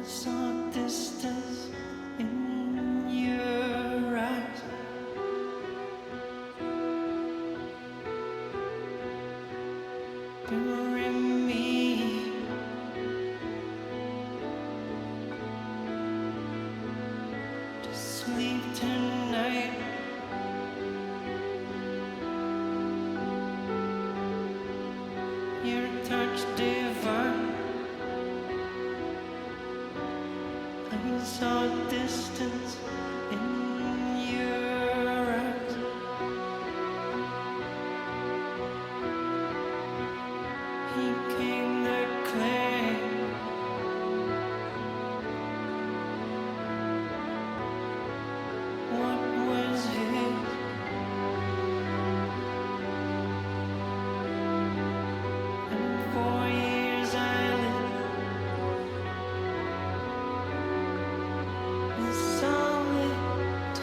saw distance in your eyes. Bury me to sleep tonight. Your touch divine. I saw distance in your eyes. He came to claim what was his. And for years I lived a solitary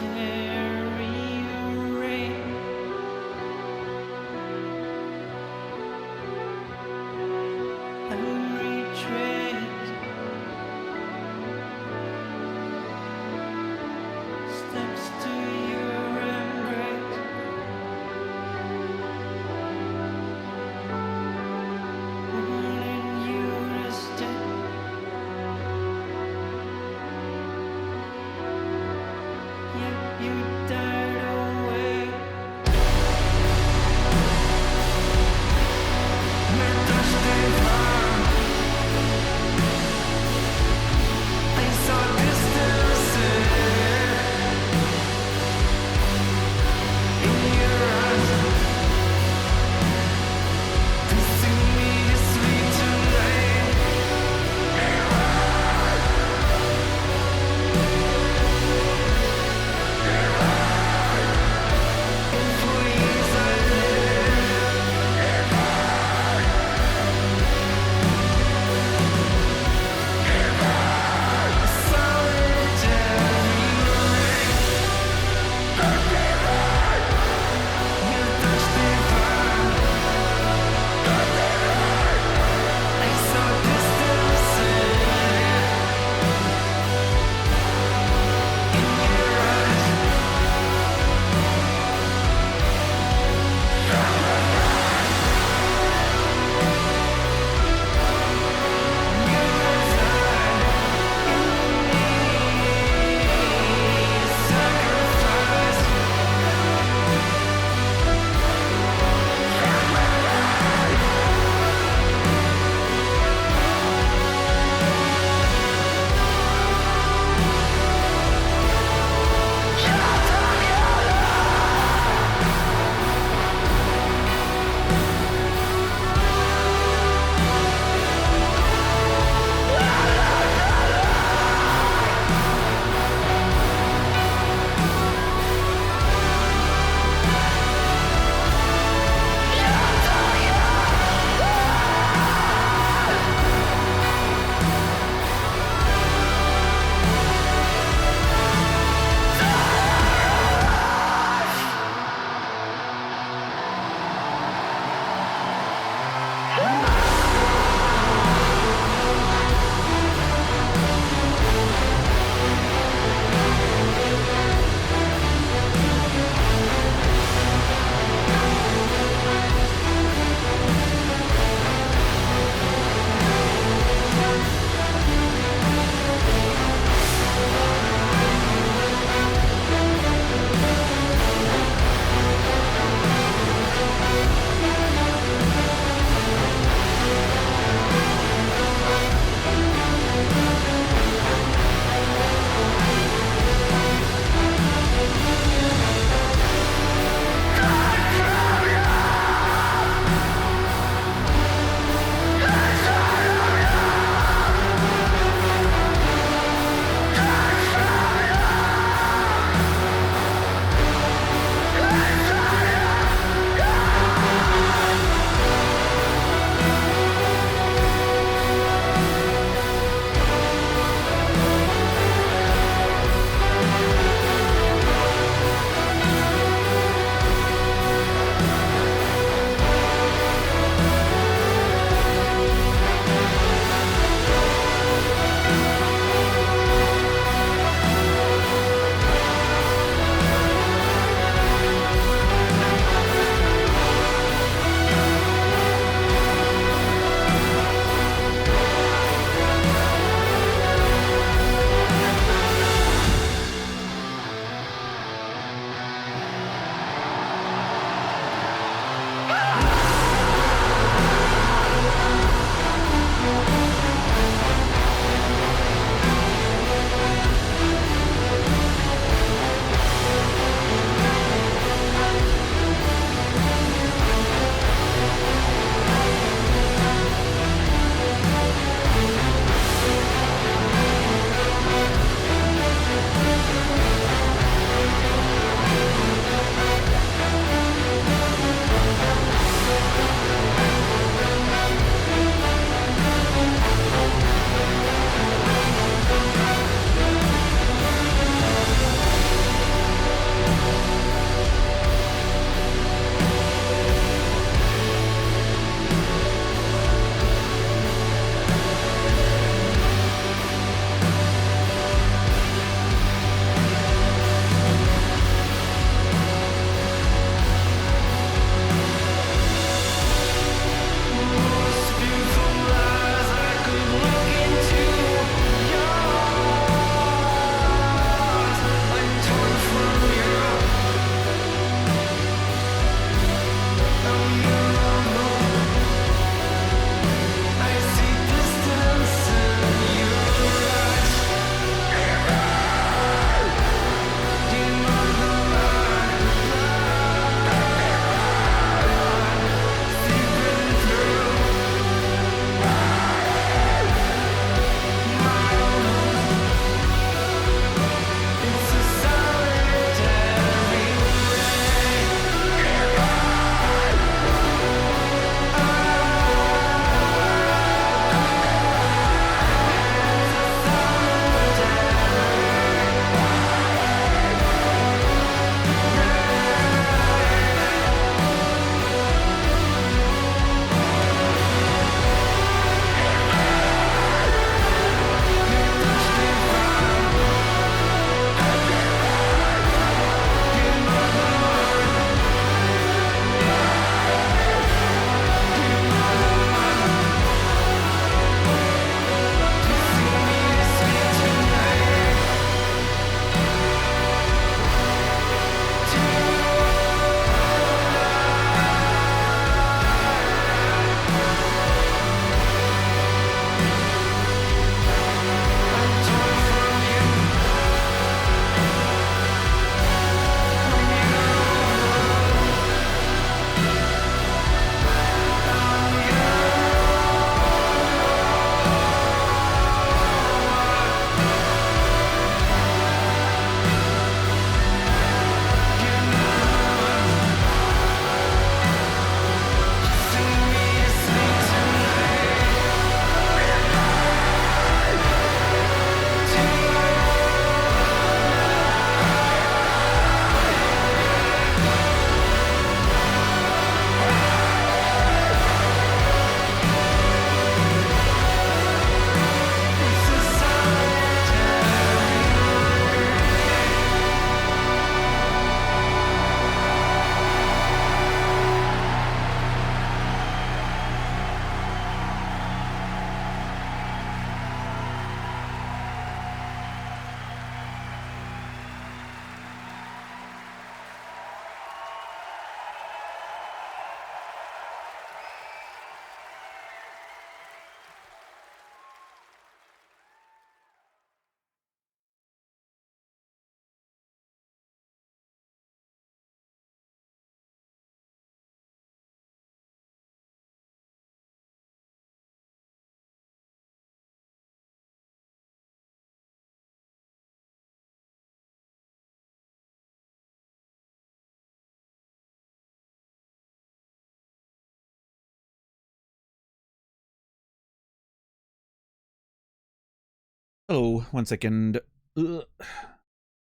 Hello, 1 second. Ugh.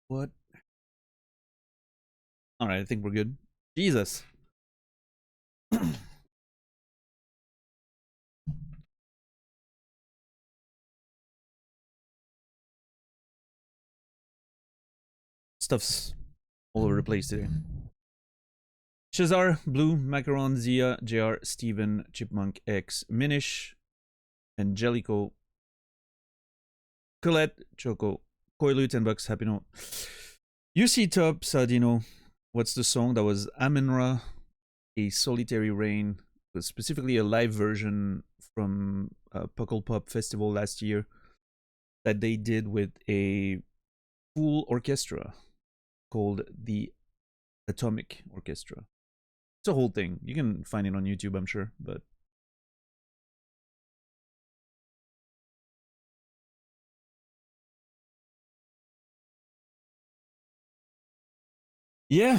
What? Alright, I think we're good. Jesus. Stuff's all over the place today. Shazar, Blue, Macaron, Zia, JR, Steven, Chipmunk, X, Minish, Angelico, Colette, Choco, Koilu, 10 bucks, Happy Note. UC Top, Sadino. What's the song? That was Amenra, A Solitary Rain. It was specifically a live version from Puckle Pop Festival last year that they did with a full orchestra called the Atomic Orchestra. It's a whole thing. You can find it on YouTube, I'm sure, but yeah.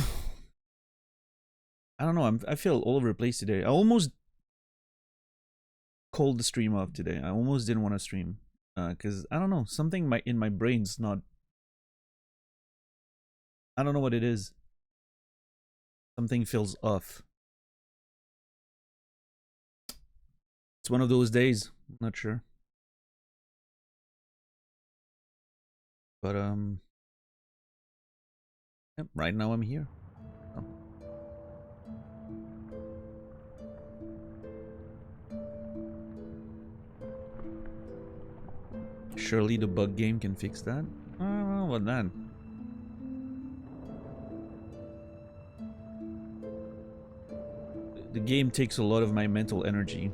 I don't know. I feel all over the place today. I almost called the stream off today. I almost didn't want to stream because I don't know. Something in my brain's not. I don't know what it is. Something feels off. It's one of those days. I'm not sure. But yep, right now I'm here. Oh. Surely the bug game can fix that. I don't know about that. The game takes a lot of my mental energy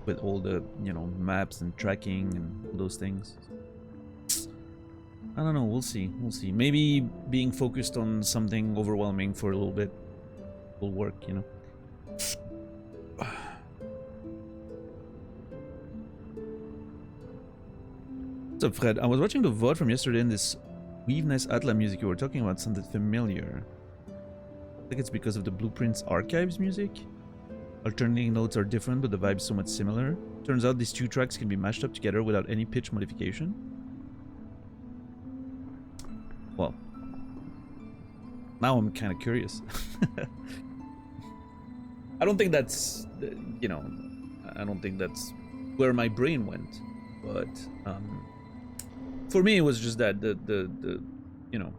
with all the, you know, maps and tracking and all those things. I don't know, we'll see. We'll see. Maybe being focused on something overwhelming for a little bit will work, you know. What's up, Fred? I was watching the VOD from yesterday and this Weaveness Atla music you were talking about sounded familiar. I think it's because of the Blueprints Archives music. Alternating notes are different, but the vibe's somewhat similar. Turns out these two tracks can be mashed up together without any pitch modification. Well, now I'm kind of curious. I don't think that's, you know, I don't think that's where my brain went. But for me, it was just that the you know,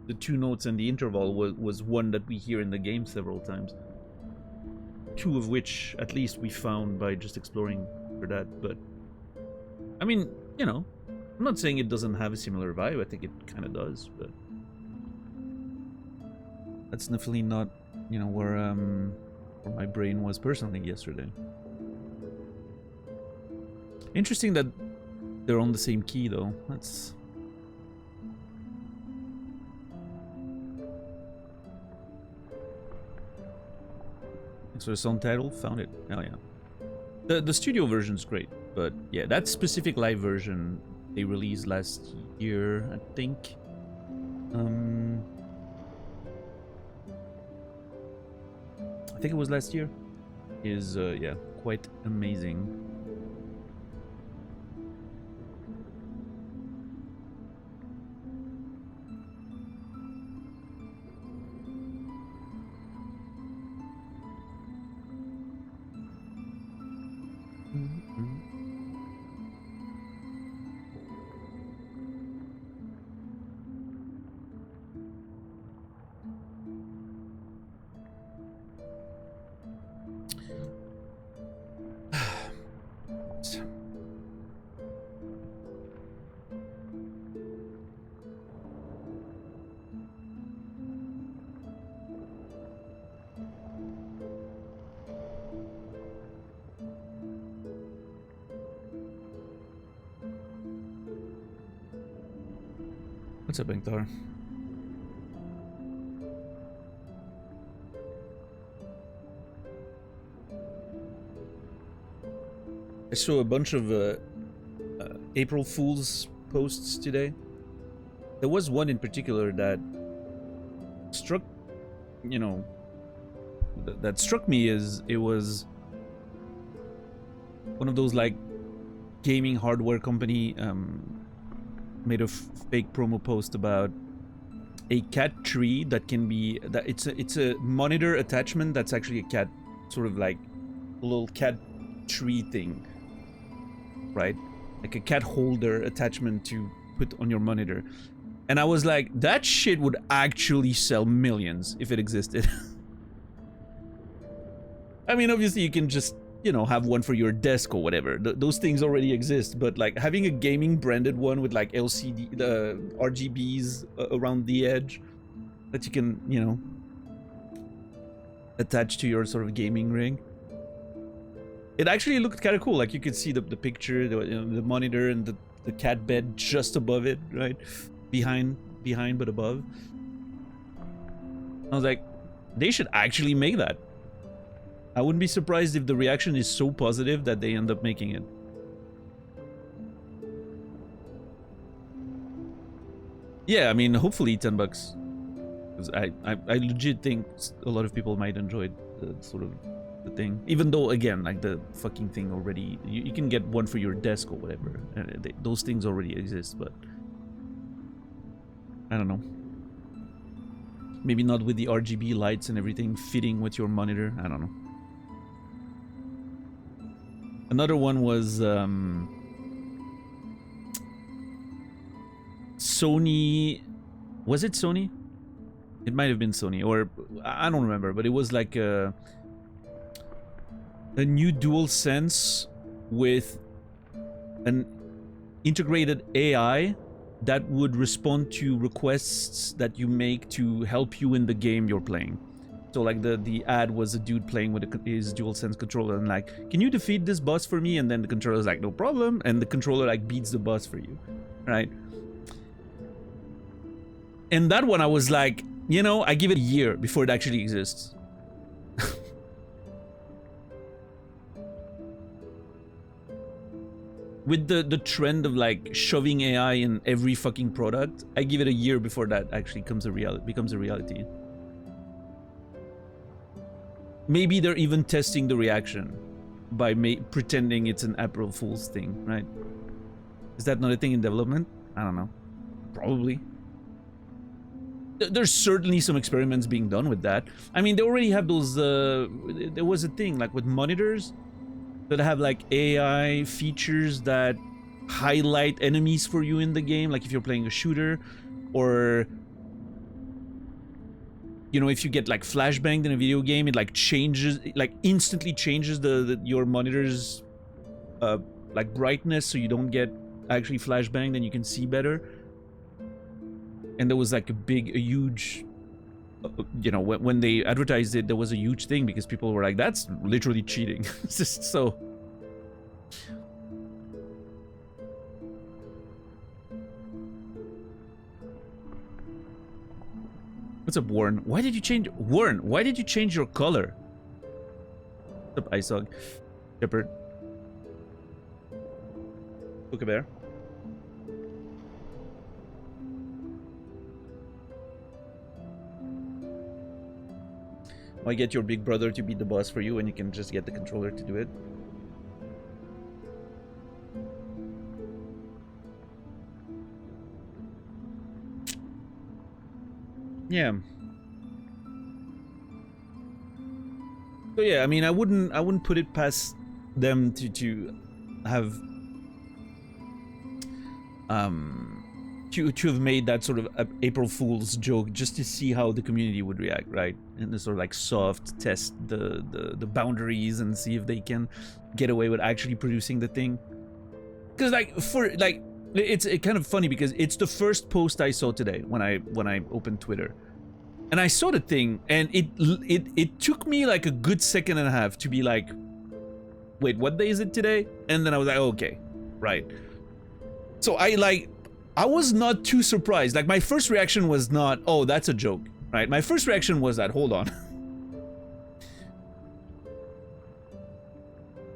the two notes and the interval was one that we hear in the game several times. Two of which, at least, we found by just exploring for that. But I mean, you know, I'm not saying it doesn't have a similar vibe. I think it kind of does, but that's definitely not, you know, where my brain was personally yesterday. Interesting that they're on the same key, though. That's... Thanks for the song title. Found it. Hell yeah. The studio version's great, but yeah, that specific live version they released last year, I think. I think it was last year. Is yeah, quite amazing. What's up, Bengtar? I saw a bunch of April Fool's posts today. There was one in particular that struck, you know, that struck me as it was one of those like gaming hardware company made a fake promo post about a cat tree that can be that it's a monitor attachment that's actually a cat, sort of like a little cat tree thing, right? Like a cat holder attachment to put on your monitor. And I was like, that shit would actually sell millions if it existed. I mean, obviously you can just, you know, have one for your desk or whatever. Those things already exist, but like having a gaming branded one with like LCD, the RGBs around the edge that you can, you know, attach to your sort of gaming rig. It actually looked kind of cool. Like you could see the picture, the monitor, and the cat bed just above it, right? Behind but above. I was like, they should actually make that. I wouldn't be surprised if the reaction is so positive that they end up making it. Yeah, I mean, hopefully $10. Because I legit think a lot of people might enjoy the sort of the thing. Even though, again, like the fucking thing already, you can get one for your desk or whatever. Those things already exist, but I don't know. Maybe not with the RGB lights and everything fitting with your monitor. I don't know. Another one was Sony. Was it Sony? It might have been Sony, or I don't remember, but it was like a new DualSense with an integrated AI that would respond to requests that you make to help you in the game you're playing. So like the ad was a dude playing with his DualSense controller and like, can you defeat this boss for me? And then the controller's like, no problem. And the controller like beats the boss for you, right? And that one I was like, you know, I give it a year before it actually exists. With the trend of like shoving AI in every fucking product, I give it a year before that actually becomes a reality. Maybe they're even testing the reaction by pretending it's an April Fool's thing, right? Is that not a thing in development? I don't know. Probably. There's certainly some experiments being done with that. I mean, they already have those, there was a thing like with monitors that have like AI features that highlight enemies for you in the game, like if you're playing a shooter, or you know, if you get like flashbanged in a video game, it like changes, like instantly changes your monitor's like brightness, so you don't get actually flashbanged and you can see better. And there was like a huge, you know, when they advertised it, there was a huge thing because people were like, that's literally cheating. It's just so. What's up, Warren? Why did you change, Warren? Why did you change your color? What's up, Isog? Shepherd. Puka Bear. Why get your big brother to beat the boss for you when you can just get the controller to do it? Yeah. So yeah, I mean, I wouldn't put it past them to have to have made that sort of April Fool's joke just to see how the community would react, right? And the sort of like soft test the boundaries and see if they can get away with actually producing the thing. Because like it's kind of funny because it's the first post I saw today when I opened Twitter, and I saw the thing, and it took me like a good second and a half to be like, wait, what day is it today? And then I was like, okay, right. So I was not too surprised. Like my first reaction was not, oh, that's a joke, right? My first reaction was that, hold on.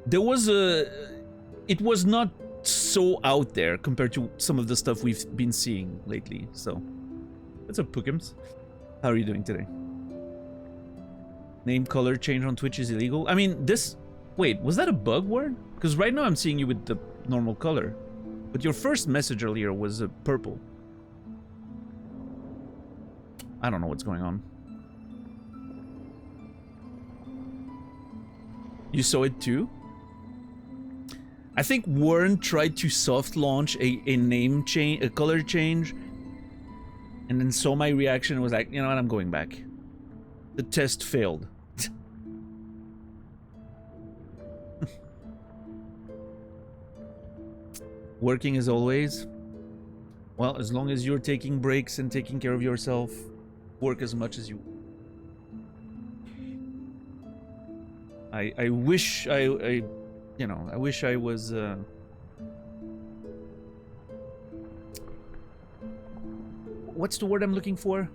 It was not so out there compared to some of the stuff we've been seeing lately. So, what's up, Pookums? How are you doing today? Name color change on Twitch is illegal. I mean, wait, was that a bug word? Because right now I'm seeing you with the normal color. But your first message earlier was purple. I don't know what's going on. You saw it too? I think Warren tried to soft launch a name change, a color change, and then saw my reaction and was like, you know what, I'm going back. The test failed. Working as always. Well, as long as you're taking breaks and taking care of yourself, work as much as you. I wish I you know, I wish I was what's the word I'm looking for?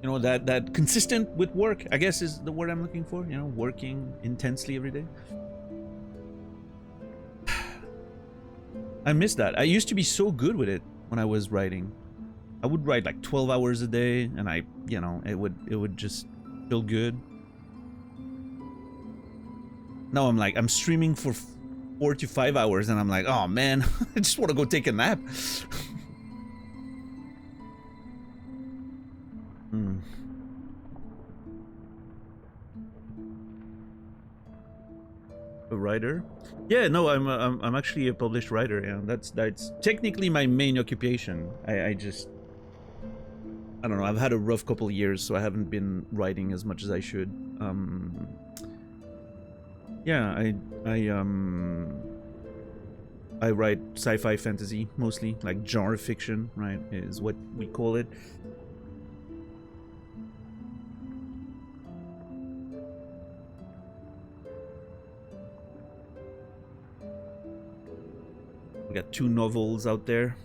You know, that consistent with work, I guess, is the word I'm looking for. You know, working intensely every day. I miss that. I used to be so good with it when I was writing. I would write like 12 hours a day, and you know, it would just feel good. Now I'm streaming for 4 to 5 hours, and I'm like, oh man, I just want to go take a nap. A writer? Yeah, no, I'm actually a published writer. Yeah, that's technically my main occupation. I don't know. I've had a rough couple of years, so I haven't been writing as much as I should. Yeah, I write sci-fi fantasy mostly, like genre fiction, right? Is what we call it. We got 2 novels out there.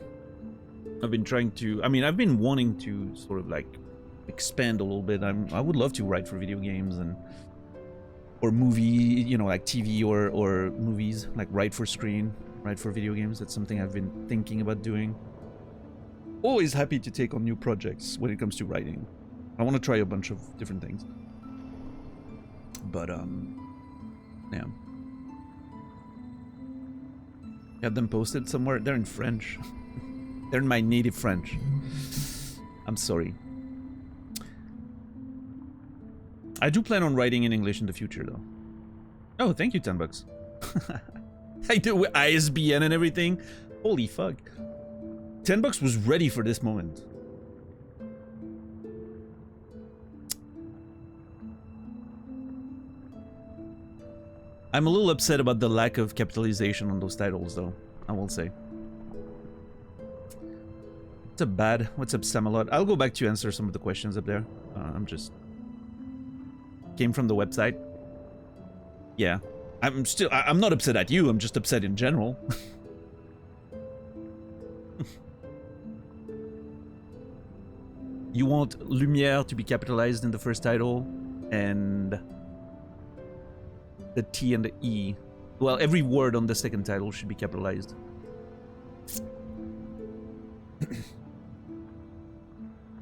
I've been trying to, I mean, I've been wanting to sort of like expand a little bit. I would love to write for video games or movie, you know, like TV or movies, like write for screen, write for video games. That's something I've been thinking about doing. Always happy to take on new projects when it comes to writing. I want to try a bunch of different things. But yeah. Got them posted somewhere. They're in French. They're in my native French. I'm sorry. I do plan on writing in English in the future, though. Oh, thank you, $10. I do with ISBN and everything. Holy fuck. $10 was ready for this moment. I'm a little upset about the lack of capitalization on those titles, though, I will say. What's up, Bad? What's up, Samalot? I'll go back to answer some of the questions up there. I'm just... Came from the website. Yeah. I'm not upset at you, I'm just upset in general. You want Lumière to be capitalized in the first title, and... the T and the E. Well, every word on the second title should be capitalized.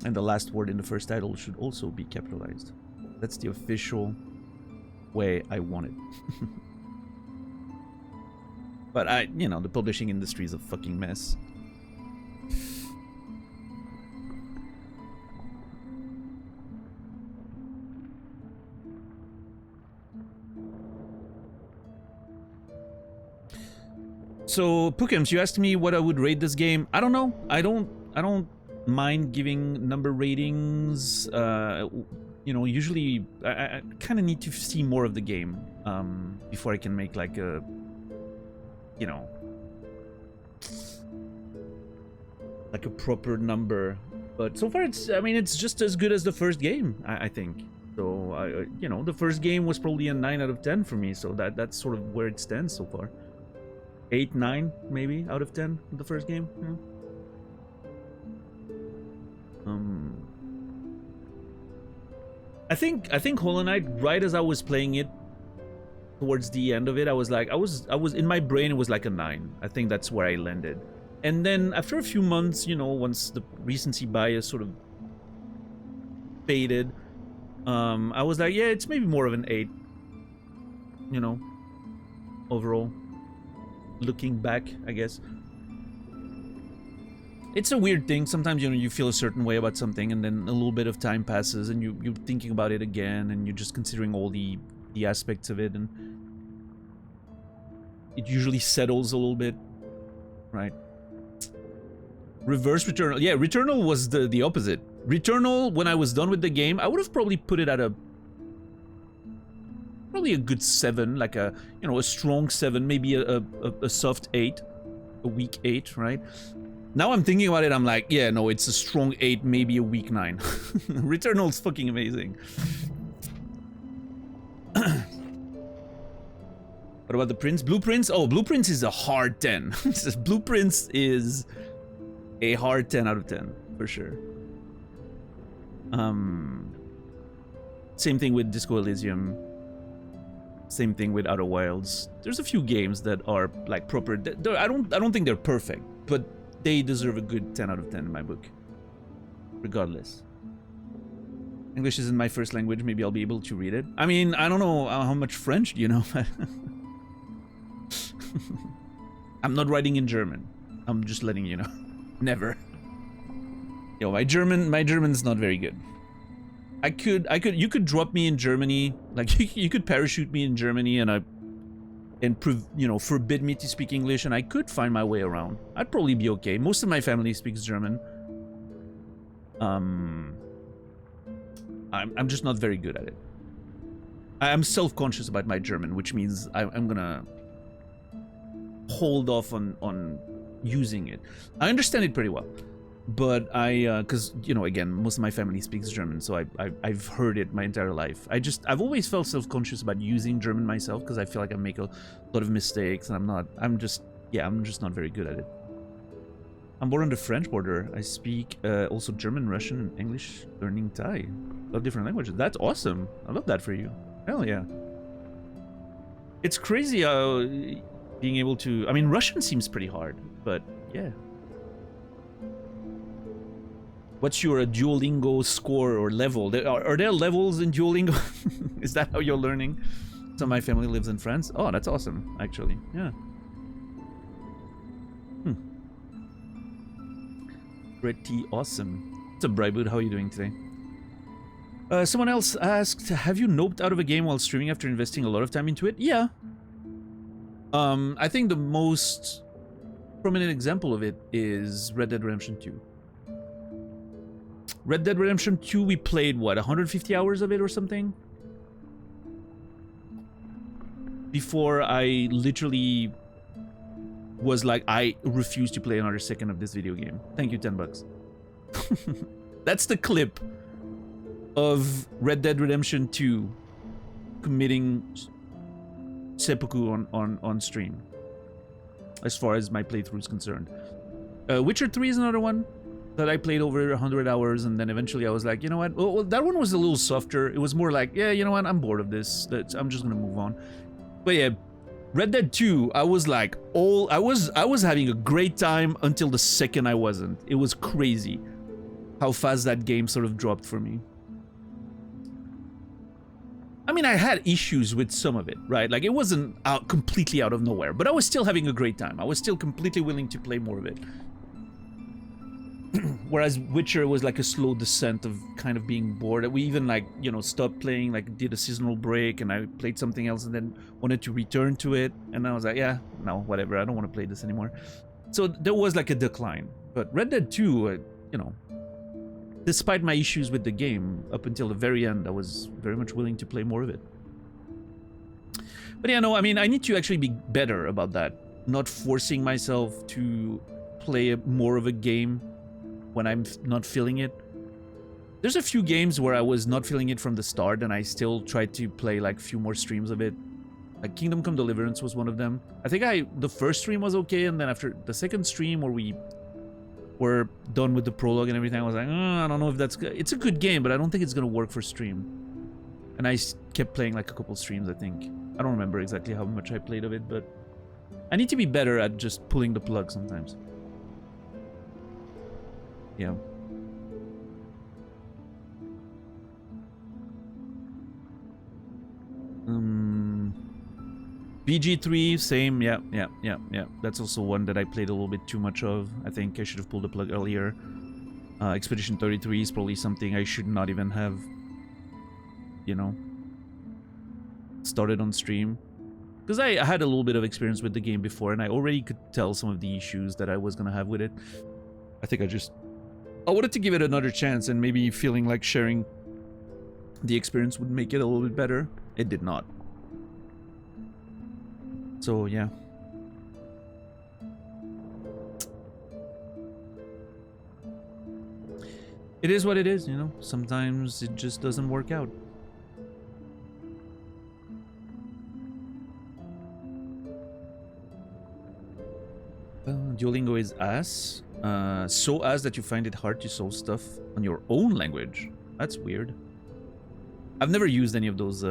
And the last word in the first title should also be capitalized. That's the official way I want it. But you know, the publishing industry is a fucking mess. So, Pookums, you asked me what I would rate this game. I don't know. I don't mind giving number ratings. You know, usually I kind of need to see more of the game before I can make like a, you know, like a proper number. But so far, it's just as good as the first game, I think. So, you know, the first game was probably a 9 out of 10 for me. So that's sort of where it stands so far. 8, 9, maybe out of 10. The first game. Yeah. I think Hollow Knight, right as I was playing it, towards the end of it, I was like, I was in my brain, it was like a 9. I think that's where I landed. And then after a few months, you know, once the recency bias sort of faded, I was like, yeah, it's maybe more of an 8, you know, overall, looking back, I guess. It's a weird thing. Sometimes, you know, you feel a certain way about something, and then a little bit of time passes, and you're thinking about it again, and you're just considering all the aspects of it, and it usually settles a little bit, right? Reverse Returnal. Yeah, Returnal was the opposite. Returnal, when I was done with the game, I would have probably put it at probably a good 7, like a, you know, a strong 7, maybe a soft 8, a weak 8, right? Now I'm thinking about it, I'm like, yeah, no, it's a strong 8, maybe a weak 9. Returnal's fucking amazing. What about the Prince? Blueprints? Oh, Blueprints is a hard 10. Blueprints is a hard 10 out of 10, for sure. Same thing with Disco Elysium. Same thing with Outer Wilds. There's a few games that are like proper. I don't think they're perfect, but they deserve a good 10 out of 10 in my book. Regardless. English isn't my first language. Maybe I'll be able to read it. I mean, I don't know how much French do you know. I'm not writing in German. I'm just letting you know. Never. Yo, my German's not very good. You could drop me in Germany, like you could parachute me in Germany, and you know, forbid me to speak English, and I could find my way around. I'd probably be okay. Most of my family speaks German. I'm just not very good at it. I'm self-conscious about my German, which means I'm gonna hold off on using it. I understand it pretty well. But because, you know, again, most of my family speaks German, so I've heard it my entire life. I've always felt self-conscious about using German myself, because I feel like I make a lot of mistakes, and I'm just not very good at it. I'm born on the French border. I speak also German, Russian, and English, learning Thai. Love different languages. That's awesome. I love that for you. Hell yeah. It's crazy how being able to, I mean, Russian seems pretty hard, but yeah. What's your Duolingo score or level? Are there levels in Duolingo? Is that how you're learning? So my family lives in France. Oh, that's awesome, actually. Yeah. Pretty awesome. What's up, Bryboot? How are you doing today? Someone else asked, have you noped out of a game while streaming after investing a lot of time into it? Yeah. I think the most prominent example of it is Red Dead Redemption 2. Red Dead Redemption 2, we played, what, 150 hours of it or something? Before I literally was like, I refuse to play another second of this video game. Thank you, $10. That's the clip of Red Dead Redemption 2 committing seppuku on stream, as far as my playthrough is concerned. Witcher 3 is another one that I played over 100 hours, and then eventually I was like, you know what? Well, that one was a little softer. It was more like, yeah, you know what? I'm bored of this. I'm just gonna move on. But yeah, Red Dead 2, I was like, I was having a great time until the second I wasn't. It was crazy how fast that game sort of dropped for me. I mean, I had issues with some of it, right? Like, it wasn't completely out of nowhere, but I was still having a great time. I was still completely willing to play more of it. Whereas Witcher was like a slow descent of kind of being bored. We even, like, you know, stopped playing, like did a seasonal break, and I played something else and then wanted to return to it. And I was like, yeah, no, whatever. I don't want to play this anymore. So there was like a decline. But Red Dead 2, you know, despite my issues with the game, up until the very end, I was very much willing to play more of it. But yeah, no, I mean, I need to actually be better about that. Not forcing myself to play more of a game when I'm not feeling it. There's a few games where I was not feeling it from the start, and I still tried to play like a few more streams of it. Like Kingdom Come Deliverance was one of them. I think the first stream was okay, and then after the second stream where we were done with the prologue and everything, I was like, I don't know if that's good. It's a good game, but I don't think it's gonna work for stream. And I kept playing like a couple streams, I think. I don't remember exactly how much I played of it, but I need to be better at just pulling the plug sometimes. Yeah. BG3, same, yeah. That's also one that I played a little bit too much of. I think I should have pulled the plug earlier. Expedition 33 is probably something I should not even have, you know, started on stream. Because I had a little bit of experience with the game before, and I already could tell some of the issues that I was gonna have with it. I think I wanted to give it another chance, and maybe feeling like sharing the experience would make it a little bit better. It did not. So, yeah. It is what it is, you know? Sometimes it just doesn't work out. Duolingo is ass. So ass that you find it hard to solve stuff on your own language. That's weird. I've never used any of those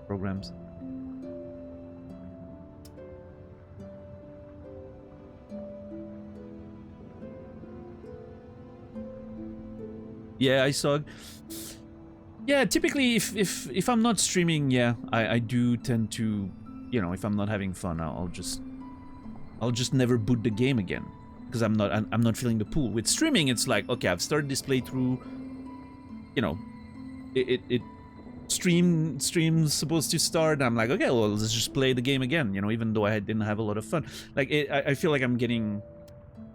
programs. Yeah, I saw. Yeah, typically if I'm not streaming, yeah, I do tend to, you know, if I'm not having fun, I'll just never boot the game again because I'm not feeling the pull. With streaming, it's like, okay, I've started this playthrough. You know, stream's supposed to start. I'm like, okay, well, let's just play the game again. You know, even though I didn't have a lot of fun. Like, I feel like I'm getting.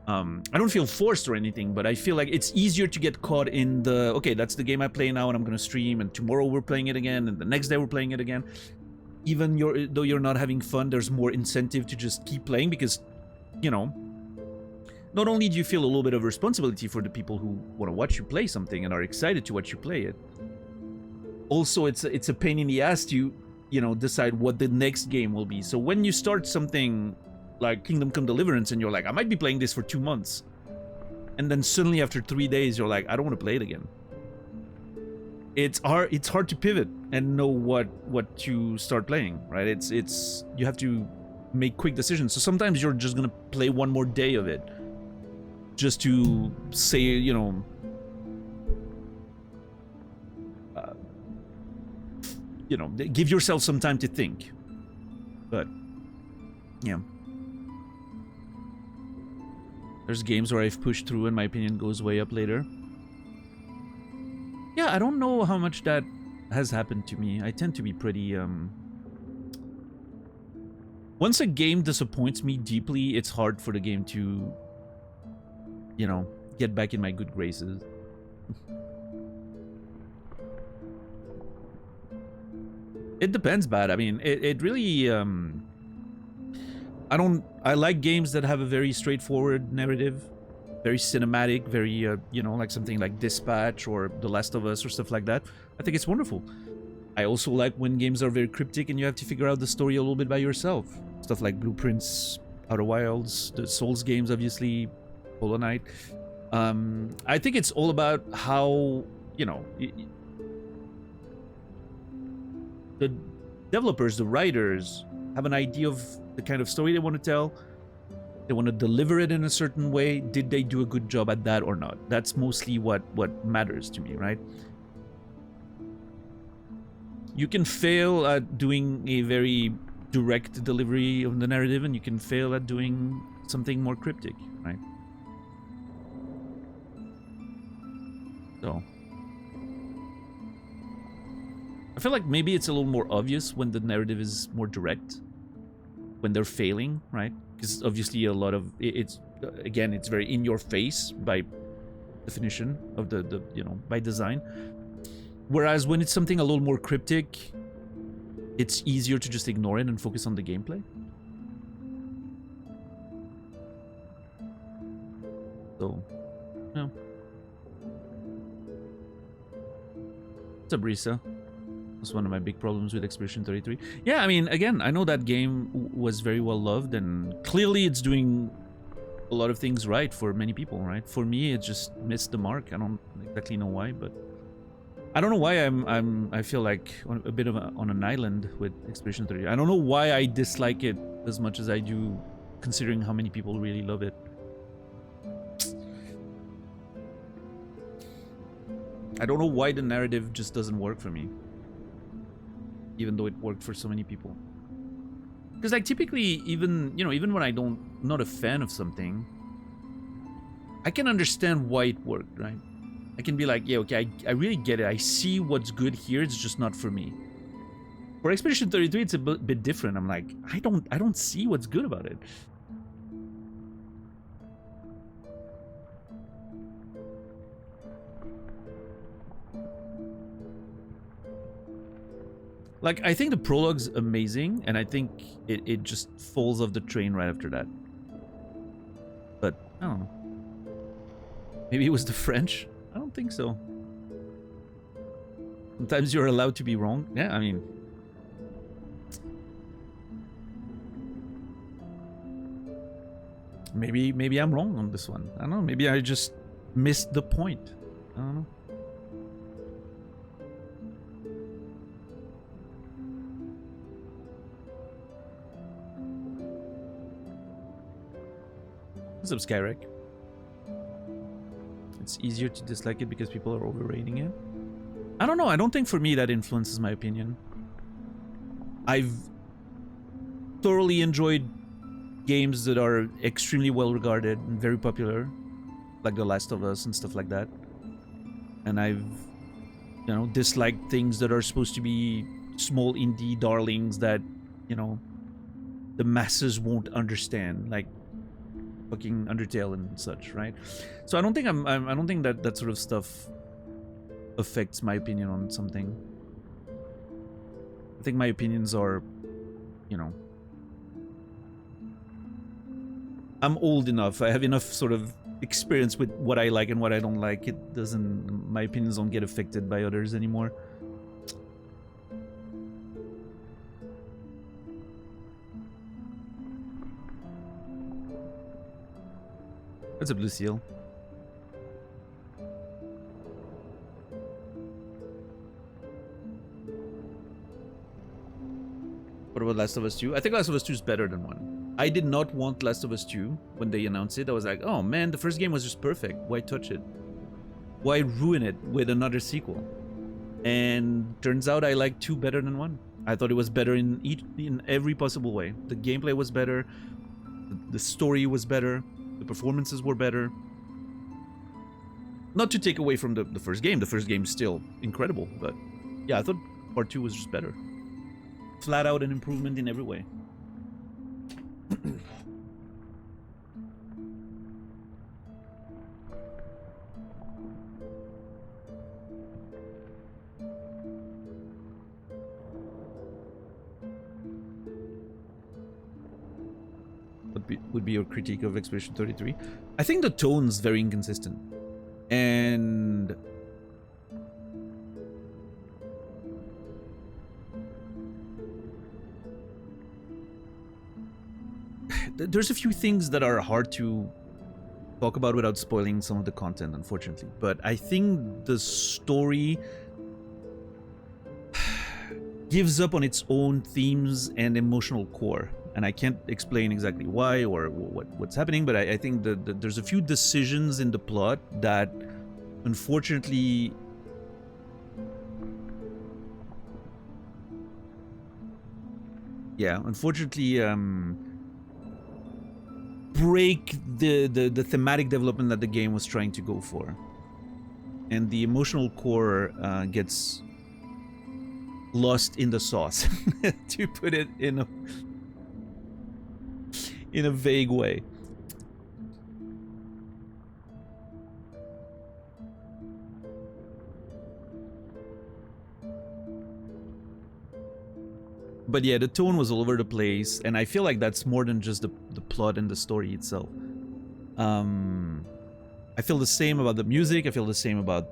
I don't feel forced or anything, but I feel like it's easier to get caught in the, okay, that's the game I play now and I'm gonna stream, and tomorrow we're playing it again, and the next day we're playing it again. Even though you're not having fun, there's more incentive to just keep playing because, you know, not only do you feel a little bit of responsibility for the people who want to watch you play something and are excited to watch you play it, also it's a pain in the ass to, you know, decide what the next game will be. So when you start something like Kingdom Come Deliverance and you're like, I might be playing this for 2 months, and then suddenly after 3 days you're like, I don't want to play it again. It's hard to pivot and know what to start playing, right? It's you have to make quick decisions. So sometimes you're just gonna play one more day of it just to say, you know, give yourself some time to think. But yeah, there's games where I've pushed through and my opinion goes way up later. Yeah, I don't know how much that has happened to me. I tend to be pretty, once a game disappoints me deeply, it's hard for the game to, you know, get back in my good graces. It depends, bad. I mean, it really, I like games that have a very straightforward narrative. Very cinematic, very, you know, like something like Dispatch or The Last of Us or stuff like that. I think it's wonderful. I also like when games are very cryptic and you have to figure out the story a little bit by yourself. Stuff like Blueprints, Outer Wilds, the Souls games, obviously, Hollow Knight. I think it's all about how, you know, the developers, the writers, have an idea of the kind of story they want to tell. They want to deliver it in a certain way. Did they do a good job at that or not? That's mostly what matters to me, right? You can fail at doing a very direct delivery of the narrative, and you can fail at doing something more cryptic, right? So I feel like maybe it's a little more obvious when the narrative is more direct, when they're failing, right? Because obviously a lot of it's, again, it's very in your face by definition of the you know, by design. Whereas when it's something a little more cryptic, it's easier to just ignore it and focus on the gameplay. So, yeah. What's up, Risa? That's one of my big problems with Expedition 33. Yeah, I mean, again, I know that game was very well loved, and clearly it's doing a lot of things right for many people, right? For me, it just missed the mark. I don't exactly know why, but I don't know why I feel like a bit of on an island with Expedition 33. I don't know why I dislike it as much as I do, considering how many people really love it. I don't know why the narrative just doesn't work for me, even though it worked for so many people. Because like typically, even when not a fan of something, I can understand why it worked, right? I can be like, yeah, okay, I really get it. I see what's good here. It's just not for me. For Expedition 33, it's a bit different. I'm like, I don't see what's good about it. Like, I think the prologue's amazing, and I think it just falls off the train right after that. But, I don't know. Maybe it was the French? I don't think so. Sometimes you're allowed to be wrong. Yeah, I mean... Maybe I'm wrong on this one. I don't know. Maybe I just missed the point. I don't know. What's up, Skyrek? It's easier to dislike it because people are overrating it. I don't know. I don't think for me that influences my opinion. I've thoroughly enjoyed games that are extremely well regarded and very popular, like The Last of Us and stuff like that. And I've, disliked things that are supposed to be small indie darlings that, the masses won't understand, like fucking Undertale and such, right? So I don't think I don't think that sort of stuff affects my opinion on something. I think my opinions are, I'm old enough. I have enough sort of experience with what I like and what I don't like. My opinions don't get affected by others anymore. That's a blue seal. What about Last of Us 2? I think Last of Us 2 is better than 1. I did not want Last of Us 2 when they announced it. I was like, oh man, the first game was just perfect. Why touch it? Why ruin it with another sequel? And turns out I like 2 better than 1. I thought it was better in every possible way. The gameplay was better. The story was better. The performances were better. Not to take away from the first game. The first game is still incredible. But yeah, I thought part 2 was just better. Flat out an improvement in every way. Would be your critique of Expedition 33? I think the tone's very inconsistent. And there's a few things that are hard to talk about without spoiling some of the content, unfortunately. But I think the story gives up on its own themes and emotional core. And I can't explain exactly why or what's happening, but I think that there's a few decisions in the plot that, unfortunately, break the thematic development that the game was trying to go for, and the emotional core gets lost in the sauce, to put it in a vague way. But yeah, the tone was all over the place, and I feel like that's more than just the plot and the story itself. I feel the same about the music. I feel the same about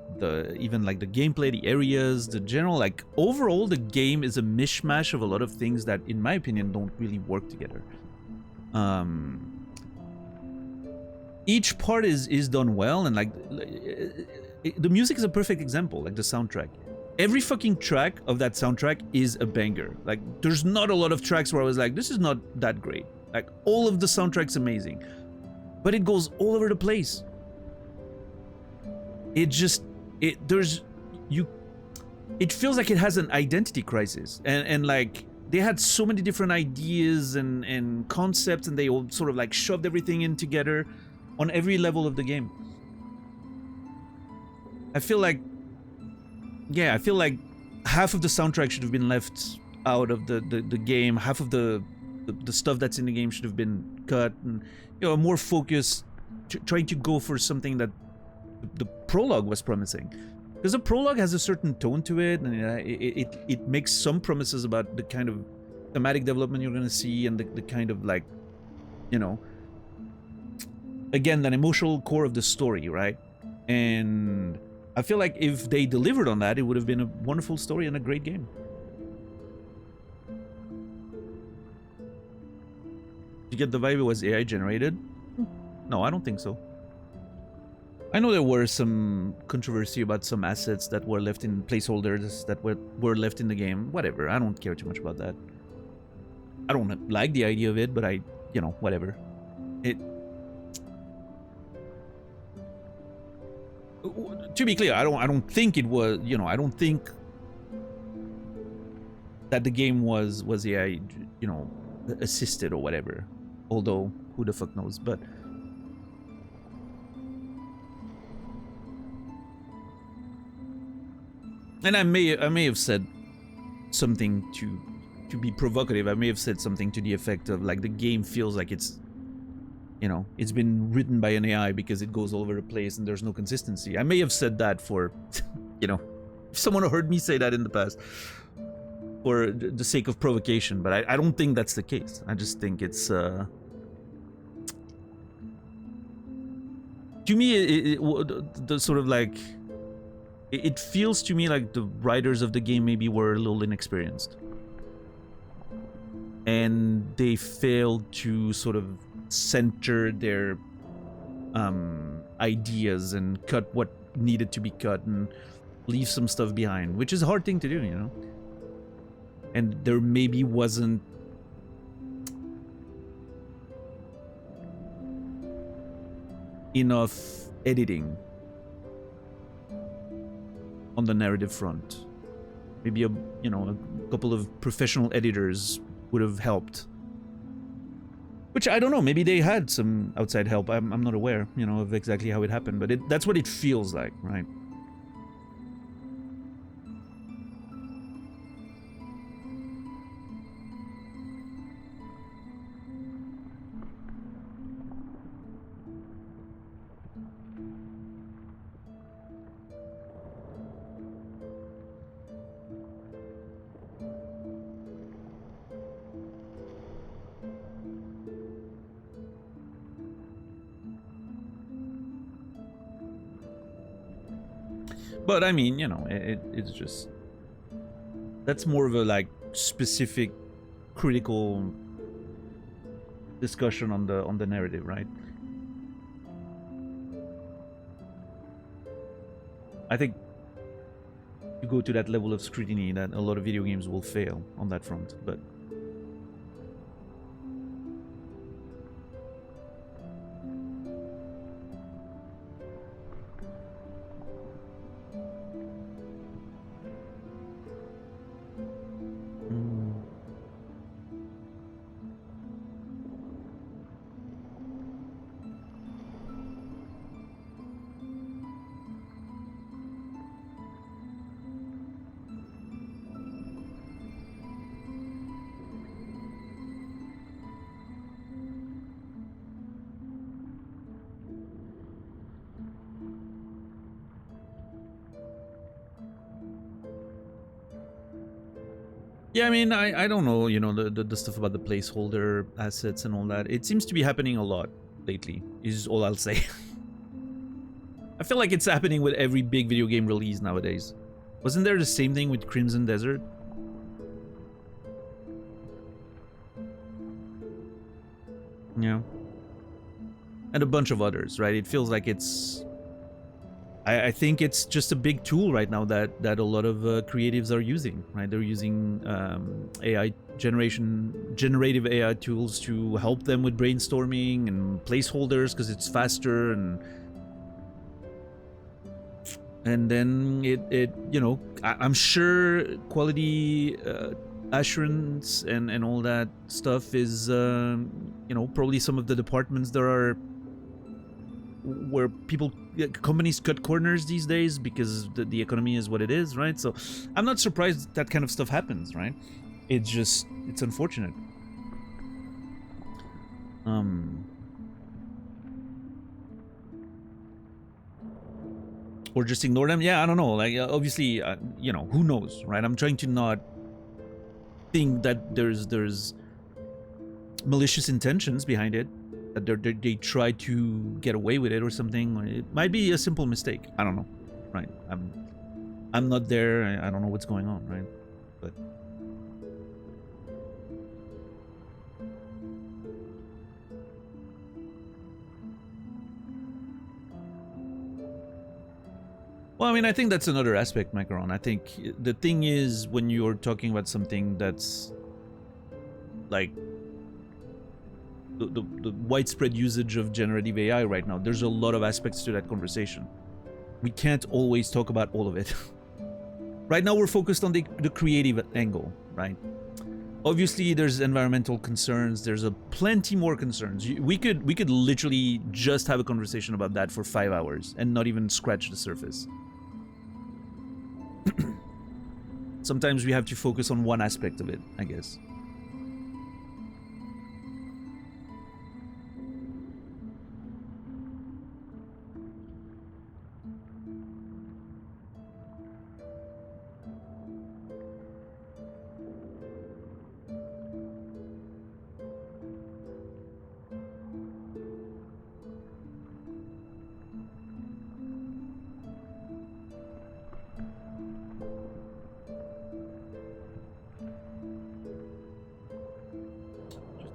even like the gameplay, the areas, the general, like, overall the game is a mishmash of a lot of things that, in my opinion, don't really work together. Each part is done well, and like the music is a perfect example, like the soundtrack. every fucking track of that soundtrack is a banger. Like, there's not a lot of tracks where I was like, this is not that great. Like, all of the soundtrack's amazing, but it goes all over the place. It just, it feels like it has an identity crisis, and like they had so many different ideas and concepts, and they all sort of like shoved everything in together on every level of the game. I feel like half of the soundtrack should have been left out of the game. Half of the stuff that's in the game should have been cut, and more focus, trying to go for something that the prologue was promising. Because the prologue has a certain tone to it, and it makes some promises about the kind of thematic development you're going to see, and the kind of, like, again, that emotional core of the story, right? And I feel like if they delivered on that, it would have been a wonderful story and a great game. You get the vibe it was AI generated? No, I don't think so. I know there were some controversy about some assets that were left in placeholders that were left in the game. Whatever, I don't care too much about that. I don't like the idea of it, but whatever. To be clear, I don't think it was, I don't think that the game was AI, assisted or whatever. Although, who the fuck knows, but... And I may have said something to be provocative. I may have said something to the effect of, like, the game feels like it's, it's been written by an AI because it goes all over the place and there's no consistency. I may have said that for, if someone heard me say that in the past, for the sake of provocation, but I don't think that's the case. I just think it's, to me, the sort of, like, it feels to me like the writers of the game maybe were a little inexperienced. And they failed to sort of center their ideas and cut what needed to be cut and leave some stuff behind, which is a hard thing to do, And there maybe wasn't enough editing on the narrative front. Maybe a couple of professional editors would have helped. Which, I don't know, maybe they had some outside help. I'm not aware, of exactly how it happened, but that's what it feels like, right? But I mean, it's just, that's more of a, like, specific critical discussion on the narrative, right? I think you go to that level of scrutiny that a lot of video games will fail on that front, but yeah, I mean, I don't know, the stuff about the placeholder assets and all that. It seems to be happening a lot lately, is all I'll say. I feel like it's happening with every big video game release nowadays. Wasn't there the same thing with Crimson Desert? Yeah. And a bunch of others, right? It feels like it's I think it's just a big tool right now that a lot of creatives are using, right? They're using AI generative AI tools to help them with brainstorming and placeholders because it's faster, and then it you know, I'm sure quality assurance and all that stuff is you know, probably some of the departments there are where companies cut corners these days because the economy is what it is, right? So I'm not surprised that kind of stuff happens, right? It's unfortunate. Or just ignore them. Yeah, I don't know, like obviously you know, who knows, right? I'm trying to not think that there's malicious intentions behind it, that they try to get away with it or something. It might be a simple mistake. I don't know, right? I'm not there. I don't know what's going on, right? But well, I mean, I think that's another aspect, Macaron. I think the thing is, when you're talking about something that's like the widespread usage of generative AI right now, there's a lot of aspects to that conversation. We can't always talk about all of it. Right now we're focused on the creative angle, right? Obviously there's environmental concerns, there's a plenty more concerns. We could literally just have a conversation about that for 5 hours and not even scratch the surface. Sometimes we have to focus on one aspect of it, I guess.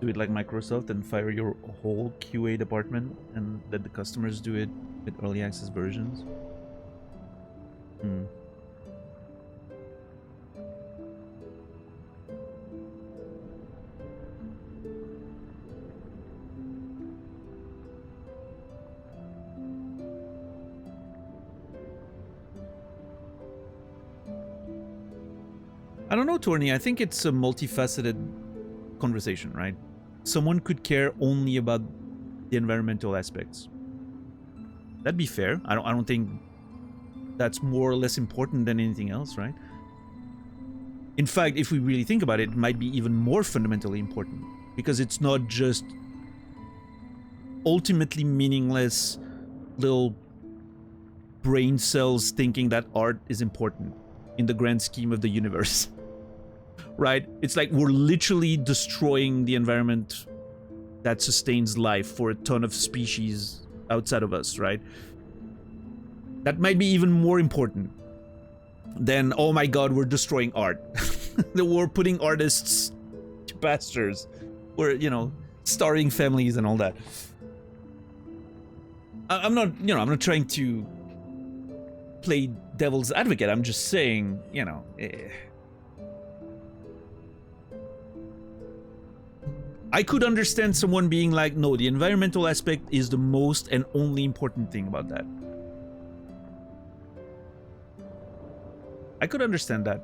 Do it like Microsoft and fire your whole QA department and let the customers do it with early access versions. I don't know, Torny. I think it's a multifaceted conversation, right? Someone could care only about the environmental aspects. That'd be fair. I don't think that's more or less important than anything else, right? In fact, if we really think about it, it might be even more fundamentally important because it's not just ultimately meaningless little brain cells thinking that art is important in the grand scheme of the universe. Right? It's like we're literally destroying the environment that sustains life for a ton of species outside of us, right? That might be even more important than, oh my god, we're destroying art. We're putting artists to pastures. We're, you know, starving families and all that. I'm not, you know, I'm not trying to play devil's advocate. I'm just saying, you know, I could understand someone being like, no, the environmental aspect is the most and only important thing about that. I could understand that.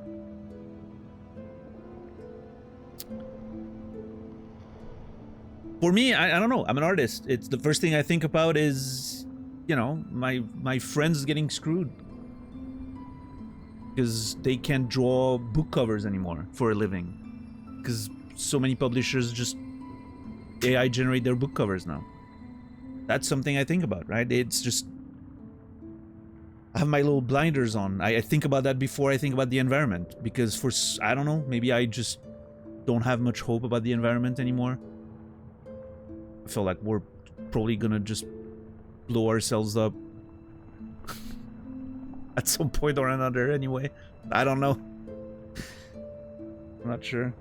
For me, I don't know. I'm an artist. It's the first thing I think about is, you know, my friends getting screwed because they can't draw book covers anymore for a living because so many publishers just AI generate their book covers now. That's something I think about, right? It's just, I have my little blinders on. I think about that before I think about the environment because for, I don't know, maybe I just don't have much hope about the environment anymore. I feel like we're probably gonna just blow ourselves up at some point or another anyway. I don't know. I'm not sure.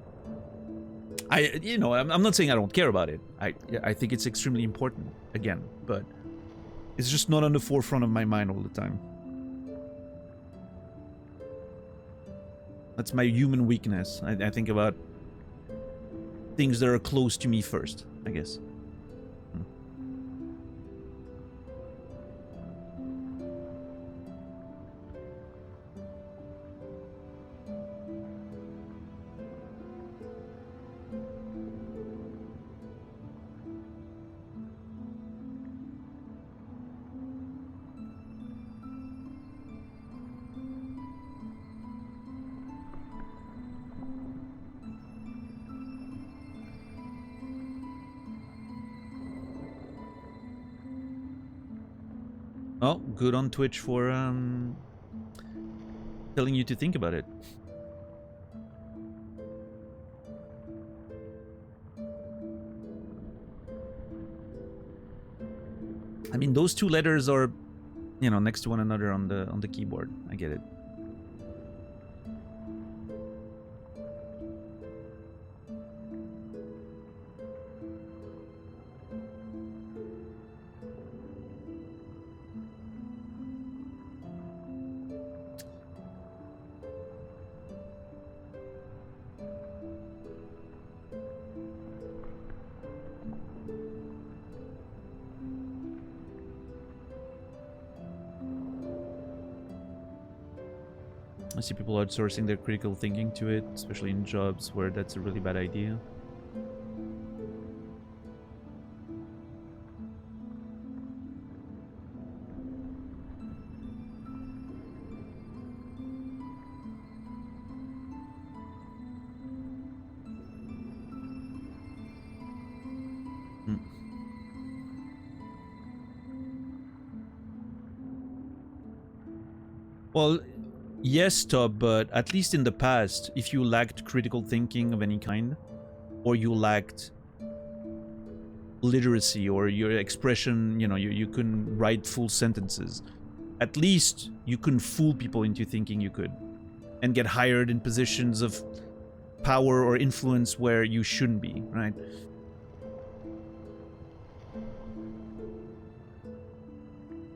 You know, I'm not saying I don't care about it. I think it's extremely important, again, but It's just not on the forefront of my mind all the time. That's my human weakness. I think about things that are close to me first, I guess. Oh, good on Twitch for telling you to think about it. I mean, those two letters are, you know, next to one another on the keyboard. I get it. I see people outsourcing their critical thinking to it, especially in jobs where that's a really bad idea. Well, yes, Tob, but at least in the past, if you lacked critical thinking of any kind, or you lacked literacy, or your expression, you know, you couldn't write full sentences, at least you couldn't fool people into thinking you could, and get hired in positions of power or influence where you shouldn't be, right?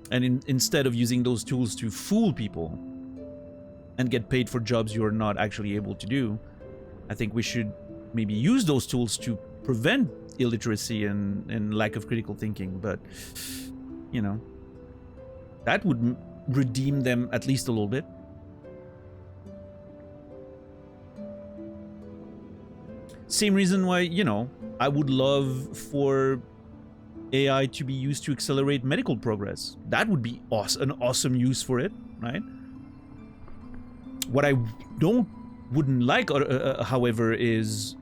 And instead of using those tools to fool people and get paid for jobs you're not actually able to do, I think we should maybe use those tools to prevent illiteracy and lack of critical thinking. But, you know, that would redeem them at least a little bit. Same reason why, you know, I would love for AI to be used to accelerate medical progress. That would be an awesome use for it, right? What I wouldn't like, however, is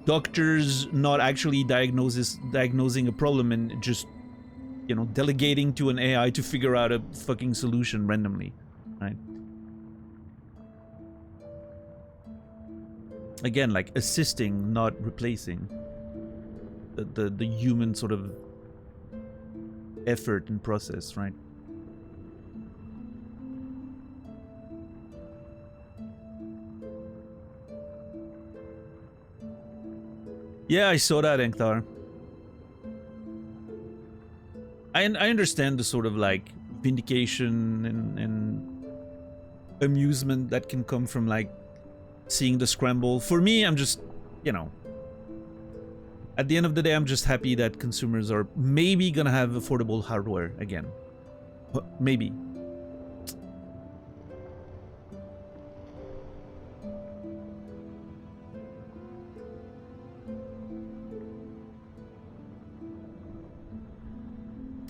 doctors not actually diagnosing a problem and just, you know, delegating to an AI to figure out a fucking solution randomly, right? Again, like assisting, not replacing the human sort of effort and process, right? Yeah, I saw that, Enktar. I understand the sort of like vindication and amusement that can come from like seeing the scramble. For me, I'm just, you know, at the end of the day, I'm just happy that consumers are maybe gonna have affordable hardware again. Maybe.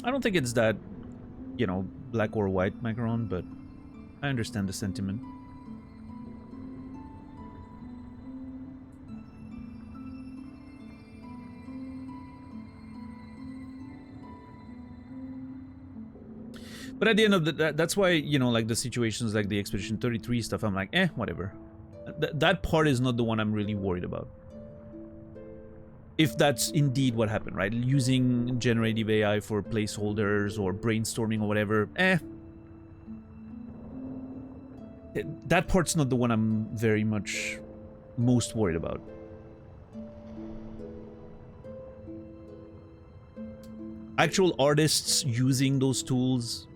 I don't think it's that, you know, black or white, Macaron, but I understand the sentiment. But at the end of that's why, you know, like the situations like the Expedition 33 stuff, I'm like, whatever. That part is not the one I'm really worried about. If that's indeed what happened, right? Using generative AI for placeholders or brainstorming or whatever, that part's not the one I'm very much most worried about. actual artists using those tools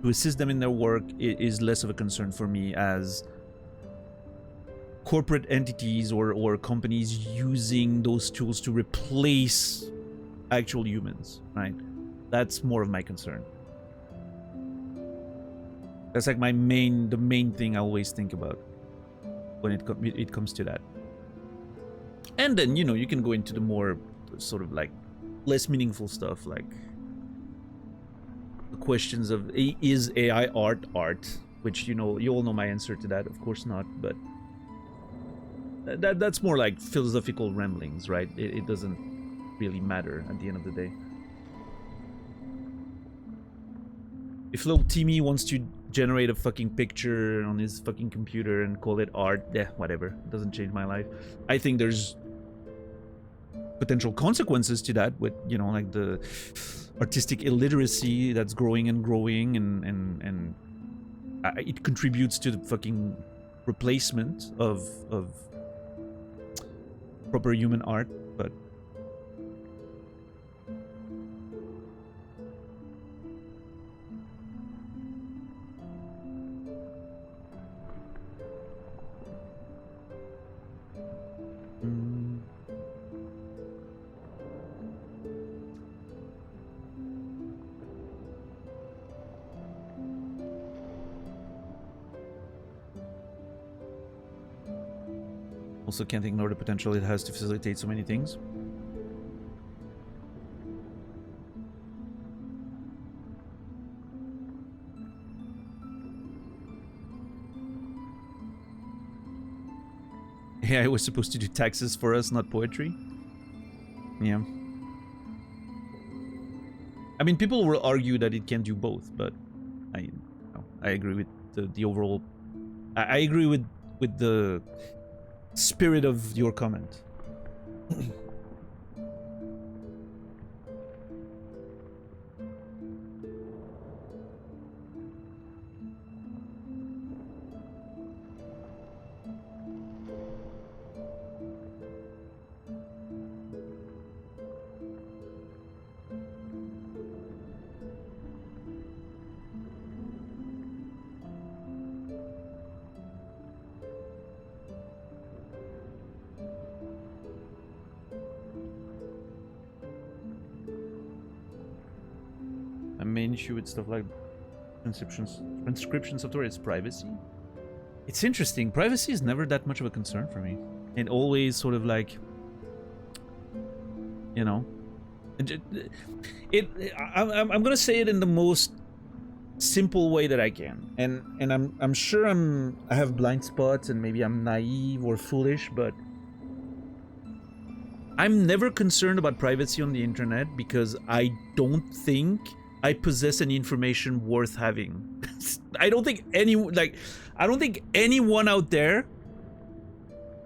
to assist them in their work is less of a concern for me, as corporate entities or companies using those tools to replace actual humans, right? That's more of my concern. That's like the main thing I always think about when it comes to that. And then, you know, you can go into the more sort of like less meaningful stuff, like the questions of, is AI art? Which, you know, you all know my answer to that. Of course not, but that's more like philosophical ramblings, right? It doesn't really matter at the end of the day. If little Timmy wants to generate a fucking picture on his fucking computer and call it art, yeah, whatever. It doesn't change my life. I think there's potential consequences to that, with, you know, like the artistic illiteracy that's growing and growing, and it contributes to the fucking replacement of proper human art. But also can't ignore the potential it has to facilitate so many things. Yeah, I was supposed to do taxes for us, not poetry. Yeah. I mean, people will argue that it can do both, but I agree with the overall. I agree with the spirit of your comment. Main issue with stuff like transcription software is privacy. It's interesting. Privacy is never that much of a concern for me. It always sort of like, you know, I'm gonna say it in the most simple way that I can, and I'm sure I have blind spots, and maybe I'm naive or foolish, but I'm never concerned about privacy on the internet because I don't think I possess any information worth having. I don't think anyone out there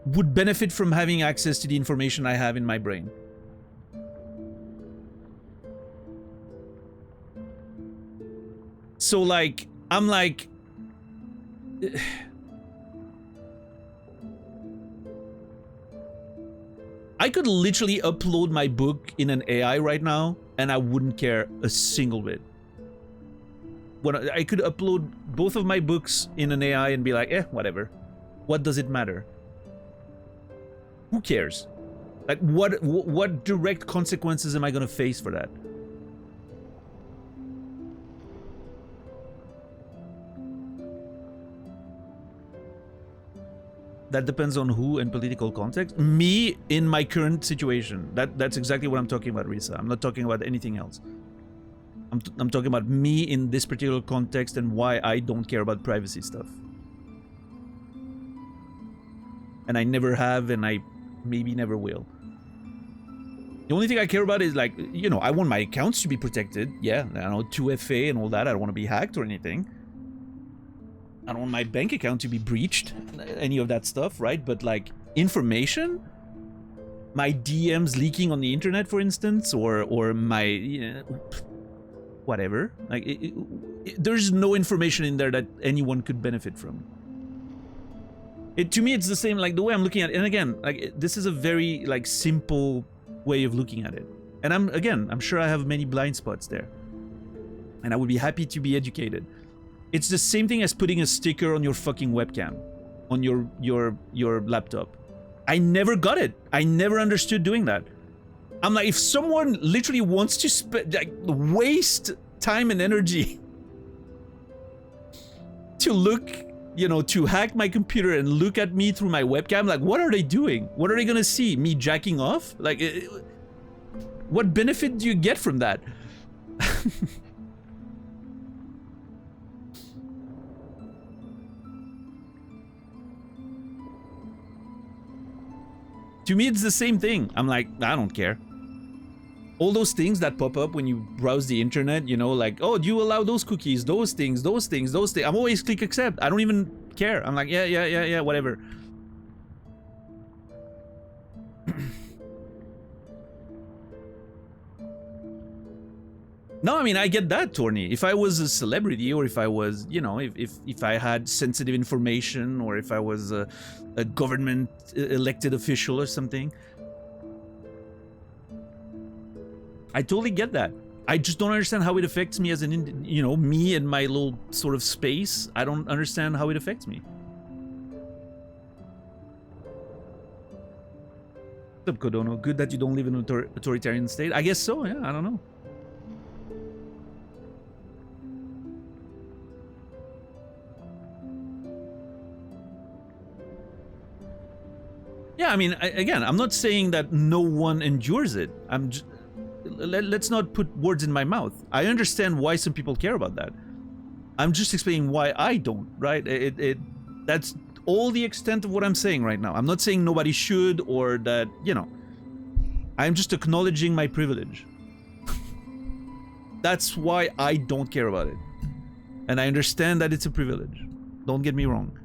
would benefit from having access to the information I have in my brain. So like, I'm like, I could literally upload my book in an AI right now and I wouldn't care a single bit. When I could upload both of my books in an AI and be like, whatever. What does it matter? Who cares? Like, what direct consequences am I gonna face for that? That depends on who and political context. Me, in my current situation. That's exactly what I'm talking about, Risa. I'm not talking about anything else. I'm talking about me in this particular context and why I don't care about privacy stuff. And I never have, and I maybe never will. The only thing I care about is, like, you know, I want my accounts to be protected. Yeah, I know, 2FA and all that. I don't want to be hacked or anything. I don't want my bank account to be breached, any of that stuff, right? But like, information, my DMs leaking on the internet, for instance, or my, you know, whatever. Like, there's no information in there that anyone could benefit from. To me, it's the same, like the way I'm looking at it. And again, like, this is a very like simple way of looking at it. And I'm sure I have many blind spots there. And I would be happy to be educated. It's the same thing as putting a sticker on your fucking webcam, on your laptop. I never got it. I never understood doing that. I'm like, if someone literally wants to waste time and energy to look, you know, to hack my computer and look at me through my webcam, like, what are they doing? What are they gonna see? Me jacking off? Like, what benefit do you get from that? To me, it's the same thing. I'm like, I don't care. All those things that pop up when you browse the internet, you know, like, oh, do you allow those cookies, those things, those things, those things? I'm always click accept. I don't even care. I'm like, yeah, whatever. No, I mean, I get that, Torny. If I was a celebrity, or if I was, you know, if I had sensitive information, or if I was a government elected official or something, I totally get that. I just don't understand how it affects me as an, you know, me and my little sort of space. I don't understand how it affects me. What's up, Kodono? Good that you don't live in an authoritarian state. I guess so, yeah, I don't know. Yeah, I mean, again, I'm not saying that no one endures it. I'm just, let's not put words in my mouth. I understand why some people care about that. I'm just explaining why I don't, right? That's all the extent of what I'm saying right now. I'm not saying nobody should, or that, you know, I'm just acknowledging my privilege. That's why I don't care about it. And I understand that it's a privilege. Don't get me wrong.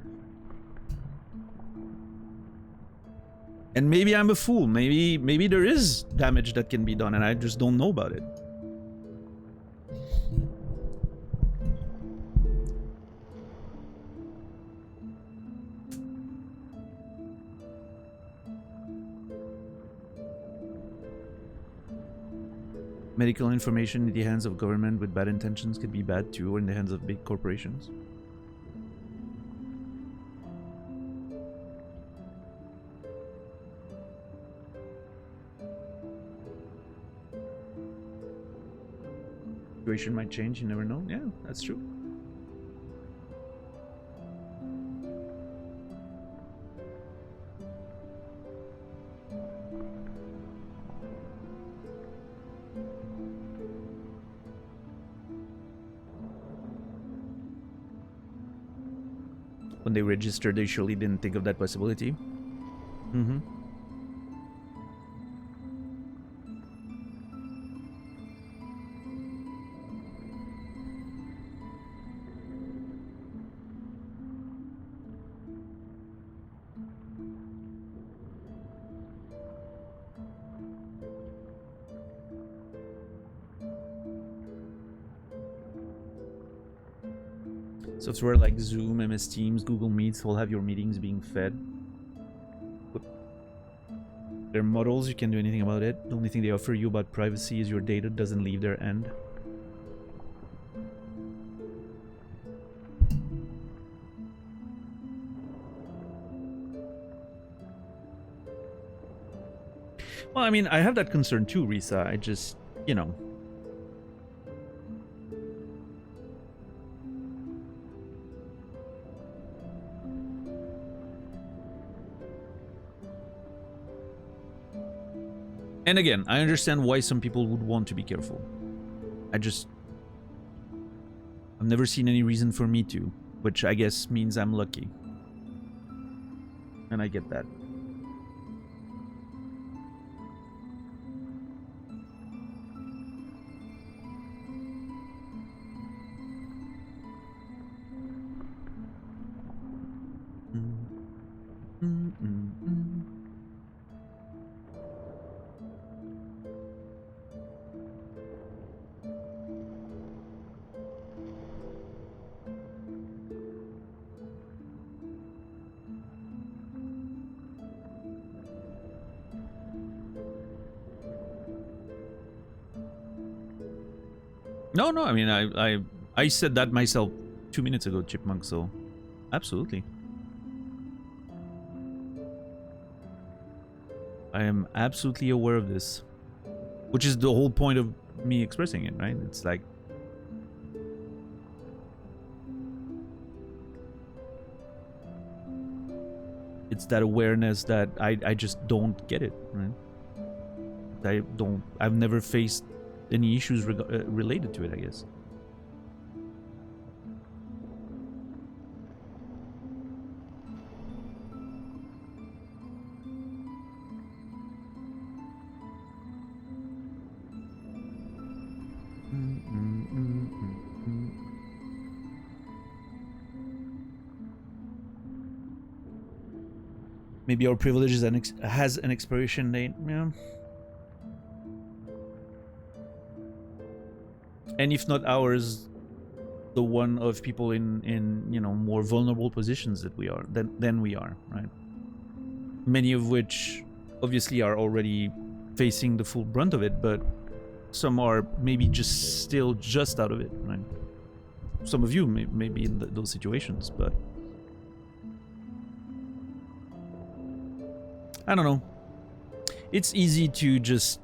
And maybe I'm a fool. Maybe there is damage that can be done and I just don't know about it. Medical information in the hands of government with bad intentions could be bad too, or in the hands of big corporations. Situation might change, you never know. Yeah, that's true. When they registered, they surely didn't think of that possibility. Mm-hmm. Software like Zoom, MS Teams, Google Meets will have your meetings being fed. They're models, you can't do anything about it. The only thing they offer you about privacy is your data doesn't leave their end. Well, I mean, I have that concern too, Risa. I just, you know. And again, I understand why some people would want to be careful. I've never seen any reason for me to, which I guess means I'm lucky. And I get that. No, no. I mean, I said that myself 2 minutes ago, Chipmunk. So, absolutely. I am absolutely aware of this, which is the whole point of me expressing it, right? It's like, it's that awareness that I just don't get it, right? I've never faced any issues related to it, I guess. Maybe our privilege has an expiration date, yeah. And if not ours, the one of people in you know, more vulnerable positions that we are than we are, right? Many of which obviously are already facing the full brunt of it, but some are maybe just out of it, right? Some of you may be in those situations, but I don't know. It's easy to just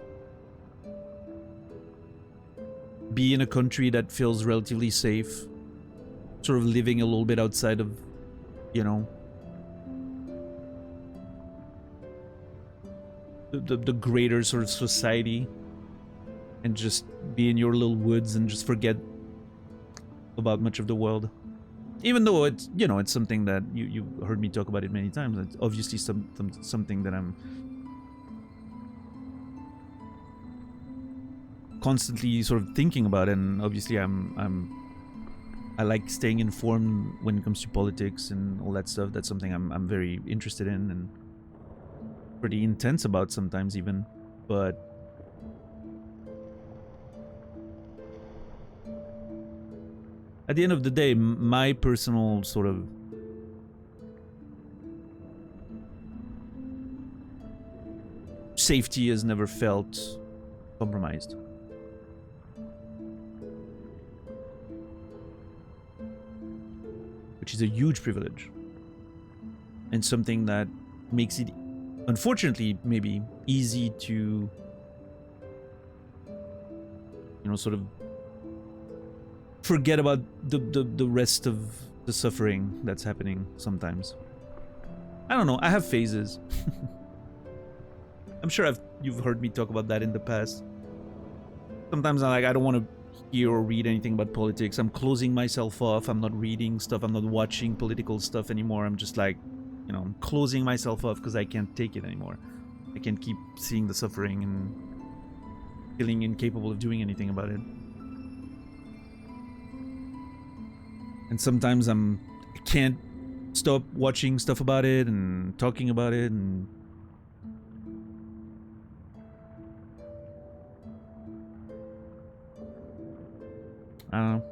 be in a country that feels relatively safe, sort of living a little bit outside of, you know, the greater sort of society, and just be in your little woods and just forget about much of the world. Even though it's, you know, it's something that you've heard me talk about it many times. It's obviously something that I'm constantly sort of thinking about, and obviously I like staying informed when it comes to politics and all that stuff. That's something I'm very interested in and pretty intense about sometimes even. But at the end of the day, my personal sort of safety has never felt compromised. Which is a huge privilege. And something that makes it, unfortunately, maybe easy to, you know, sort of forget about the rest of the suffering that's happening sometimes. I don't know, I have phases. I'm sure you've heard me talk about that in the past. Sometimes I don't want to hear or read anything about politics. I'm closing myself off. I'm not reading stuff. I'm not watching political stuff anymore. I'm just like, you know, I'm closing myself off because I can't take it anymore. I can't keep seeing the suffering and feeling incapable of doing anything about it. And sometimes I can't stop watching stuff about it and talking about it, and I don't know.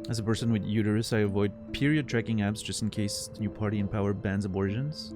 As a person with uterus, I avoid period tracking apps just in case the new party in power bans abortions.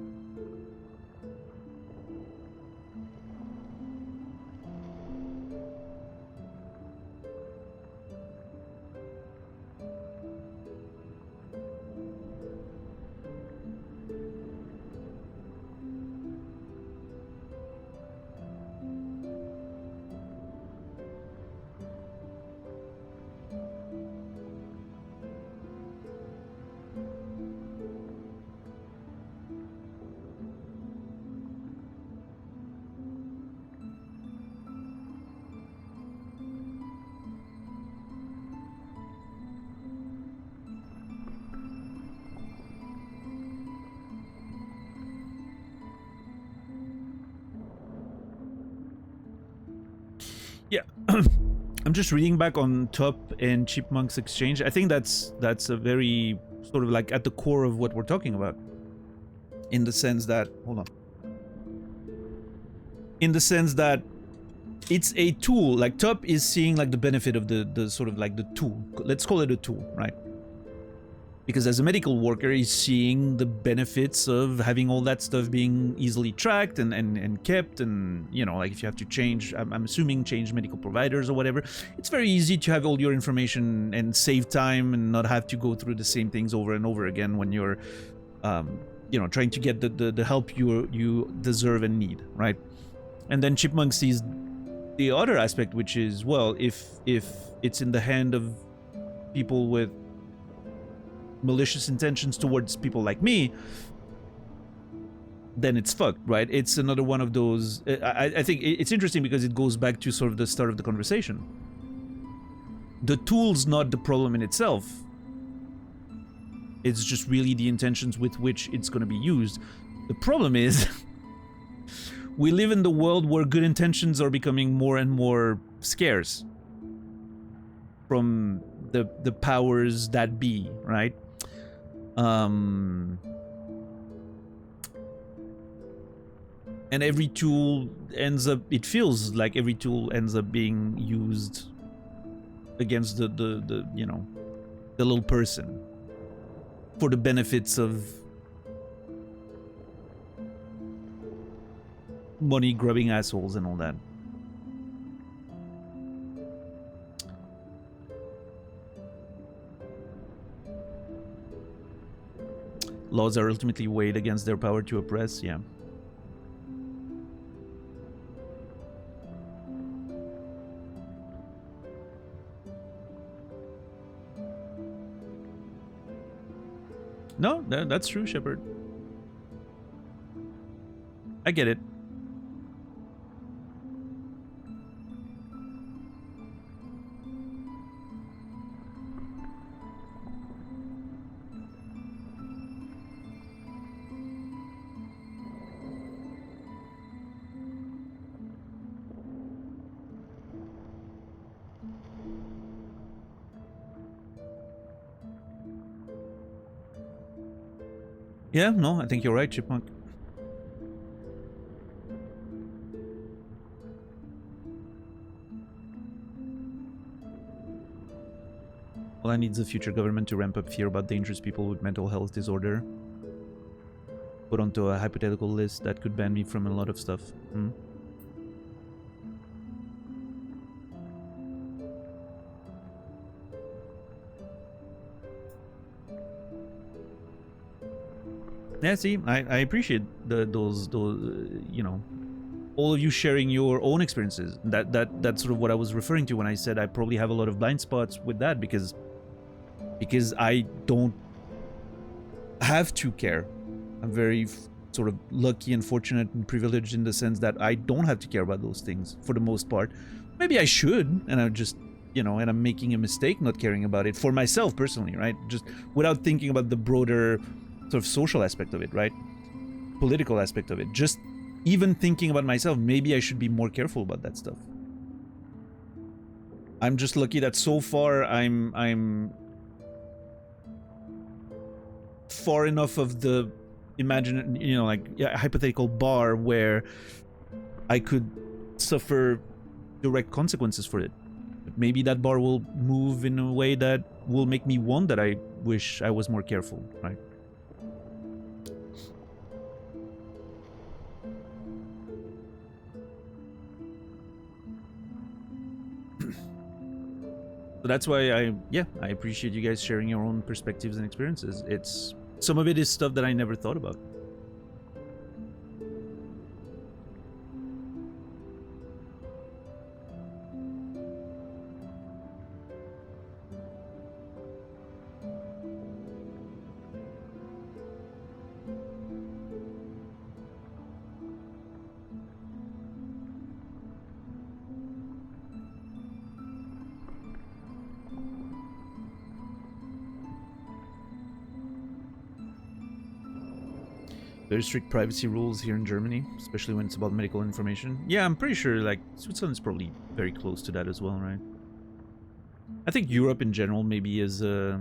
Yeah. I'm just reading back on Top and Chipmunk's exchange. I think that's a very sort of like at the core of what we're talking about. In the sense that, hold on. In the sense that it's a tool. Like Top is seeing like the benefit of the sort of like the tool. Let's call it a tool, right? Because as a medical worker, he's seeing the benefits of having all that stuff being easily tracked and kept, and, you know, like if you have to change, I'm assuming change medical providers or whatever, it's very easy to have all your information and save time and not have to go through the same things over and over again when you're, you know, trying to get the help you deserve and need, right? And then Chipmunk sees the other aspect, which is, well, if it's in the hand of people with malicious intentions towards people like me, then it's fucked, right? It's another one of those. I think it's interesting because it goes back to sort of the start of the conversation. The tool's not the problem in itself. It's just really the intentions with which it's going to be used. The problem is we live in the world where good intentions are becoming more and more scarce from the powers that be, right? And every tool ends up, it feels like every tool ends up being used against the you know, the little person for the benefits of money grubbing assholes and all that. Laws are ultimately weighed against their power to oppress, yeah. No, that's true, Shepard. I get it. Yeah, no, I think you're right, Chipmunk. All I need is a future government to ramp up fear about dangerous people with mental health disorder. Put onto a hypothetical list that could ban me from a lot of stuff. Hmm? Yeah, see, I appreciate those you know, all of you sharing your own experiences. That's sort of what I was referring to when I said I probably have a lot of blind spots with that, because I don't have to care. I'm very sort of lucky and fortunate and privileged in the sense that I don't have to care about those things for the most part. Maybe I should, and I'm just, you know, and I'm making a mistake not caring about it for myself personally, right? Just without thinking about the broader sort of social aspect of it, right? Political aspect of it. Just even thinking about myself, maybe I should be more careful about that stuff. I'm just lucky that so far I'm far enough of the imagine, you know, like hypothetical bar where I could suffer direct consequences for it. But maybe that bar will move in a way that will make me one that I wish I was more careful, right? So that's why I appreciate you guys sharing your own perspectives and experiences. It's some of it is stuff that I never thought about. Very strict privacy rules here in Germany, especially when it's about medical information. Yeah, I'm pretty sure, like, Switzerland's probably very close to that as well, right? I think Europe in general maybe is a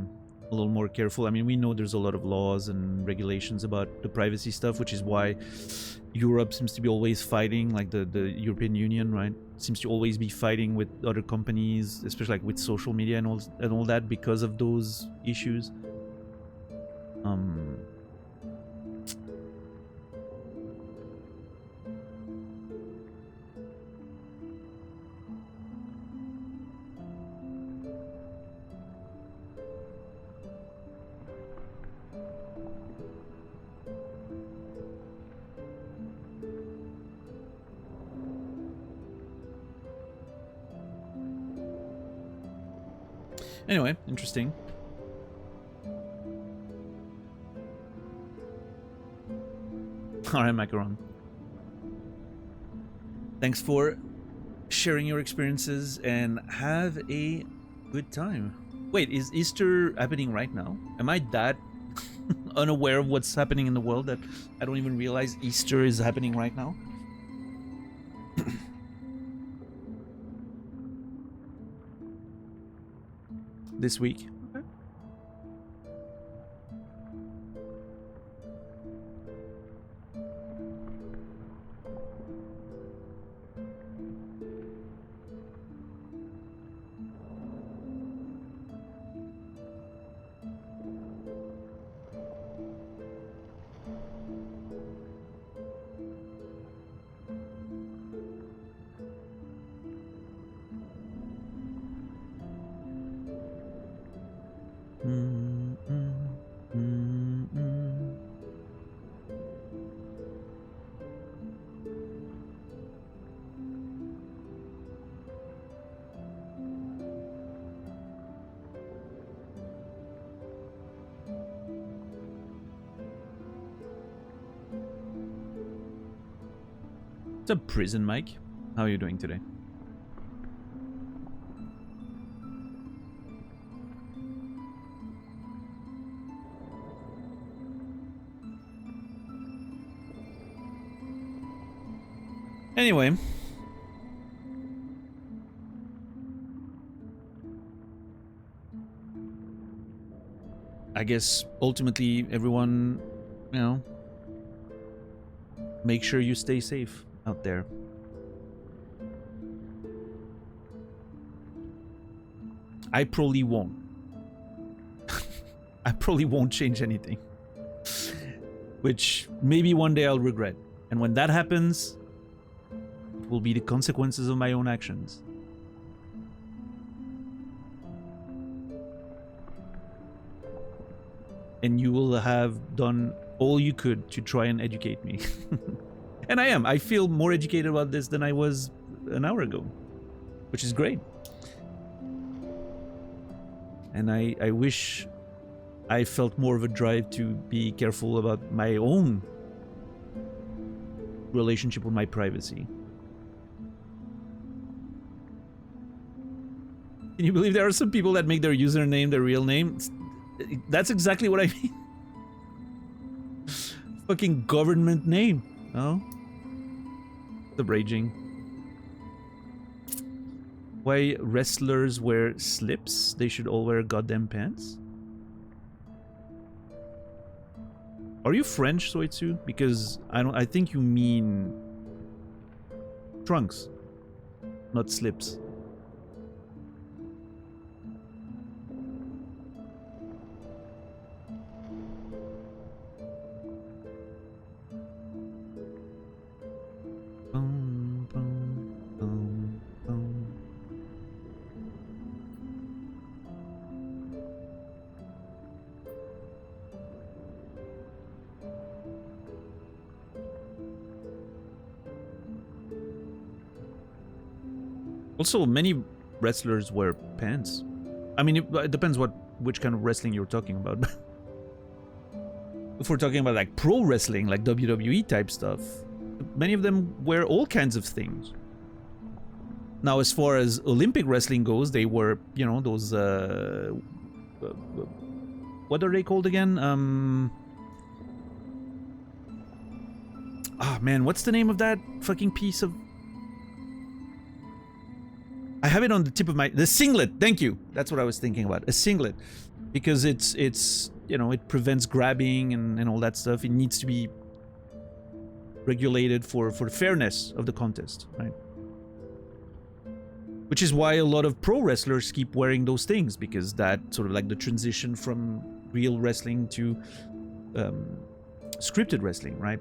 little more careful. I mean, we know there's a lot of laws and regulations about the privacy stuff, which is why Europe seems to be always fighting, like the European Union, right? Seems to always be fighting with other companies, especially like with social media and all that, because of those issues. Um, Anyway, interesting. Alright, Macaron. Thanks for sharing your experiences and have a good time. Wait, is Easter happening right now? Am I that unaware of what's happening in the world that I don't even realize Easter is happening right now? This week. Okay. What's up, Prison Mike? How are you doing today? Anyway. I guess ultimately everyone, you know, make sure you stay safe out there. I probably won't. I probably won't change anything. Which maybe one day I'll regret. And when that happens, it will be the consequences of my own actions. And you will have done all you could to try and educate me. And I am. I feel more educated about this than I was an hour ago, which is great. And I wish I felt more of a drive to be careful about my own relationship with my privacy. Can you believe there are some people that make their username their real name? That's exactly what I mean. Fucking government name. Oh? The raging. Why wrestlers wear slips? They should all wear goddamn pants? Are you French, Soitsu? Because I think you mean trunks, not slips. Also, many wrestlers wear pants. I mean, it depends which kind of wrestling you're talking about. If we're talking about like pro wrestling, like WWE type stuff, many of them wear all kinds of things. Now, as far as Olympic wrestling goes, they wear, you know, those what are they called again? Ah, man, what's the name of that fucking piece of... I have it on the tip of my... The singlet, thank you. That's what I was thinking about. A singlet. Because it's you know, it prevents grabbing and all that stuff. It needs to be regulated for the fairness of the contest, right? Which is why a lot of pro wrestlers keep wearing those things, because that sort of like the transition from real wrestling to scripted wrestling, right?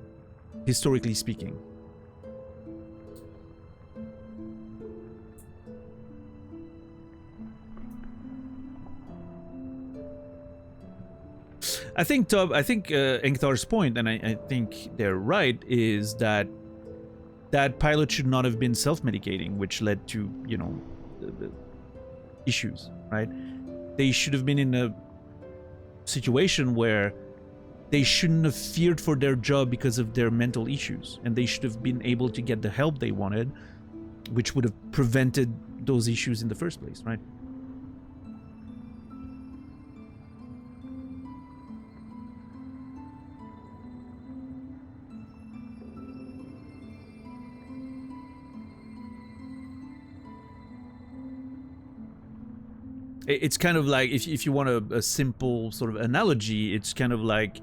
Historically speaking. I think Engthar's point, and I think they're right, is that that pilot should not have been self-medicating, which led to, you know, the issues, right? They should have been in a situation where they shouldn't have feared for their job because of their mental issues, and they should have been able to get the help they wanted, which would have prevented those issues in the first place, right? It's kind of like, if you want a simple sort of analogy, it's kind of like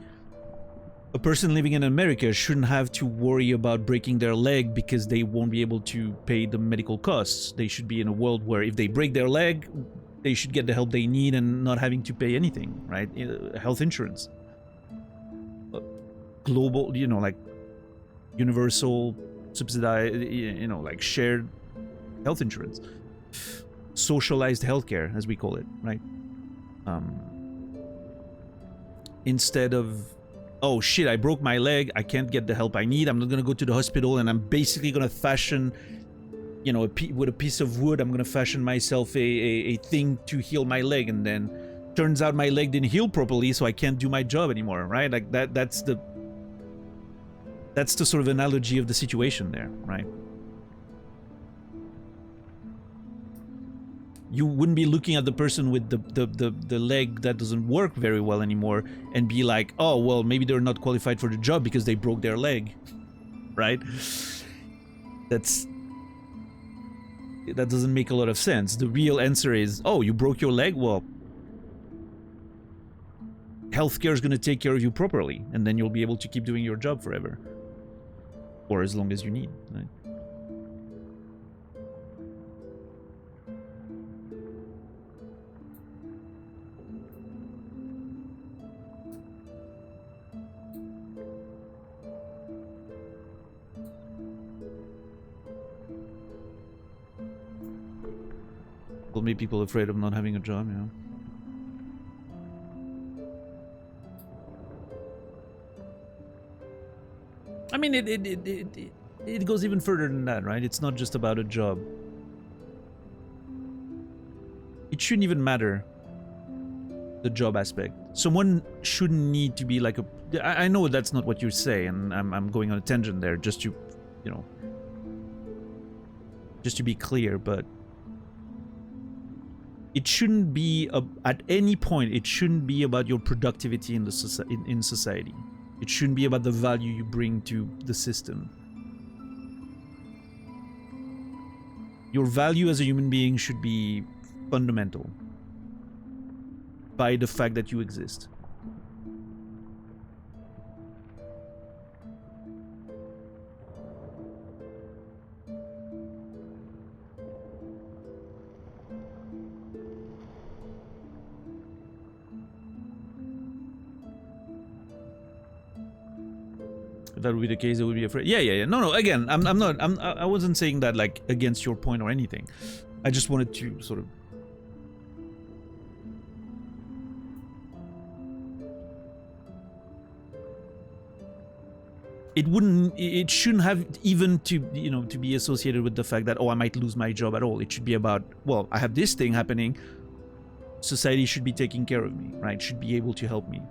a person living in America shouldn't have to worry about breaking their leg because they won't be able to pay the medical costs. They should be in a world where if they break their leg, they should get the help they need and not having to pay anything, right? Health insurance. Global, you know, like universal, subsidized, you know, like shared health insurance. Socialized healthcare, as we call it, right? Instead of, oh shit, I broke my leg, I can't get the help I need, I'm not gonna go to the hospital, and I'm basically gonna fashion, you know, with a piece of wood, I'm gonna fashion myself a thing to heal my leg, and then turns out my leg didn't heal properly, so I can't do my job anymore, right? Like that's the sort of analogy of the situation there, right? You wouldn't be looking at the person with the leg that doesn't work very well anymore and be like, oh, well, maybe they're not qualified for the job because they broke their leg, right? That doesn't make a lot of sense. The real answer is, oh, you broke your leg? Well, healthcare is going to take care of you properly, and then you'll be able to keep doing your job forever. Or as long as you need, right? Will make people afraid of not having a job, yeah. I mean, it goes even further than that, right? It's not just about a job. It shouldn't even matter, the job aspect. Someone shouldn't need to be like a... I know that's not what you say, and I'm going on a tangent there, just to, you know, just to be clear, but it shouldn't be, at any point, it shouldn't be about your productivity in the in society. It shouldn't be about the value you bring to the system. Your value as a human being should be fundamental by the fact that you exist. If that would be the case, I would be afraid. Yeah. No. Again, I wasn't saying that like against your point or anything. I just wanted to sort of. It shouldn't have even to, you know, to be associated with the fact that, oh, I might lose my job at all. It should be about, well, I have this thing happening. Society should be taking care of me, right? Should be able to help me.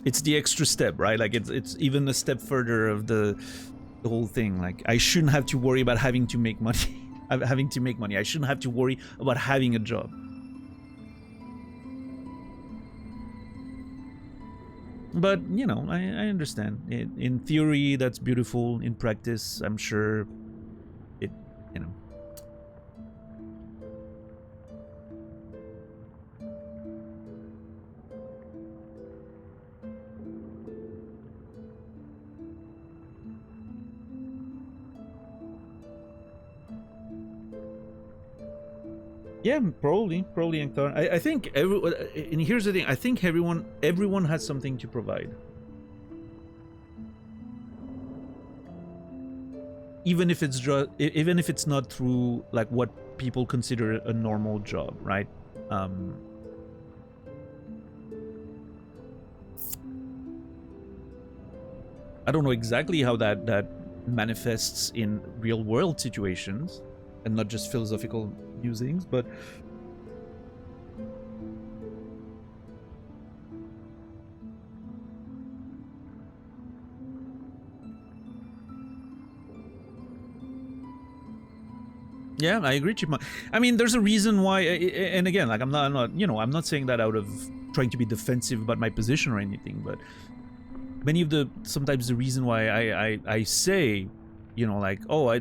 It's the extra step, right? Like it's even a step further of the whole thing. Like, I shouldn't have to worry about having to make money. Having to make money. I shouldn't have to worry about having a job. But, you know, I understand. In theory, that's beautiful. In practice, I'm sure it, you know. Yeah, probably Ankara. I think and here's the thing. I think everyone has something to provide, even if it's not through like what people consider a normal job, right? Um, I don't know exactly how that manifests in real world situations and not just philosophical musings, but yeah, I agree, Chipmunk. I mean, there's a reason why, and again, like I'm not saying that out of trying to be defensive about my position or anything, but sometimes the reason why I say, like, oh,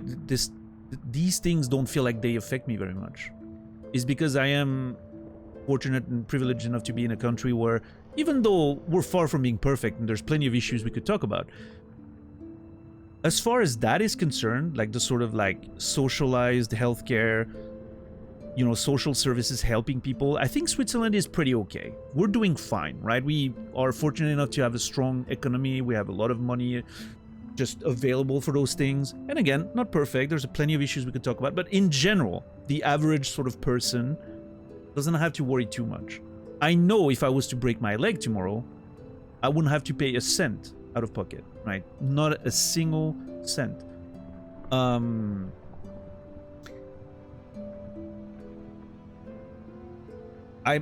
these things don't feel like they affect me very much, is because I am fortunate and privileged enough to be in a country where, even though we're far from being perfect and there's plenty of issues we could talk about, as far as that is concerned, like the sort of like socialized healthcare, social services helping people, I think Switzerland is pretty okay. We're doing fine, right? We are fortunate enough to have a strong economy. We have a lot of money just available for those things. And again, not perfect. There's plenty of issues we could talk about. But in general, the average sort of person doesn't have to worry too much. I know if I was to break my leg tomorrow, I wouldn't have to pay a cent out of pocket, right? Not a single cent.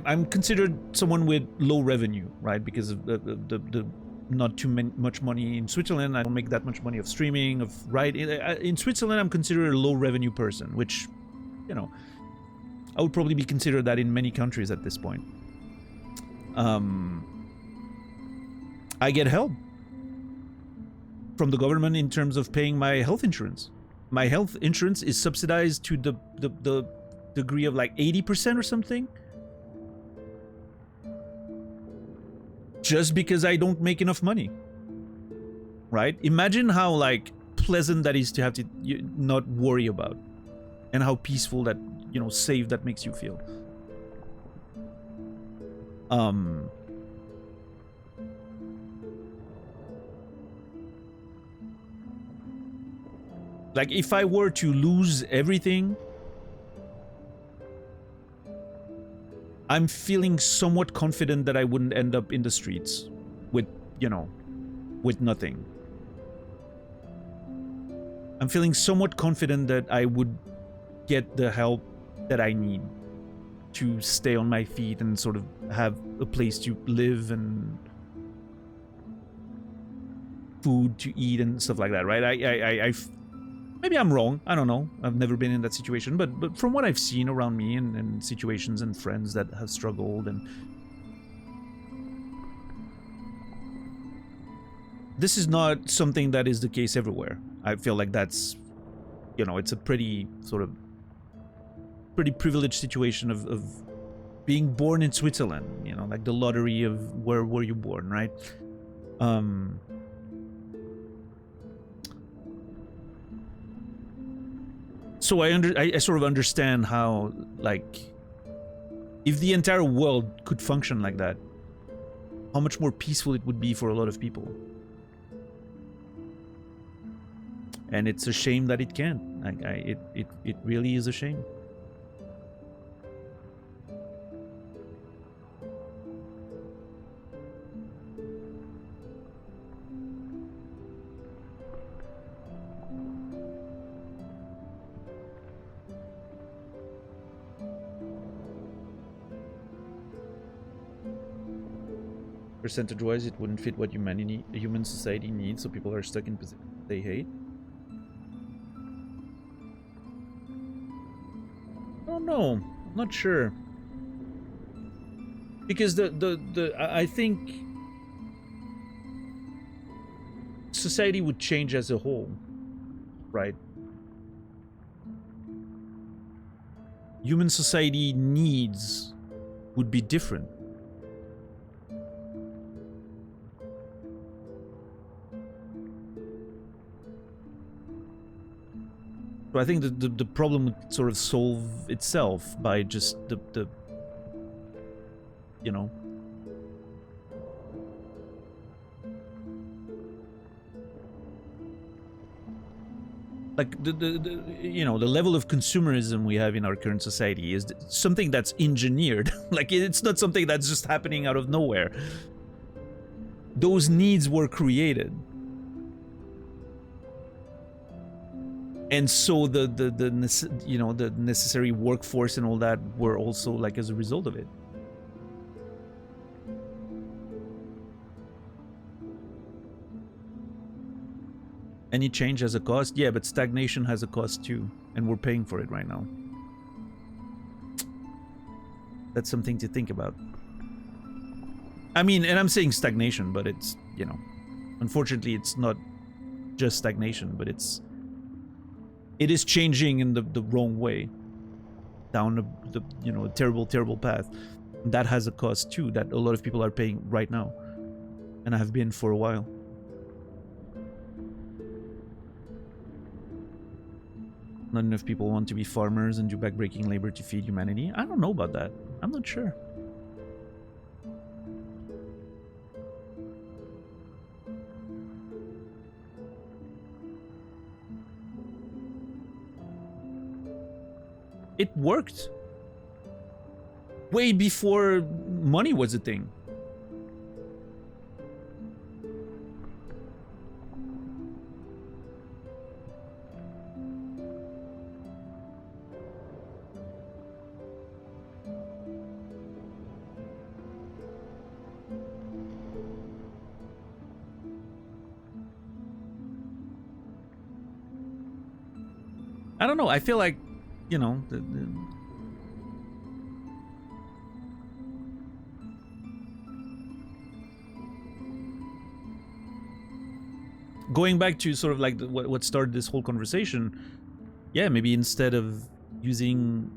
I'm considered someone with low revenue, right? Because of the not too much money in Switzerland. I don't make that much money of streaming, right. In Switzerland, I'm considered a low revenue person, which, I would probably be considered that in many countries at this point. I get help from the government in terms of paying my health insurance. My health insurance is subsidized to the degree of like 80% or something. Just because I don't make enough money, right? Imagine how like pleasant that is to have to not worry about, and how peaceful that, safe that makes you feel. Like if I were to lose everything, I'm feeling somewhat confident that I wouldn't end up in the streets with, with nothing. I'm feeling somewhat confident that I would get the help that I need to stay on my feet and sort of have a place to live and food to eat and stuff like that, right? Maybe I'm wrong. I don't know. I've never been in that situation, but from what I've seen around me and situations and friends that have struggled, and this is not something that is the case everywhere. I feel like that's, it's a pretty privileged situation of being born in Switzerland, like the lottery of where were you born, right? So I sort of understand how, like, if the entire world could function like that, how much more peaceful it would be for a lot of people. And it's a shame that it can't. Like, it really is a shame. Percentage-wise, it wouldn't fit what human society needs, so people are stuck in positions they hate. I don't know. I'm not sure. Because I think society would change as a whole, right? Human society needs would be different. So I think the problem would sort of solve itself by just the you know, like the you know, the level of consumerism we have in our current society is something that's engineered. Like, it's not something that's just happening out of nowhere. Those needs were created, and so the you know, the necessary workforce and all that were also like as a result of it. Any change has a cost. Yeah, but stagnation has a cost too, and we're paying for it right now. That's something to think about. I mean, and I'm saying stagnation, but it's, you know, unfortunately it's not just stagnation, but it is changing in the wrong way, down the you know, a terrible path. And that has a cost too, that a lot of people are paying right now, and I have been for a while. Not enough people want to be farmers and do backbreaking labor to feed humanity. I don't know about that. I'm not sure. It worked way before money was a thing. I don't know. I feel like, you know, going back to sort of like what started this whole conversation, yeah, maybe instead of using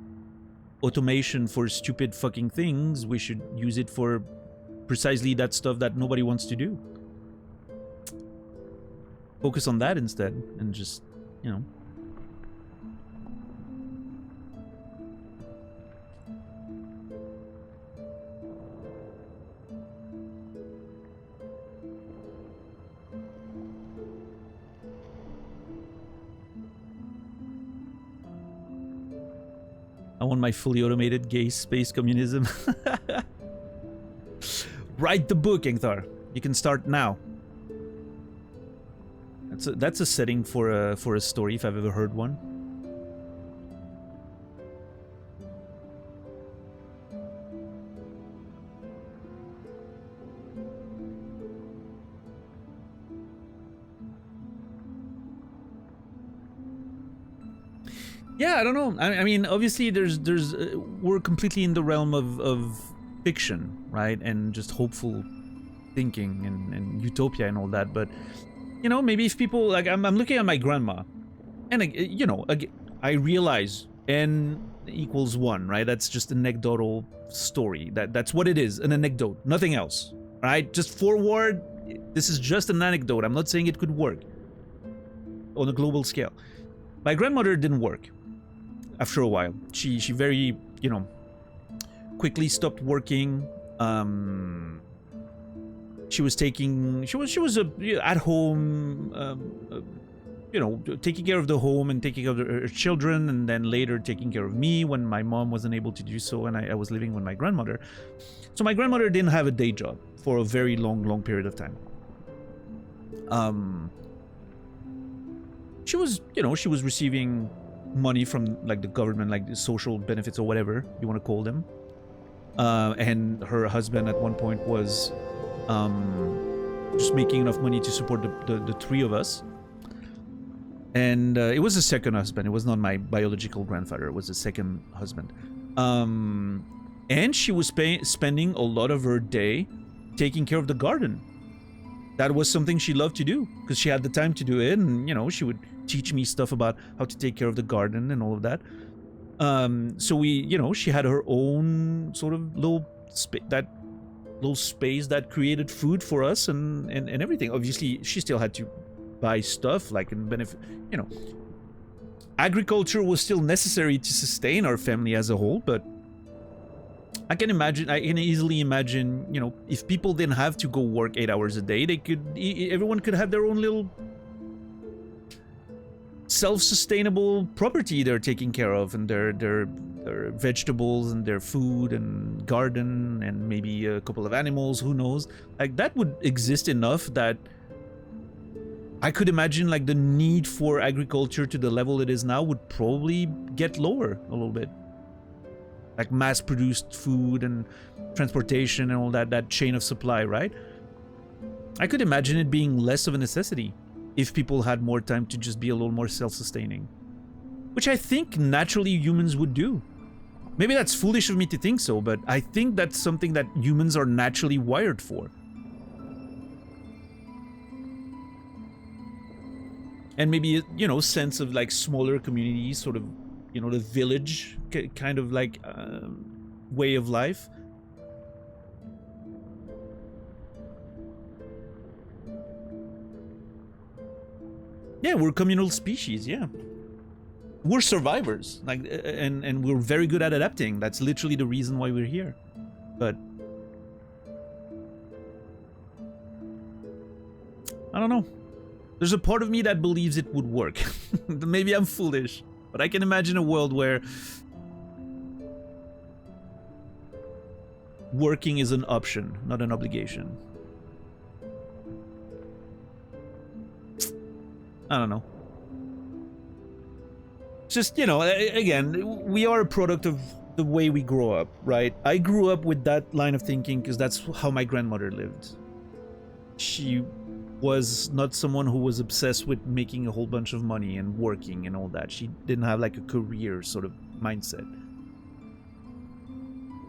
automation for stupid fucking things, we should use it for precisely that stuff that nobody wants to do. Focus on that instead, and just, you know. I want my fully automated gay space communism. Write the book, Engthar. You can start now. That's a setting for a story if I've ever heard one. Yeah, I don't know. I mean, obviously, we're completely in the realm of fiction, right? And just hopeful thinking and utopia and all that. But, you know, maybe if people, like, I'm looking at my grandma, and, you know, I realize n equals 1, right? That's just an anecdotal story. That's what it is, an anecdote, nothing else, right? Just forward, this is just an anecdote. I'm not saying it could work on a global scale. My grandmother didn't work. After a while, she very, you know, quickly stopped working. She was at home, you know, taking care of the home and taking care of her children, and then later taking care of me when my mom wasn't able to do so, and I was living with my grandmother. So my grandmother didn't have a day job for a very long period of time. She was, you know, she was receiving money from, like, the government, like the social benefits or whatever you want to call them. And her husband at one point was just making enough money to support the three of us. And it was a second husband. It was not my biological grandfather. It was a second husband. And she was spending a lot of her day taking care of the garden. That was something she loved to do because she had the time to do it, and, you know, she would teach me stuff about how to take care of the garden and all of that. So we, you know, she had her own sort of little space that created food for us and everything. Obviously, she still had to buy stuff, like, and benefit, you know. agriculture was still necessary to sustain our family as a whole, but I can easily imagine, you know, if people didn't have to go work 8 hours a day, everyone could have their own little self-sustainable property they're taking care of, and their vegetables and their food and garden and maybe a couple of animals, who knows. Like, that would exist enough that I could imagine, like, the need for agriculture to the level it is now would probably get lower a little bit. Like mass-produced food and transportation and all that chain of supply, right? I could imagine it being less of a necessity if people had more time to just be a little more self-sustaining. Which I think naturally humans would do. Maybe that's foolish of me to think so, but I think that's something that humans are naturally wired for. And maybe, you know, sense of like smaller communities, sort of, you know, the village kind of like way of life. Yeah, we're communal species, yeah. We're survivors, like, and we're very good at adapting. That's literally the reason why we're here. But I don't know. There's a part of me that believes it would work. Maybe I'm foolish, but I can imagine a world where working is an option, not an obligation. I don't know. Just, you know, again, we are a product of the way we grow up, right? I grew up with that line of thinking because that's how my grandmother lived. She was not someone who was obsessed with making a whole bunch of money and working and all that. She didn't have like a career sort of mindset.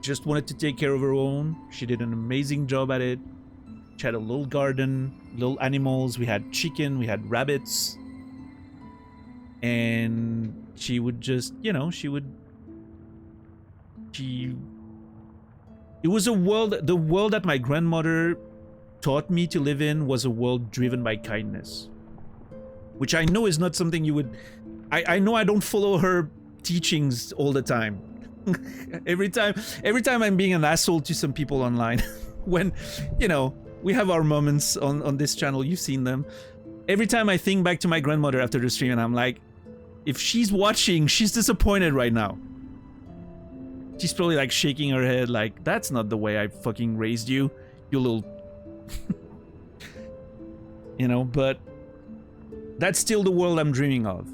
Just wanted to take care of her own. She did an amazing job at it. She had a little garden, little animals. We had chicken, we had rabbits. And she would just, you know, it was a world, the world that my grandmother taught me to live in was a world driven by kindness. Which I know is not something you would, I know I don't follow her teachings all the time. every time I'm being an asshole to some people online, when, you know, we have our moments on this channel, you've seen them. Every time I think back to my grandmother after the stream, and I'm like, if she's watching, she's disappointed right now. She's probably like shaking her head like, that's not the way I fucking raised you, you little... You know, but that's still the world I'm dreaming of.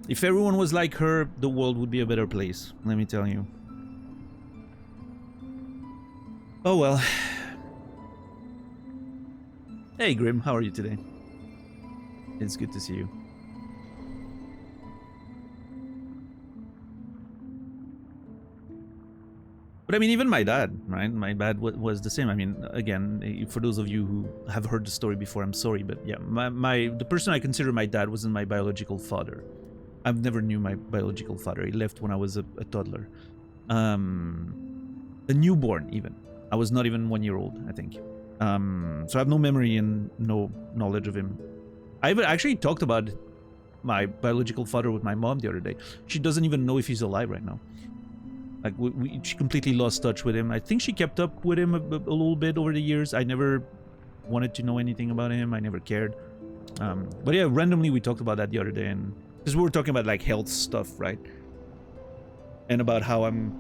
If everyone was like her, the world would be a better place, let me tell you. Oh well. Hey Grim, how are you today? It's good to see you. But I mean, even my dad, right? My dad was the same. I mean, again, for those of you who have heard the story before, I'm sorry, but yeah, the person I consider my dad wasn't my biological father. I've never knew my biological father. He left when I was a toddler. A newborn, even. I was not even 1 year old, I think. So I have no memory and no knowledge of him. I actually talked about my biological father with my mom the other day. She doesn't even know if he's alive right now. Like, she completely lost touch with him. I think she kept up with him a little bit over the years. I never wanted to know anything about him. I never cared. But yeah, randomly we talked about that the other day, and because we were talking about like health stuff, right? And about how I'm,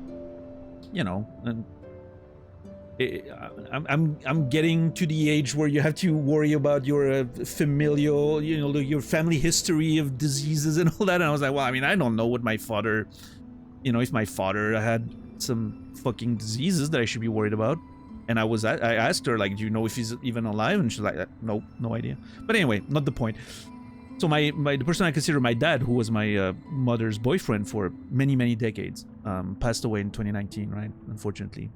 you know, and I'm getting to the age where you have to worry about your familial, you know, your family history of diseases and all that. And I was like, well, I mean, I don't know what my father, you know, if my father had some fucking diseases that I should be worried about. And I asked her, like, do you know if he's even alive? And she's like, nope, no idea. But anyway, not the point. So the person I consider my dad, who was my mother's boyfriend for many, many decades, passed away in 2019, right? Unfortunately.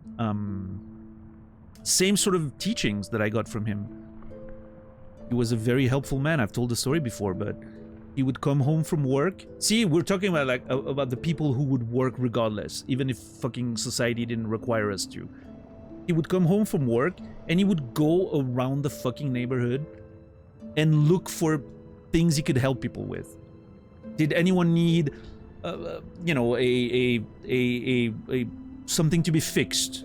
Same sort of teachings that I got from him. He was a very helpful man. I've told the story before, but He would come home from work. See, we're talking about like about the people who would work regardless, even if fucking society didn't require us to. He would come home from work and he would go around the fucking neighborhood and look for things he could help people with. Did anyone need, you know, a something to be fixed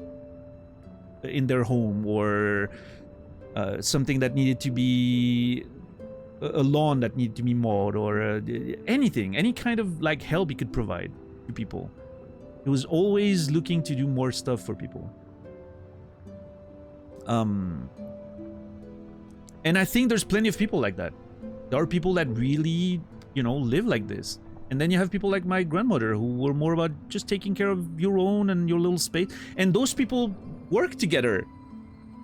in their home, or something that needed to be a lawn that needed to be mowed, or anything, any kind of like help he could provide to people. He was always looking to do more stuff for people. And I think there's plenty of people like that. There are people that really, you know, live like this. And then you have people like my grandmother who were more about just taking care of your own and your little space. And those people work together,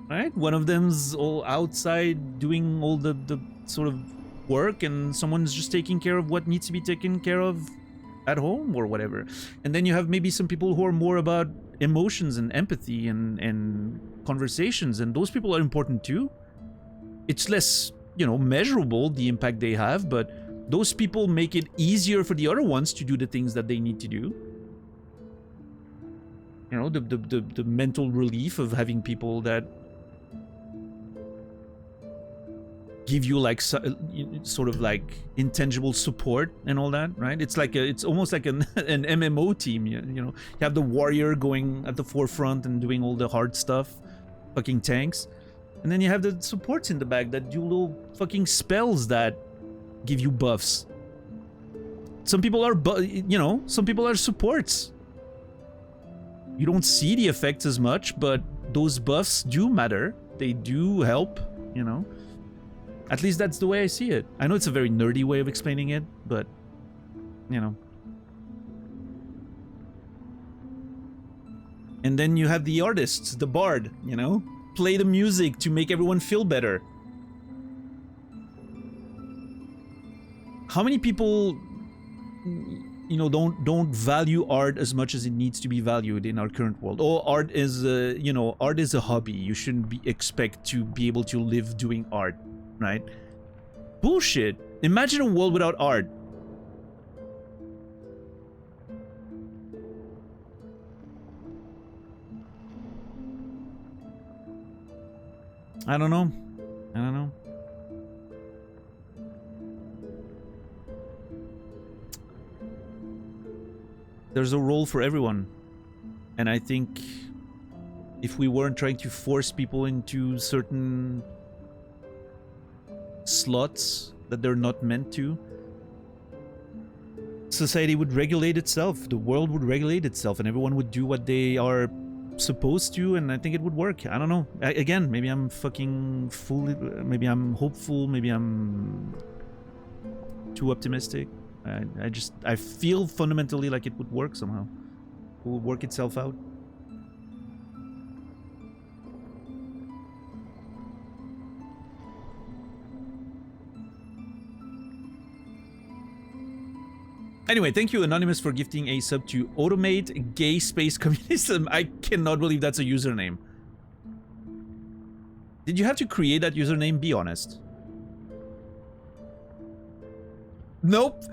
right? One of them's all outside doing all the sort of work, and someone's just taking care of what needs to be taken care of at home or whatever. And then you have maybe some people who are more about emotions and empathy and conversations, and those people are important too. It's less, you know, measurable, the impact they have, but those people make it easier for the other ones to do the things that they need to do. You know, the mental relief of having people that give you like sort of like intangible support and all that, right? It's like it's almost like an MMO team. You know, you have the warrior going at the forefront and doing all the hard stuff, fucking tanks, and then you have the supports in the back that do little fucking spells that give you buffs. Some people are, you know, some people are supports. You don't see the effects as much, but those buffs do matter. They do help, you know. At least that's the way I see it. I know it's a very nerdy way of explaining it, but, you know. And then you have the artists, the bard, you know. Play the music to make everyone feel better. How many people, you know, don't value art as much as it needs to be valued in our current world? Oh, art is, you know, art is a hobby. You shouldn't expect to be able to live doing art, right? Bullshit. Imagine a world without art. I don't know. I don't know. There's a role for everyone. And I think if we weren't trying to force people into certain slots that they're not meant to, society would regulate itself. The world would regulate itself, and everyone would do what they are supposed to, and I think it would work. I don't know. Again, maybe I'm fucking fool. Maybe I'm hopeful. Maybe I'm too optimistic. I feel fundamentally like it would work somehow. It will work itself out. Anyway, thank you, Anonymous, for gifting a sub to Automate Gay Space Communism. I cannot believe that's a username. Did you have to create that username? Be honest. Nope.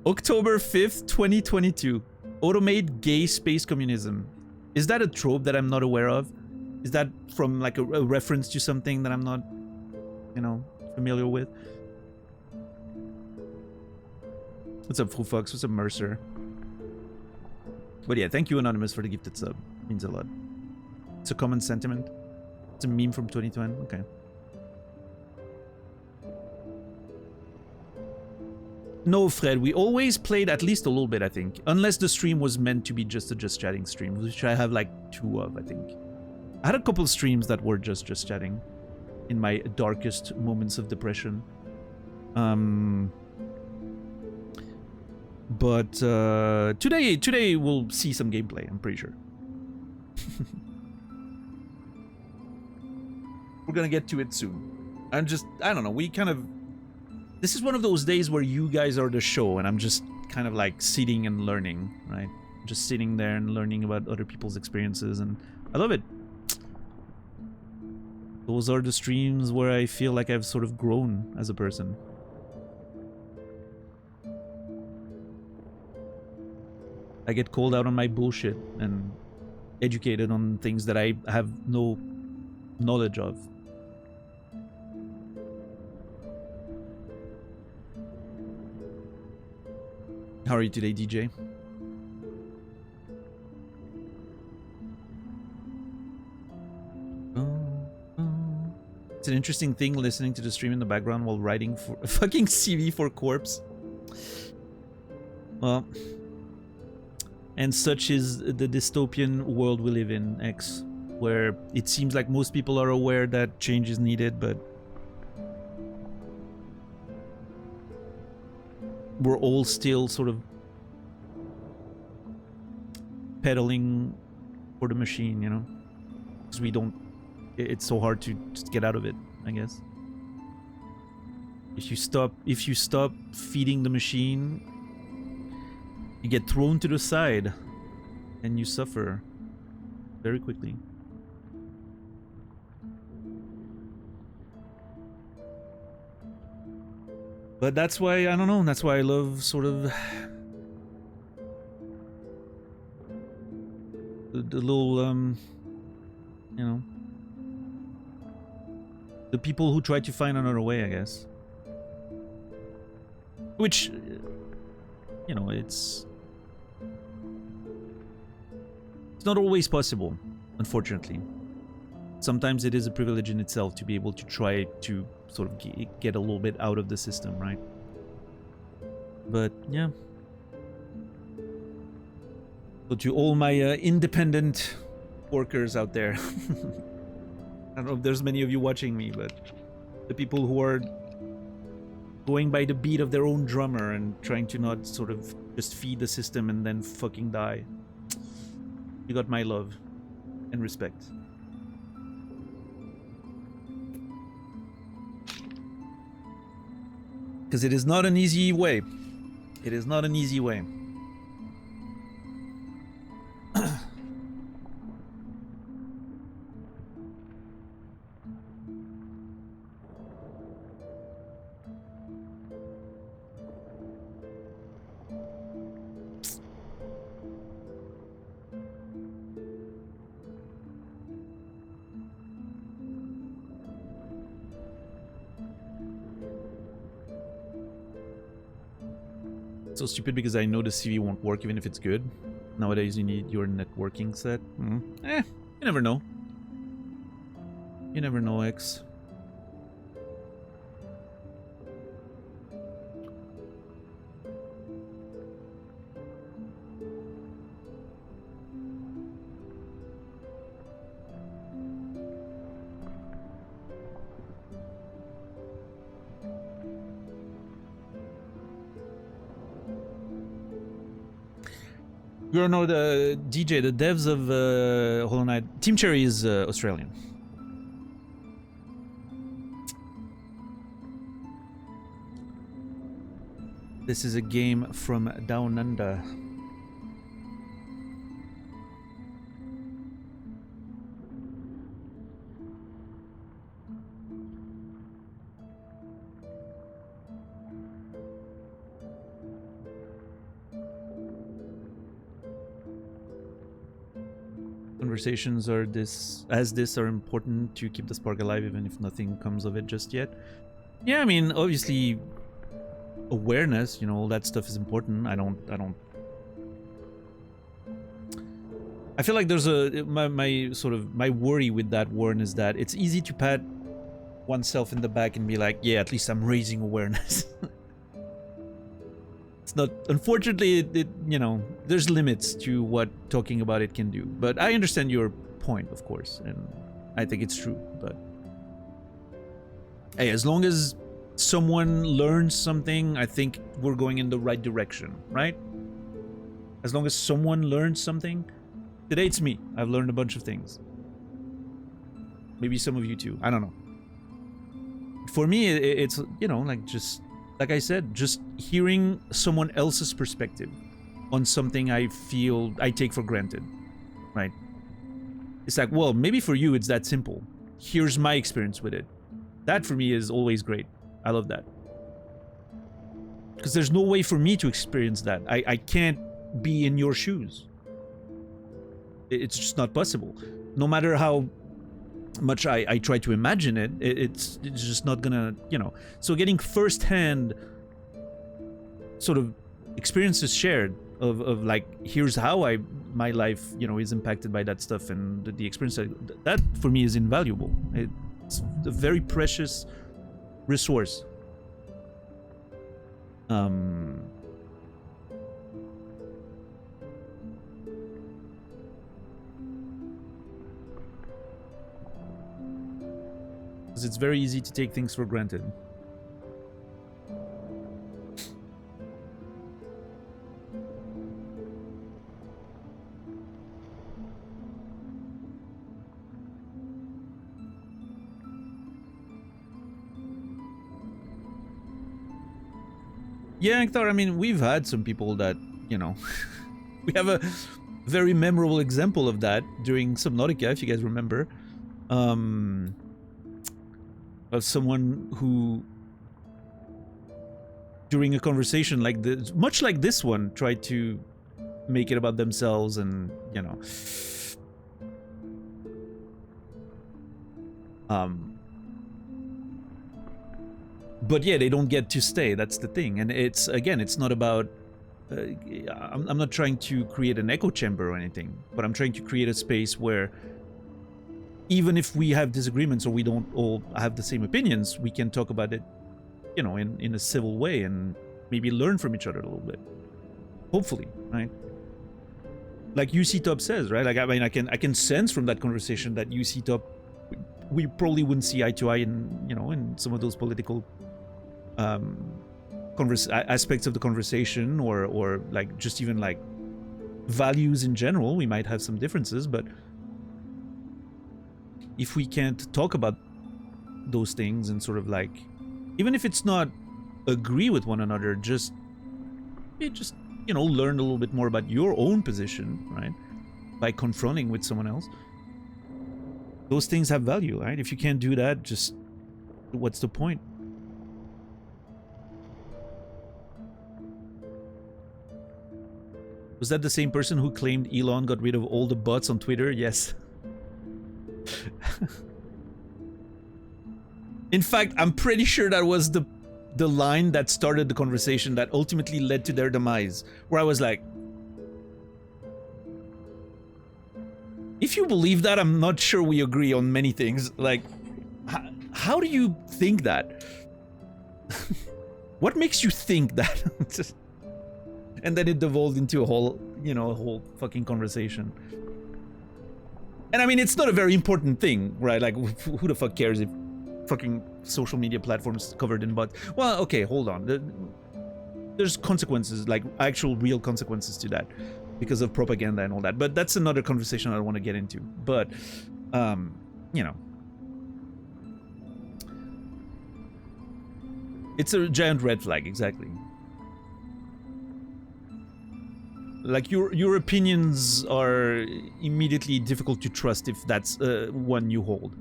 October 5th, 2022. Automate Gay Space Communism. Is that a trope that I'm not aware of? Is that from like a reference to something that I'm not, you know, familiar with? What's up, Fufux? What's up, Mercer? But yeah, thank you, Anonymous, for the gifted sub. Means a lot. It's a common sentiment. It's a meme from 2020. Okay. No, Fred, we always played at least a little bit, I think. Unless the stream was meant to be just a Just Chatting stream, which I have like 2 of, I think. I had a couple of streams that were just Chatting in my darkest moments of depression. But today we'll see some gameplay, I'm pretty sure. We're gonna get to it soon. I don't know, we kind of... This is one of those days where you guys are the show, and I'm just kind of like sitting and learning, right? Just sitting there and learning about other people's experiences, and I love it. Those are the streams where I feel like I've sort of grown as a person. I get called out on my bullshit and educated on things that I have no knowledge of. How are you today, DJ? It's an interesting thing listening to the stream in the background while writing for a fucking CV for Corpse. Well, and such is the dystopian world we live in, X, where it seems like most people are aware that change is needed, but we're all still sort of pedaling for the machine, you know? Because we don't... It's so hard to just get out of it, I guess. If you stop feeding the machine, you get thrown to the side and you suffer very quickly. But that's why, I don't know, that's why I love sort of the little, you know, the people who try to find another way, I guess. Which, you know, it's not always possible, unfortunately. Sometimes it is a privilege in itself to be able to try to sort of get a little bit out of the system, right? But, yeah. So to all my independent workers out there, I don't know if there's many of you watching me, but the people who are going by the beat of their own drummer and trying to not sort of just feed the system and then fucking die, you got my love and respect. Because it is not an easy way. It is not an easy way. So stupid because I know the CV won't work even if it's good. Nowadays you need your networking set. You never know. You never know, X. You don't know the DJ, the devs of Hollow Knight. Team Cherry is Australian. This is a game from Down Under. Conversations are this are important to keep the spark alive even if nothing comes of it just yet. Yeah, I mean, obviously awareness, you know, all that stuff is important. I feel like there's my worry with that warn is that it's easy to pat oneself in the back and be like, yeah, at least I'm raising awareness. It's not, unfortunately, you know, there's limits to what talking about it can do. But I understand your point, of course, and I think it's true. But hey, as long as someone learns something, I think we're going in the right direction, right? As long as someone learns something. Today it's me. I've learned a bunch of things. Maybe some of you too. I don't know. For me, it's, you know, like just... like I said, just hearing someone else's perspective on something I feel I take for granted, right? It's like, well, maybe for you it's that simple. Here's my experience with it. That for me is always great. I love that. Because there's no way for me to experience that. I can't be in your shoes. It's just not possible. No matter how much I try to imagine it, it's just not gonna, you know. So getting firsthand sort of experiences shared of like, here's how my life, you know, is impacted by that stuff, and the experience that for me is invaluable. It's a very precious resource. Because it's very easy to take things for granted. Yeah, Hector, I mean, we've had some people that, you know, we have a very memorable example of that during Subnautica, if you guys remember. Of someone who, during a conversation like this, much like this one, tried to make it about themselves and, you know, but yeah, they don't get to stay. That's the thing. And it's, again, it's not about I'm not trying to create an echo chamber or anything, but I'm trying to create a space where even if we have disagreements or we don't all have the same opinions, we can talk about it, you know, in a civil way and maybe learn from each other a little bit. Hopefully, right? Like UC Top says, right? Like, I mean, I can sense from that conversation that UC Top, we probably wouldn't see eye to eye in, you know, in some of those political aspects of the conversation, or like just even like values in general. We might have some differences, but if we can't talk about those things and sort of like, even if it's not agree with one another, just you know, learn a little bit more about your own position, right? By confronting with someone else. Those things have value, right? If you can't do that, just what's the point? Was that the same person who claimed Elon got rid of all the bots on Twitter? Yes. In fact, I'm pretty sure that was the line that started the conversation that ultimately led to their demise, where I was like, if you believe that, I'm not sure we agree on many things. Like, how do you think that? What makes you think that? And then it devolved into a whole, you know, a whole fucking conversation. And I mean, it's not a very important thing, right? Like, who the fuck cares if fucking social media platforms covered in bots? Well, okay, hold on. There's consequences, like actual real consequences to that, because of propaganda and all that. But that's another conversation I don't want to get into. But, you know, it's a giant red flag, exactly. Like, your opinions are immediately difficult to trust if that's one you hold.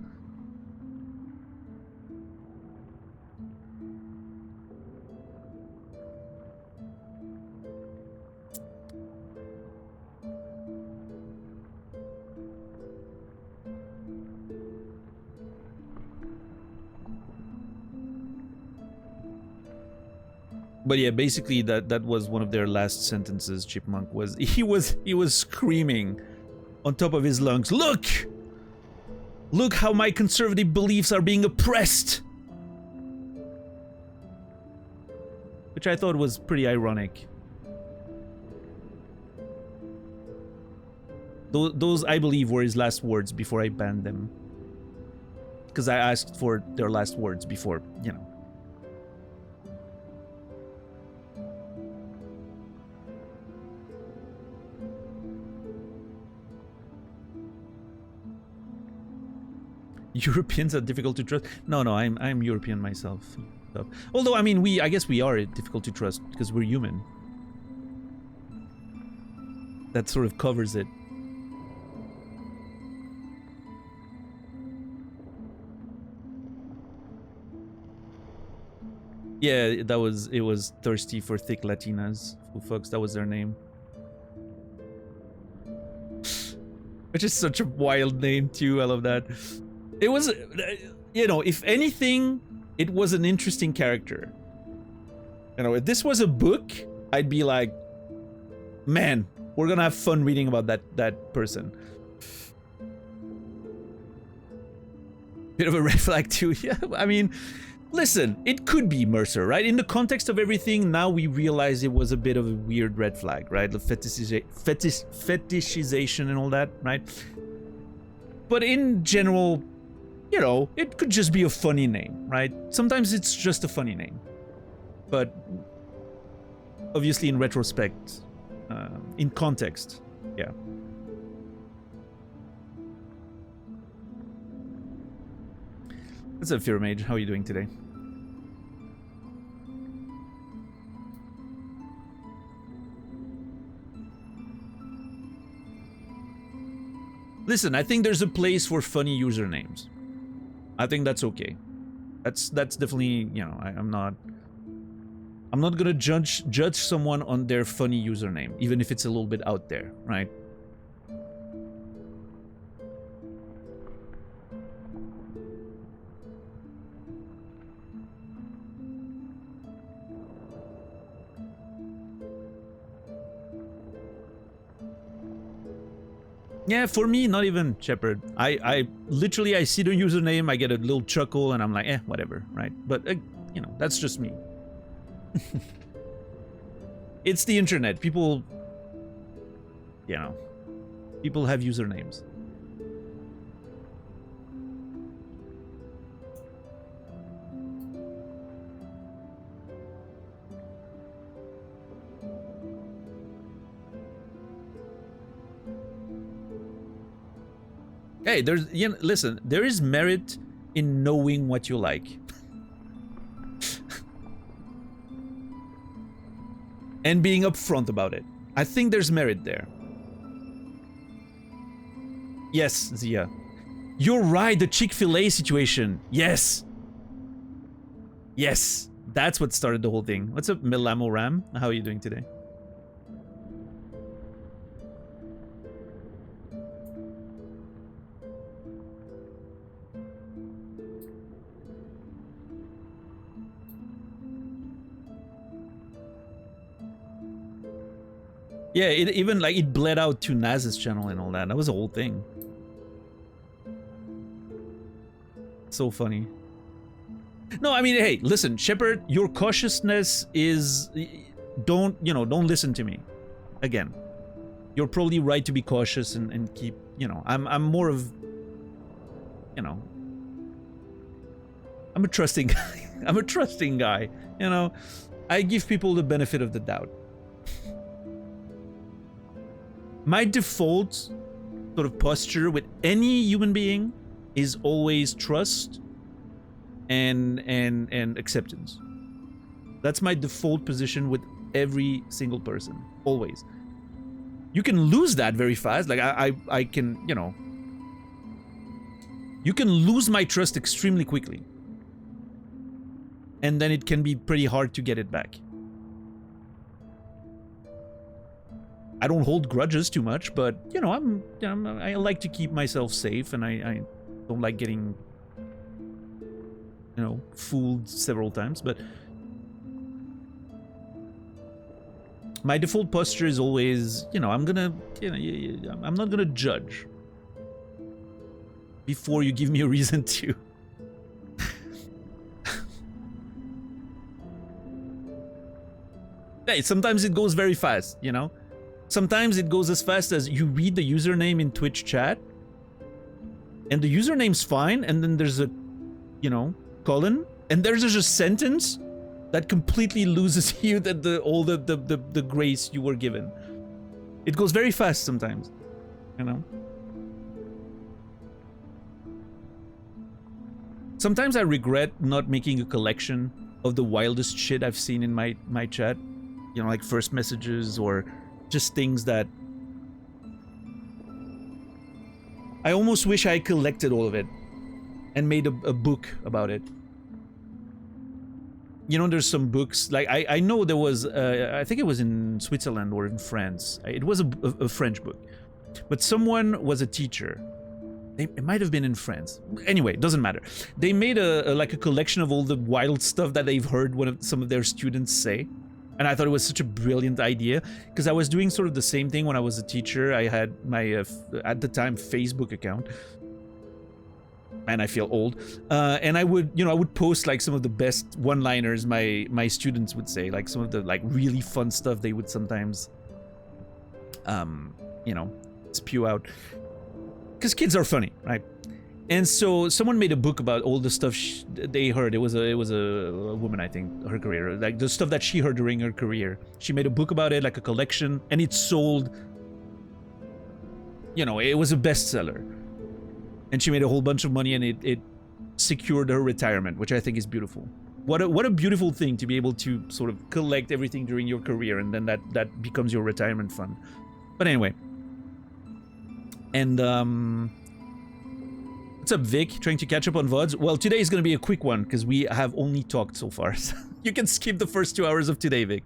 But yeah, basically that was one of their last sentences. Chipmunk was he was screaming on top of his lungs, "Look! Look how my conservative beliefs are being oppressed!" Which I thought was pretty ironic. Those, I believe, were his last words before I banned them. Because I asked for their last words before, you know. Europeans are difficult to trust. No, I'm European myself. Although, I mean, I guess we are difficult to trust because we're human. That sort of covers it. Yeah, it was thirsty for thick Latinas. Who fucks? That was their name. which is such a wild name too. I love that. It was, you know, if anything, it was an interesting character. You know, if this was a book, I'd be like, man, we're gonna have fun reading about that person. Bit of a red flag too. Yeah, I mean, listen, it could be Mercer, right? In the context of everything, now we realize it was a bit of a weird red flag, right? The fetishization and all that, right? But in general, you know, it could just be a funny name, right? Sometimes it's just a funny name. But obviously in retrospect, in context, yeah. What's up, Fear Mage? How are you doing today? Listen, I think there's a place for funny usernames. I think that's okay. That's definitely, you know, I'm not gonna judge someone on their funny username, even if it's a little bit out there, right? Yeah, for me, not even Shepard. I literally, I see the username, I get a little chuckle, and I'm like, whatever, right? But, you know, that's just me. It's the internet. People, you know, people have usernames. Hey, there's, you know, listen, there is merit in knowing what you like. And being upfront about it. I think there's merit there. Yes, Zia. You're right, the Chick-fil-A situation. Yes. Yes. That's what started the whole thing. What's up, Milamo Ram? How are you doing today? Yeah, it even like it bled out to Naz's channel and all that. That was a whole thing. So funny. No, I mean, hey, listen, Shepard, your cautiousness is, don't listen to me. Again, you're probably right to be cautious and keep, you know, I'm more of, you know, I'm a trusting guy. I'm a trusting guy, you know. I give people the benefit of the doubt. My default sort of posture with any human being is always trust and acceptance. That's my default position with every single person, always. You can lose that very fast. Like I can, you know, you can lose my trust extremely quickly. And then it can be pretty hard to get it back. I don't hold grudges too much, but you know, I like to keep myself safe, and I don't like getting, you know, fooled several times. But my default posture is always, you know, I'm gonna, you know, I'm not gonna judge before you give me a reason to. Hey, sometimes it goes very fast, you know. Sometimes it goes as fast as you read the username in Twitch chat, and the username's fine, and then there's a, you know, colon, and there's just a sentence that completely loses you all the grace you were given. It goes very fast sometimes, you know. Sometimes I regret not making a collection of the wildest shit I've seen in my chat, you know, like first messages or just things that I almost wish I collected all of it and made a book about it. You know, there's some books, like I know there was, I think it was in Switzerland or in France. It was a French book. but someone was a teacher. It might have been in France. Anyway, doesn't matter. They made like a collection of all the wild stuff that they've heard some of their students say. And I thought it was such a brilliant idea, because I was doing sort of the same thing when I was a teacher. I had my, at the time, Facebook account. And I feel old. And I would, I would post like some of the best one-liners my students would say, like some of the like really fun stuff they would sometimes, spew out. Because kids are funny, right? And so someone made a book about all the stuff they heard. It was a woman, I think, her career, like the stuff that she heard during her career. She made a book about it, like a collection, and it sold. It was a bestseller, and she made a whole bunch of money, and it secured her retirement, which I think is beautiful. What a beautiful thing to be able to sort of collect everything during your career, and then that becomes your retirement fund. But anyway. And, what's up, Vic? Trying to catch up on VODs? Well, today is going to be a quick one, because we have only talked so far. So you can skip the first 2 hours of today, Vic.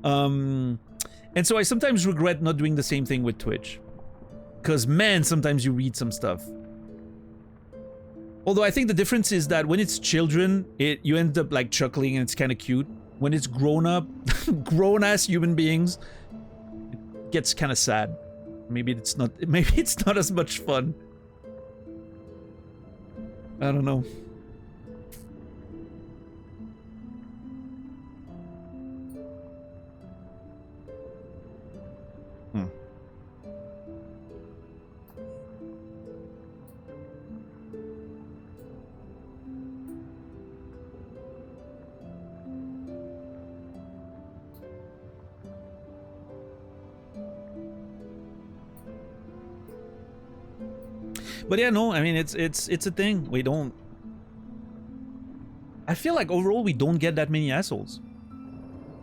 And so I sometimes regret not doing the same thing with Twitch. Because, man, sometimes you read some stuff. Although I think the difference is that when it's children, you end up, like, chuckling and it's kind of cute. When it's grown-up, grown-ass human beings, it gets kind of sad. Maybe it's not as much fun. I don't know. But yeah, no, I mean, it's a thing. We don't... I feel like overall we don't get that many assholes.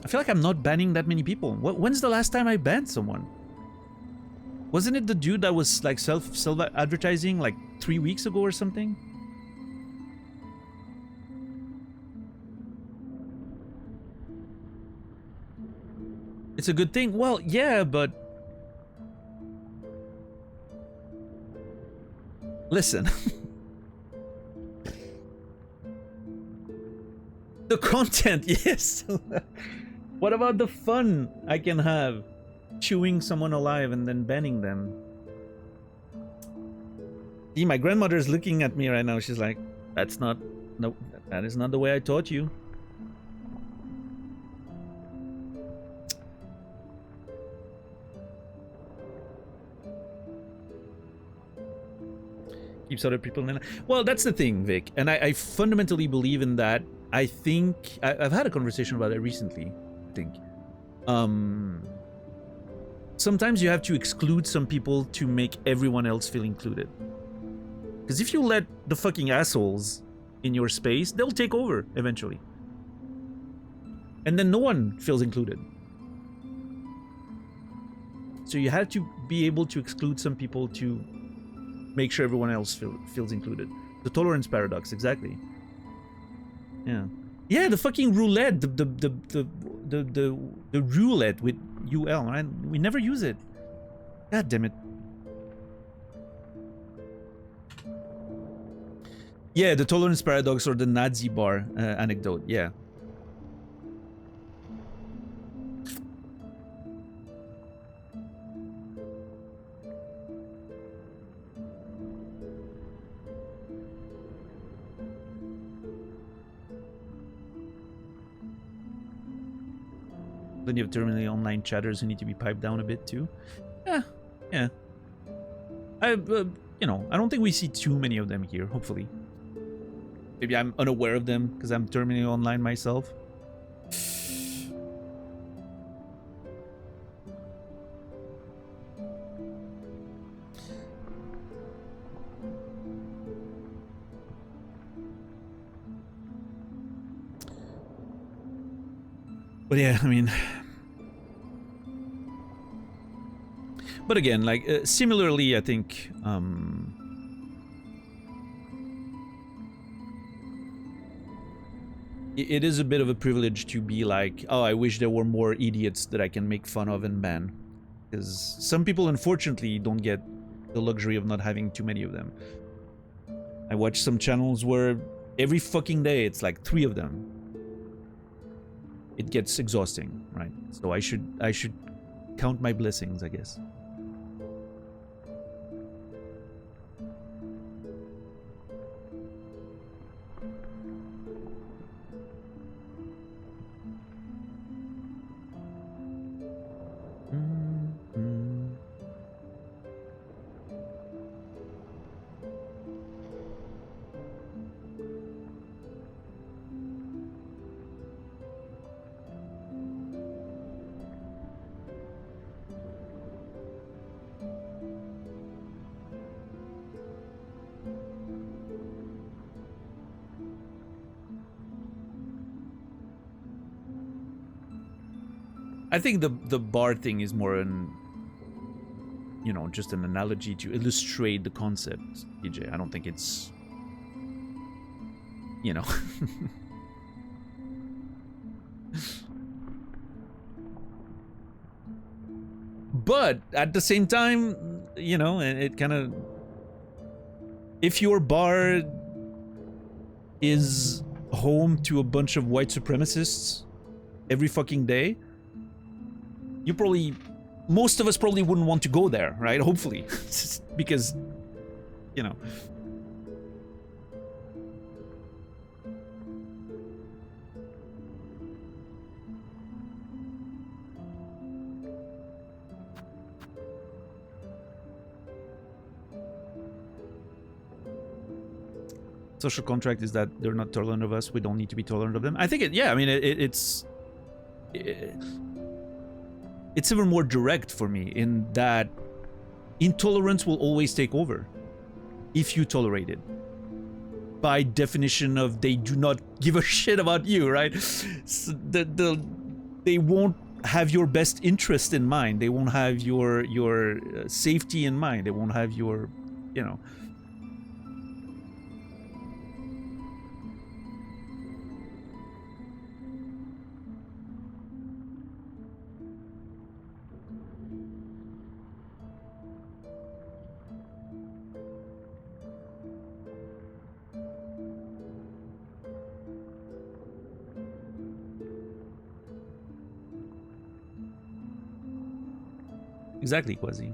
I feel like I'm not banning that many people. When's the last time I banned someone? Wasn't it the dude that was like self-advertising like 3 weeks ago or something? It's a good thing. Well, yeah, but... Listen. The content, yes. What about the fun I can have chewing someone alive and then banning them? See, my grandmother's looking at me right now. She's like, that is not the way I taught you. Keeps other people in. Well, that's the thing, Vic, and I fundamentally believe in that. I think I've had a conversation about it recently. I think sometimes you have to exclude some people to make everyone else feel included. Because if you let the fucking assholes in your space, they'll take over eventually, and then no one feels included. So you have to be able to exclude some people to make sure everyone else feels included. The tolerance paradox, exactly. Yeah, the fucking roulette, the roulette with UL, right? We never use it. God damn it. Yeah, the tolerance paradox or the Nazi bar anecdote, yeah. Then you have terminally online chatters who need to be piped down a bit too. Yeah. I don't think we see too many of them here, hopefully. Maybe I'm unaware of them because I'm terminally online myself. But yeah, I mean... But again, like, similarly, I think, it is a bit of a privilege to be like, oh, I wish there were more idiots that I can make fun of and ban. because some people unfortunately don't get the luxury of not having too many of them. I watch some channels where every fucking day it's like 3 of them. It gets exhausting, right? So I should count my blessings, I guess. I think the bar thing is more an, you know, just an analogy to illustrate the concept, PJ. I don't think it's, you know. But at the same time, you know, it kind of, if your bar is home to a bunch of white supremacists every fucking day, you probably, most of us probably wouldn't want to go there, right? Hopefully. Because, you know. Social contract is that they're not tolerant of us, we don't need to be tolerant of them. I think yeah, I mean, it's even more direct for me in that intolerance will always take over if you tolerate it. By definition of they do not give a shit about you, right? So they won't have your best interest in mind. They won't have your safety in mind. They won't have your, you know. Exactly, Quasi.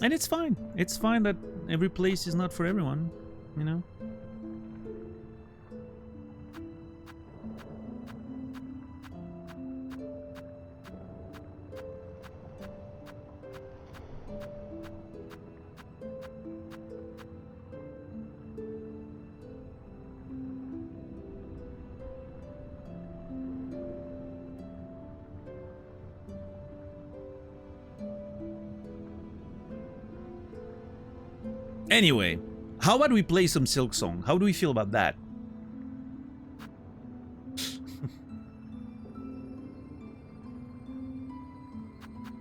And it's fine. It's fine that every place is not for everyone, you know? Anyway, how about we play some Silksong? How do we feel about that?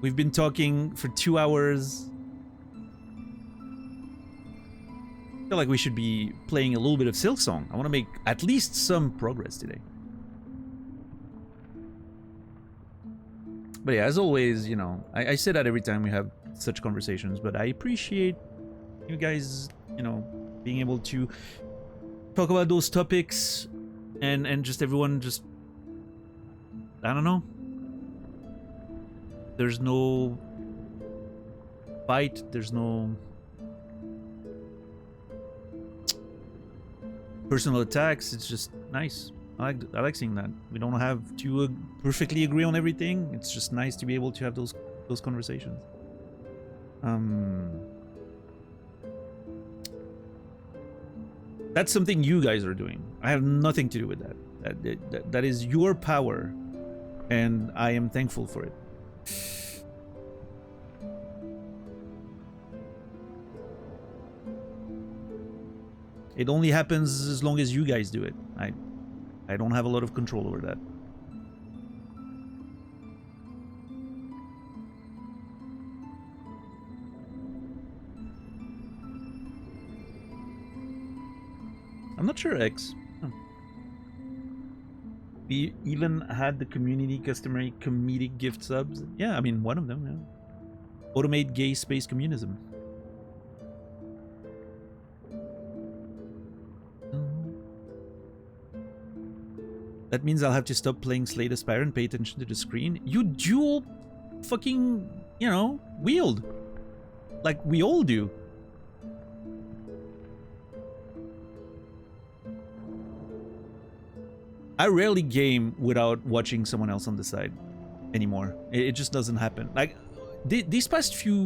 We've been talking for 2 hours. I feel like we should be playing a little bit of Silksong. I want to make at least some progress today. But yeah, as always, you know, I say that every time we have such conversations, but I appreciate you guys, you know, being able to talk about those topics and just everyone just, I don't know. There's no fight, there's no personal attacks. It's just nice. I like seeing that. We don't have to perfectly agree on everything. It's just nice to be able to have those conversations. That's something you guys are doing. I have nothing to do with that. That is your power, and I am thankful for it. It only happens as long as you guys do it. I don't have a lot of control over that. I'm not sure, X. Oh. We even had the community customary comedic gift subs. Yeah, I mean, one of them, yeah. Automate gay space communism. That means I'll have to stop playing Slay the Spire and pay attention to the screen. You dual fucking, you know, wield. Like we all do. I rarely game without watching someone else on the side anymore. It just doesn't happen. Like these past few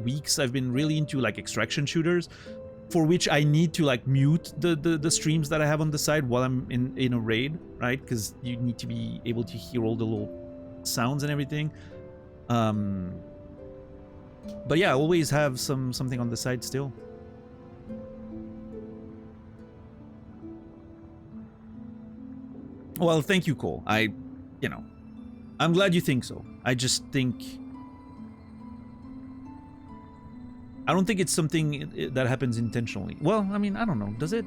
weeks I've been really into like extraction shooters, for which I need to like mute the streams that I have on the side while I'm in a raid, right? Because you need to be able to hear all the little sounds and everything. But yeah, I always have something on the side still. Well, thank you, Cole. You know, I'm glad you think so. I just think... I don't think it's something that happens intentionally. Well, I mean, I don't know. Does it?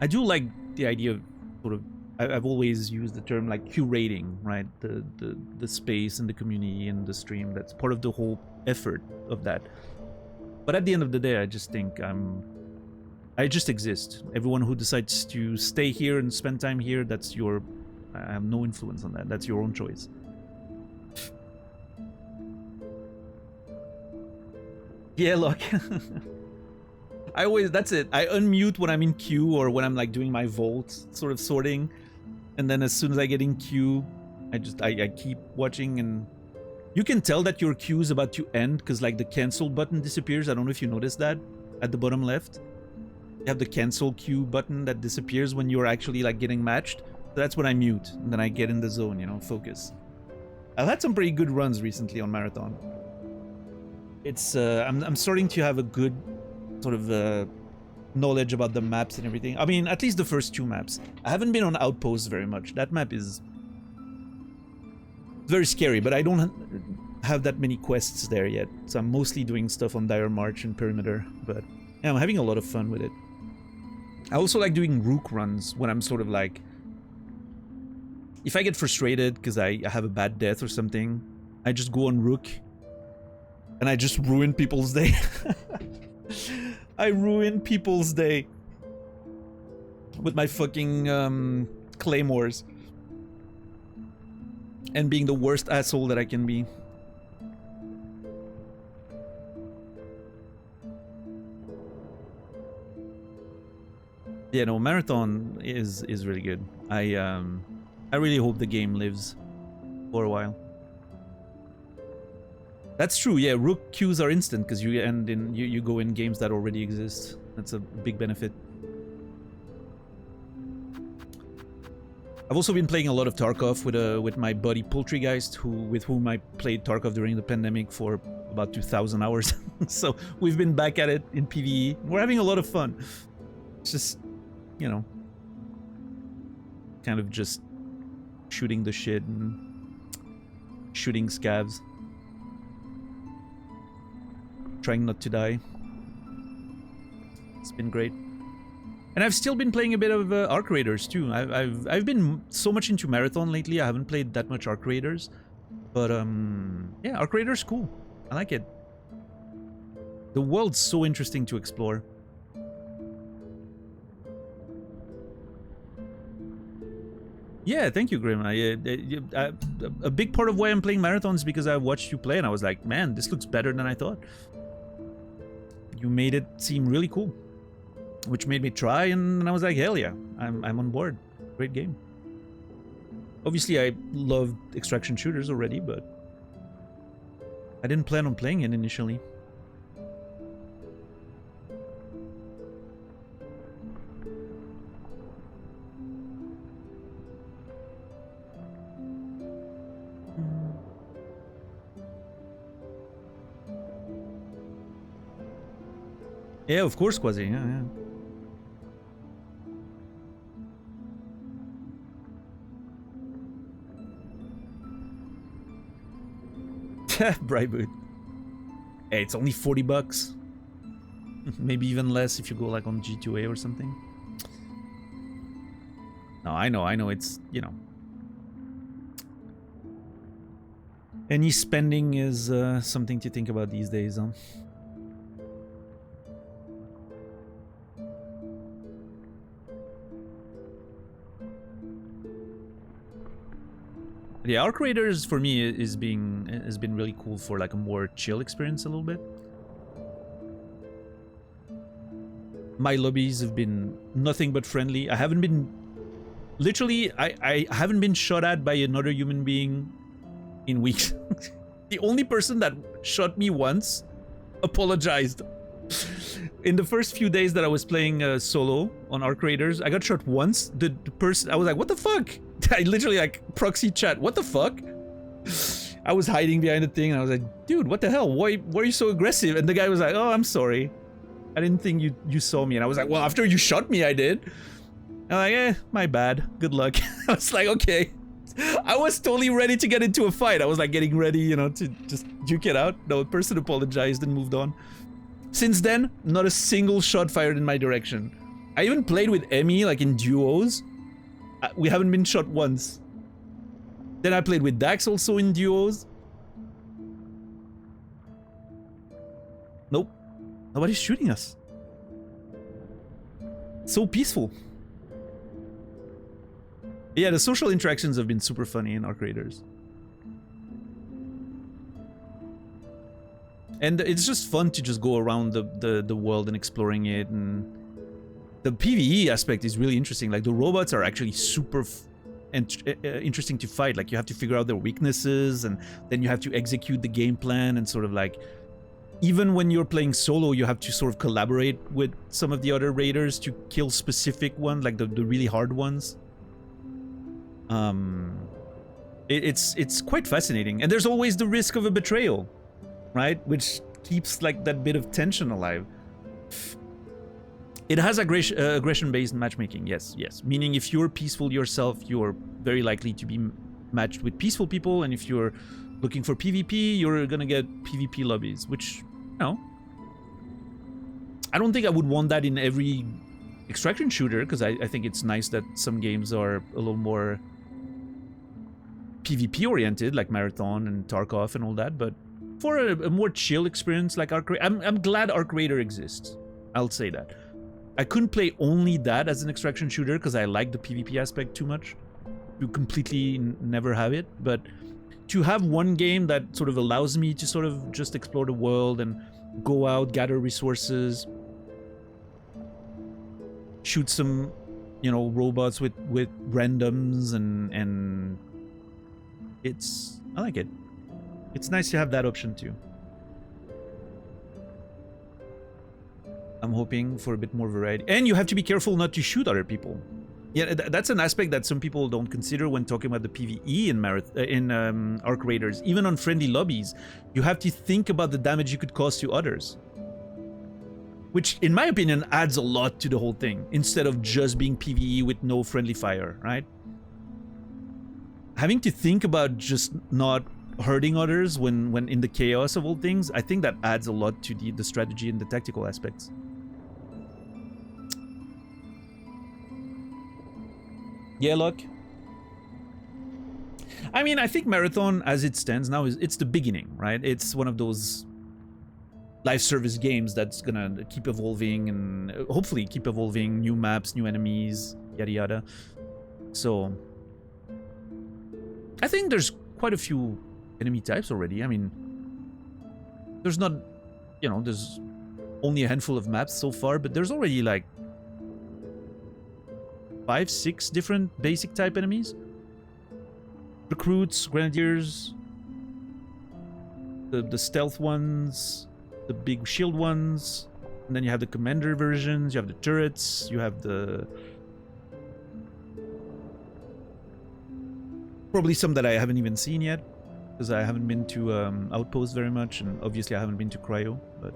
I do like the idea of sort of... I've always used the term like curating, right? The space and the community and the stream. That's part of the whole effort of that. But at the end of the day, I just think I just exist. Everyone who decides to stay here and spend time here, that's your... I have no influence on that. That's your own choice. Yeah, look. I always... That's it. I unmute when I'm in queue or when I'm like doing my vault sort of sorting. And then as soon as I get in queue, I keep watching, and you can tell that your queue is about to end because like the cancel button disappears. I don't know if you noticed that at the bottom left. You have the cancel queue button that disappears when you're actually like getting matched. So that's when I mute and then I get in the zone, you know, focus. I've had some pretty good runs recently on Marathon. It's I'm starting to have a good sort of knowledge about the maps and everything. I mean, at least the first two maps. I haven't been on Outposts very much. That map is very scary, but I don't have that many quests there yet. So I'm mostly doing stuff on Dire March and Perimeter, but yeah, I'm having a lot of fun with it. I also like doing Rook runs when I'm sort of like... If I get frustrated because I have a bad death or something, I just go on Rook and I just ruin people's day. I ruin people's day with my fucking claymores and being the worst asshole that I can be. Yeah, no, Marathon is really good. I really hope the game lives for a while. That's true, yeah, Rook queues are instant because you go in games that already exist. That's a big benefit. I've also been playing a lot of Tarkov with my buddy Poultrygeist, with whom I played Tarkov during the pandemic for about 2,000 hours. So we've been back at it in PvE. We're having a lot of fun. It's just, you know, kind of just shooting the shit and shooting scavs. Trying not to die. It's been great. And I've still been playing a bit of Arc Raiders too. I've been so much into Marathon lately. I haven't played that much Arc Raiders, but yeah, Arc Raiders cool. I like it. The world's so interesting to explore. Yeah, thank you, Grim. A big part of why I'm playing Marathon is because I watched you play and I was like, man, this looks better than I thought. You made it seem really cool, which made me try, and I was like, hell yeah, I'm on board. Great game. Obviously, I loved extraction shooters already, but I didn't plan on playing it initially. Yeah, of course, Quasi. Yeah. Brightwood. Hey, it's only 40 bucks. Maybe even less if you go like on G2A or something. No, I know. It's, you know. Any spending is something to think about these days, huh? Yeah, Arc Raiders for me has been really cool for like a more chill experience a little bit. My lobbies have been nothing but friendly. I haven't been literally I haven't been shot at by another human being in weeks. The only person that shot me once apologized. In the first few days that I was playing solo on Arc Raiders, I got shot once. The person, I was like, what the fuck? I literally like proxy chat, what the fuck? I was hiding behind the thing and I was like, dude, what the hell? Why are you so aggressive? And the guy was like, oh, I'm sorry. I didn't think you saw me. And I was like, well, after you shot me, I did. I'm like, my bad. Good luck. I was like, okay. I was totally ready to get into a fight. I was like getting ready, you know, to just duke it out. No, the person apologized and moved on. Since then, not a single shot fired in my direction. I even played with Emmy, like in duos. We haven't been shot once. Then I played with Dax also in duos. Nope. Nobody's shooting us. So peaceful. Yeah, the social interactions have been super funny in Arc Raiders. And it's just fun to just go around the world and exploring it, and the PvE aspect is really interesting. Like the robots are actually super interesting to fight. Like you have to figure out their weaknesses, and then you have to execute the game plan, and sort of like, even when you're playing solo, you have to sort of collaborate with some of the other raiders to kill specific ones, like the really hard ones. It's quite fascinating, and there's always the risk of a betrayal, right? Which keeps like that bit of tension alive. It has aggression-based matchmaking, yes. Meaning if you're peaceful yourself, you're very likely to be matched with peaceful people, and if you're looking for PvP, you're gonna get PvP lobbies, which, you know, I don't think I would want that in every extraction shooter, because I think it's nice that some games are a little more PvP oriented, like Marathon and Tarkov and all that, but for a more chill experience like Arc Raider, I'm glad Arc Raider exists. I'll say that. I couldn't play only that as an extraction shooter because I like the PvP aspect too much to completely never have it, but to have one game that sort of allows me to sort of just explore the world and go out, gather resources, shoot some, you know, robots with randoms, and I like it. It's nice to have that option too. I'm hoping for a bit more variety. And you have to be careful not to shoot other people. Yeah, that's an aspect that some people don't consider when talking about the PvE in Arc Raiders. Even on friendly lobbies, you have to think about the damage you could cause to others. Which, in my opinion, adds a lot to the whole thing, instead of just being PvE with no friendly fire, right? Having to think about just not hurting others when in the chaos of all things, I think that adds a lot to the strategy and the tactical aspects. Yeah, luck. I mean, I think Marathon, as it stands now, it's the beginning, right? It's one of those live service games that's gonna keep evolving and hopefully keep evolving, new maps, new enemies, yada yada. So I think there's quite a few enemy types already. I mean, there's not, you know, there's only a handful of maps so far, but there's already like 5, 6 different basic type enemies. Recruits, grenadiers, the stealth ones, the big shield ones, and then you have the commander versions, you have the turrets, you have the... probably some that I haven't even seen yet, because I haven't been to Outpost very much, and obviously I haven't been to Cryo, but...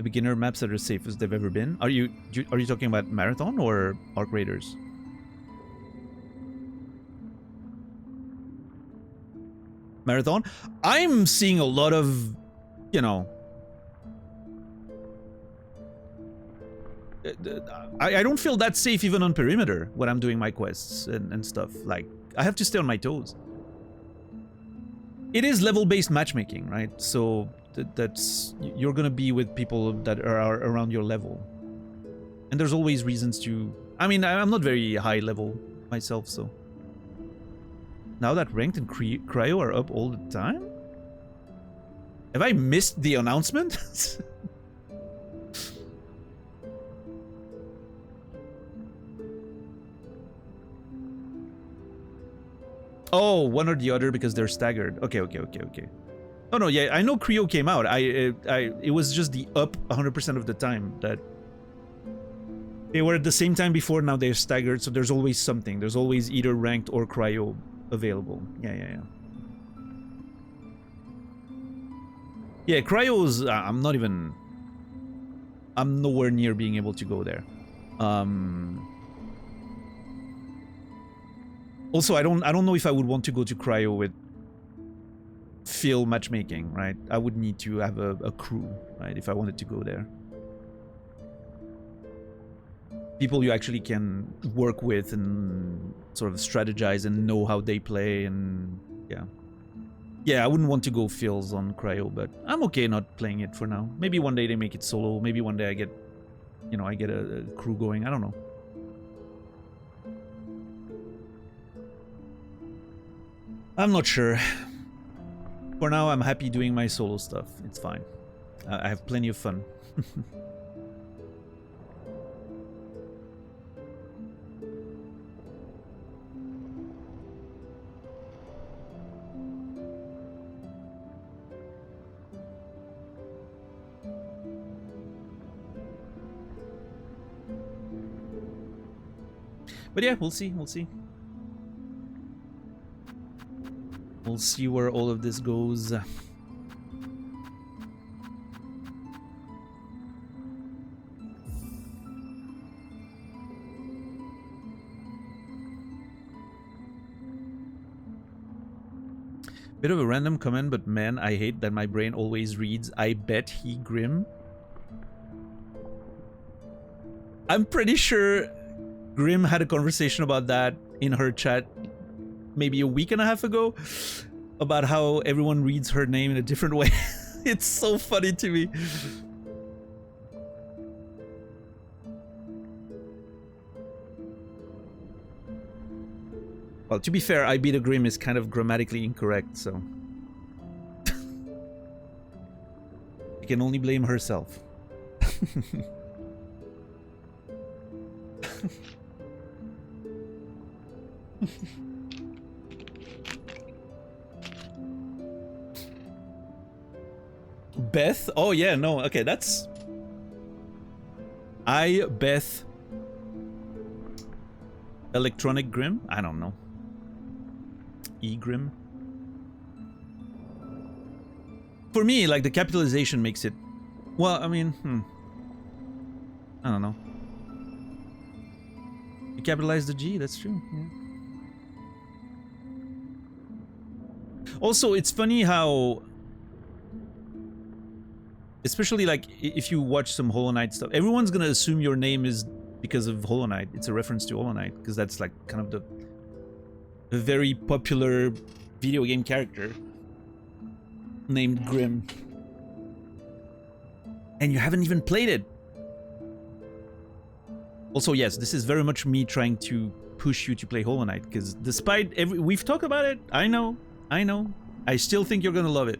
The beginner maps that are safest they've ever been. Are you talking about Marathon or Arc Raiders? Marathon? I'm seeing a lot of, you know, I don't feel that safe even on perimeter when I'm doing my quests and stuff. Like, I have to stay on my toes. It is level-based matchmaking, right? So that's, you're gonna be with people that are around your level. And there's always reasons to, I mean, I'm not very high level myself, so. Now that ranked and cryo are up all the time? Have I missed the announcement? Oh, one or the other because they're staggered. Okay. Oh no, yeah, I know Creo came out. It was just the up 100% of the time that they were at the same time before. Now they're staggered, so there's always something. There's always either ranked or cryo available. Yeah. Yeah, cryo's. I'm nowhere near being able to go there. Also, I don't know if I would want to go to cryo with Phil matchmaking, right? I would need to have a crew, right? If I wanted to go there. People you actually can work with and sort of strategize and know how they play, and yeah. Yeah, I wouldn't want to go Phil's on cryo, but I'm okay not playing it for now. Maybe one day they make it solo. Maybe one day I get, you know, I get a crew going. I don't know. I'm not sure. For now, I'm happy doing my solo stuff. It's fine. I have plenty of fun. But yeah, we'll see. We'll see. We'll see where all of this goes. Bit of a random comment, but man, I hate that my brain always reads, I bet he Grim. I'm pretty sure Grim had a conversation about that in her chat maybe a week and a half ago, about how everyone reads her name in a different way. It's so funny to me. Well, to be fair, I beat a Grim is kind of grammatically incorrect, so she can only blame herself. Beth? Oh yeah, no, okay, that's... Beth... Electronic Grim? I don't know. E-Grim? For me, like, the capitalization makes it... Well, I mean, I don't know. You capitalize the G, that's true, yeah. Also, it's funny how... Especially, like, if you watch some Hollow Knight stuff, everyone's gonna assume your name is because of Hollow Knight. It's a reference to Hollow Knight, because that's, like, kind of a very popular video game character named Grim. And you haven't even played it! Also, yes, this is very much me trying to push you to play Hollow Knight, because despite we've talked about it, I know, I still think you're gonna love it.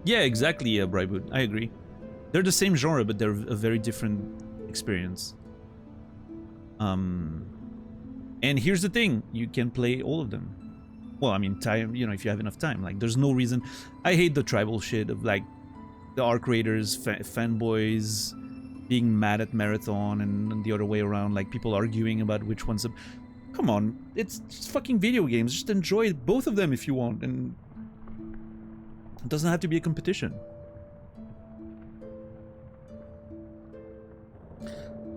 Yeah, exactly, Bryboot. I agree. They're the same genre, but they're a very different experience. And here's the thing, you can play all of them. Well, I mean, time, you know, if you have enough time. Like, there's no reason. I hate the tribal shit of, like, the Arc Raiders, fanboys being mad at Marathon and the other way around. Like, people arguing about which one's... Come on, it's just fucking video games. Just enjoy both of them if you want. And it doesn't have to be a competition.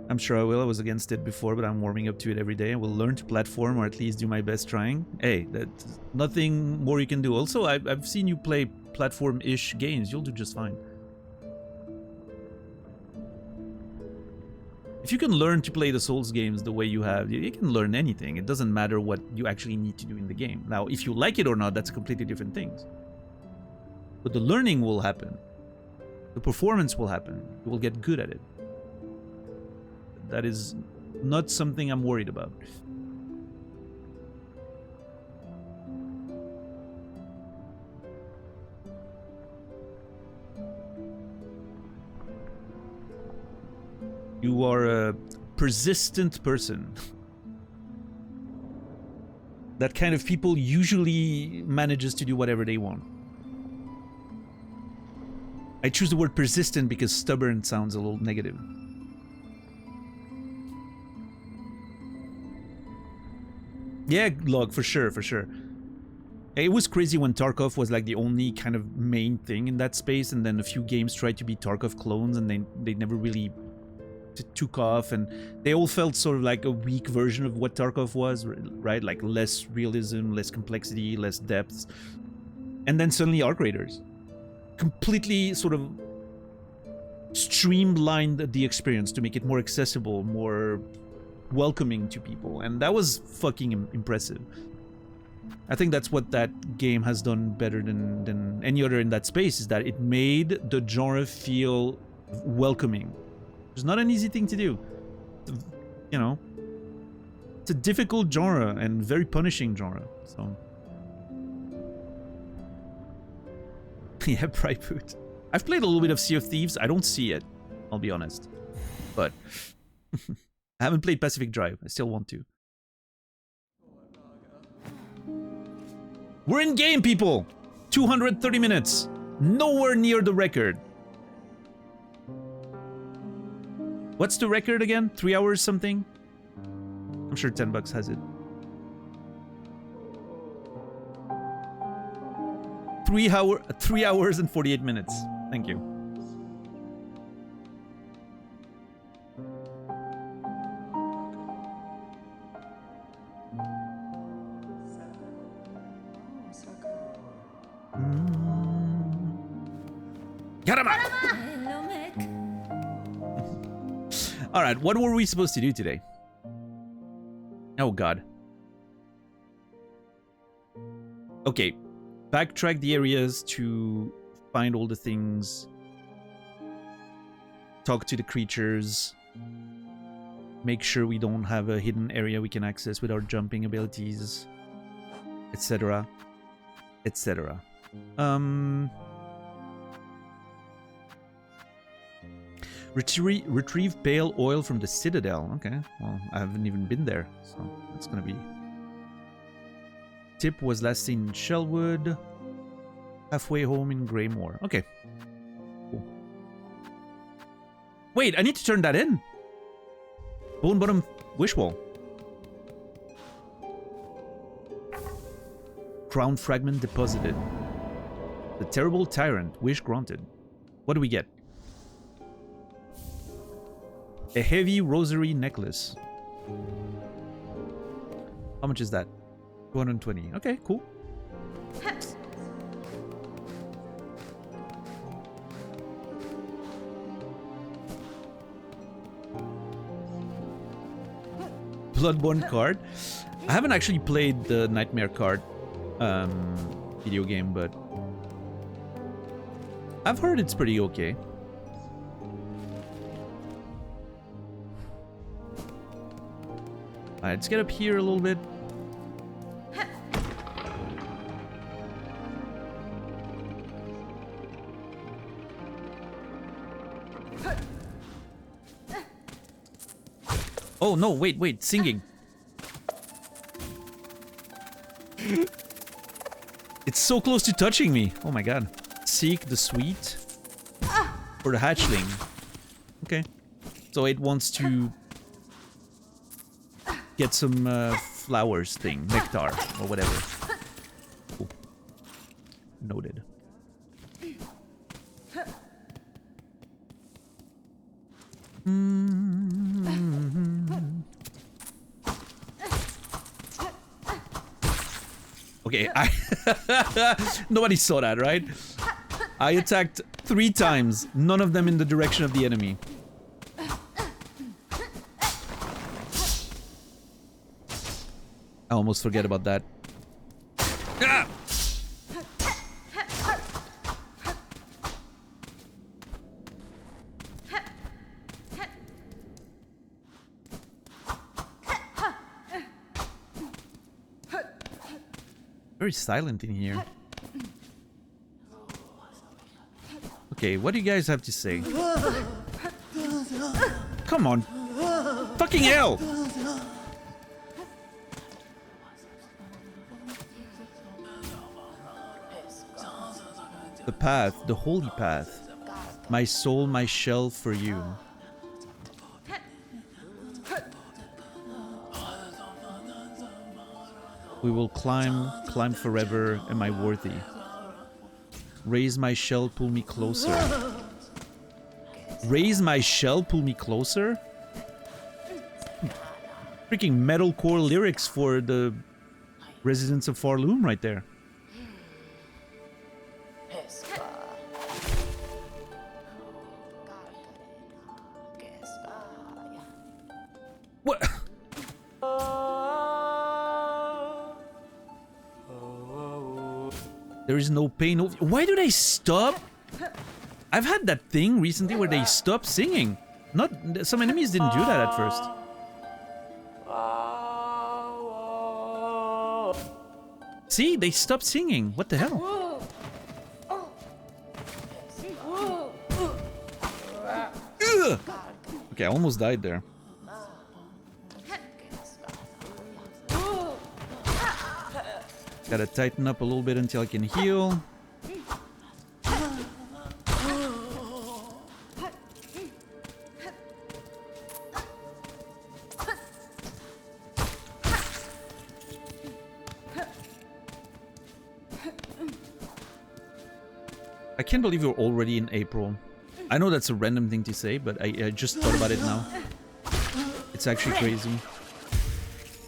I'm sure I will. I was against it before, but I'm warming up to it every day. I will learn to platform, or at least do my best trying. Hey, that's nothing more you can do. Also, I've seen you play platform-ish games. You'll do just fine. If you can learn to play the Souls games the way you have, you can learn anything. It doesn't matter what you actually need to do in the game. Now, if you like it or not, that's completely different things. But the learning will happen. The performance will happen. You will get good at it. That is not something I'm worried about. You are a persistent person. That kind of people usually manages to do whatever they want. I choose the word persistent because stubborn sounds a little negative. Yeah, Log, for sure, for sure. It was crazy when Tarkov was like the only kind of main thing in that space, and then a few games tried to be Tarkov clones, and they never really took off, and they all felt sort of like a weak version of what Tarkov was, right? Like less realism, less complexity, less depth. And then suddenly Arc Raiders completely sort of streamlined the experience to make it more accessible, more welcoming to people, and that was fucking impressive. I think that's what that game has done better than any other in that space, is that it made the genre feel welcoming. It's not an easy thing to do. You know, it's a difficult genre and very punishing genre. So yeah, Pride Boot. I've played a little bit of Sea of Thieves. I don't see it, I'll be honest, but I haven't played Pacific Drive. I still want to. We're in game, people! 230 minutes. Nowhere near the record. What's the record again? 3 hours something? I'm sure 10 bucks has it. 3 hours and 48 minutes. Thank you. All right, what were we supposed to do today? Oh god. Okay, backtrack the areas to find all the things. Talk to the creatures. Make sure we don't have a hidden area we can access with our jumping abilities, etc. etc. Retrieve pale oil from the Citadel. Okay, well, I haven't even been there, so that's gonna be... Tip was last seen in Shellwood. Halfway home in Greymore. Okay. Cool. Wait, I need to turn that in. Bone Bottom Wish Wall. Crown Fragment deposited. The Terrible Tyrant. Wish granted. What do we get? A heavy rosary necklace. How much is that? 220. Okay, cool. Bloodborne card. I haven't actually played the Nightmare card video game, but I've heard it's pretty okay. Alright, let's get up here a little bit. Oh no, wait, singing. It's so close to touching me. Oh my god. Seek the sweet. Or the hatchling. Okay. So it wants to get some flowers thing. Nectar or whatever. Cool. Noted. Okay, nobody saw that, right? I attacked 3 times, none of them in the direction of the enemy. I almost forget about that. Ah! Very silent in here. Okay, what do you guys have to say? Come on. Fucking hell! The path, the holy path. My soul, my shell for you. We will climb forever. Am I worthy? Raise my shell, pull me closer. Raise my shell, pull me closer? Freaking metalcore lyrics for the residents of Farloom right there. What? There is no pain. No... Why do they stop? I've had that thing recently where they stop singing. Not some enemies didn't do that at first. See, they stopped singing. What the hell? Ugh! Okay, I almost died there. Gotta tighten up a little bit until I can heal. I can't believe we're already in April. I know that's a random thing to say, but I just thought about it now. It's actually crazy.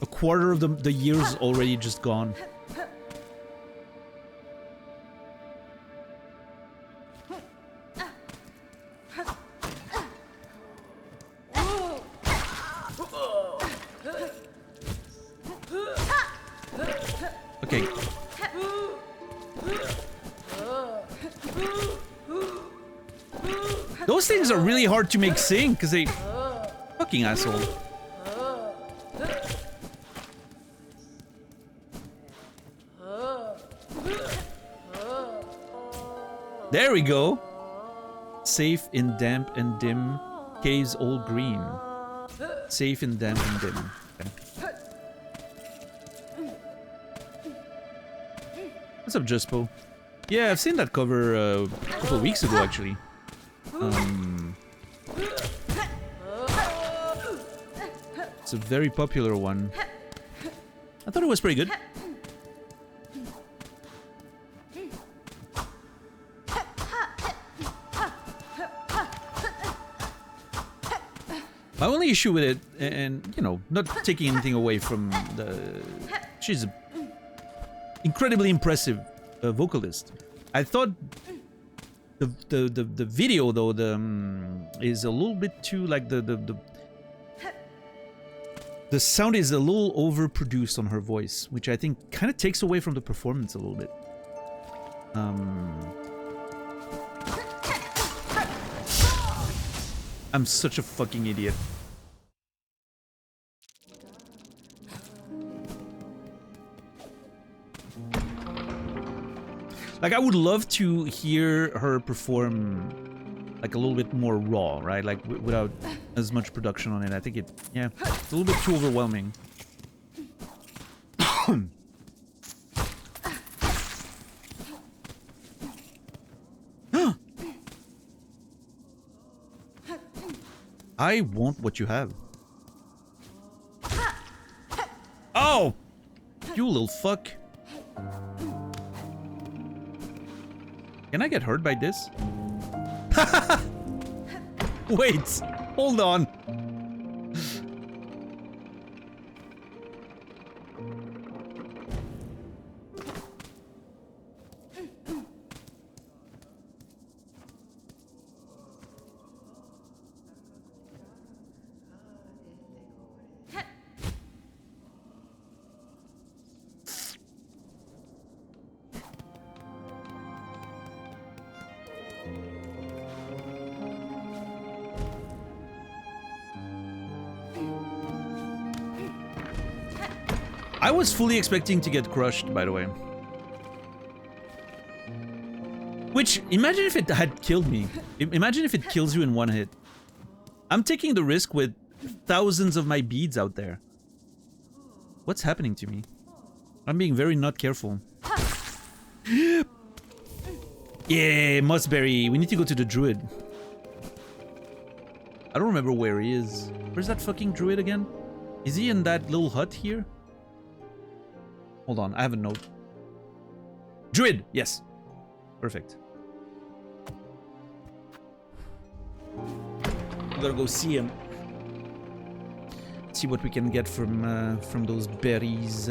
A quarter of the year's already just gone. Okay. Those things are really hard to make sing because they... Fucking asshole. There we go. Safe in damp and dim. Caves all green. Safe in damp and dim. Okay. What's up, Juspo? Yeah, I've seen that cover a couple of weeks ago, actually. It's a very popular one. I thought it was pretty good. My only issue with it, and you know, not taking anything away from the... She's an incredibly impressive vocalist. I thought the video though is a little bit too like the sound is a little overproduced on her voice, which I think kind of takes away from the performance a little bit. I'm such a fucking idiot. Like, I would love to hear her perform like a little bit more raw, right? Like without as much production on it. I think it's a little bit too overwhelming. I want what you have. Oh! You little fuck. Can I get hurt by this? Wait, hold on. I was fully expecting to get crushed, by the way. Which, imagine if it had killed me. Imagine if it kills you in one hit. I'm taking the risk with thousands of my beads out there. What's happening to me? I'm being very not careful. Yeah, Mossberry. We need to go to the druid. I don't remember where he is. Where's that fucking druid again? Is he in that little hut here? Hold on, I have a note. Druid! Yes. Perfect. We gotta go see him. See what we can get from those berries.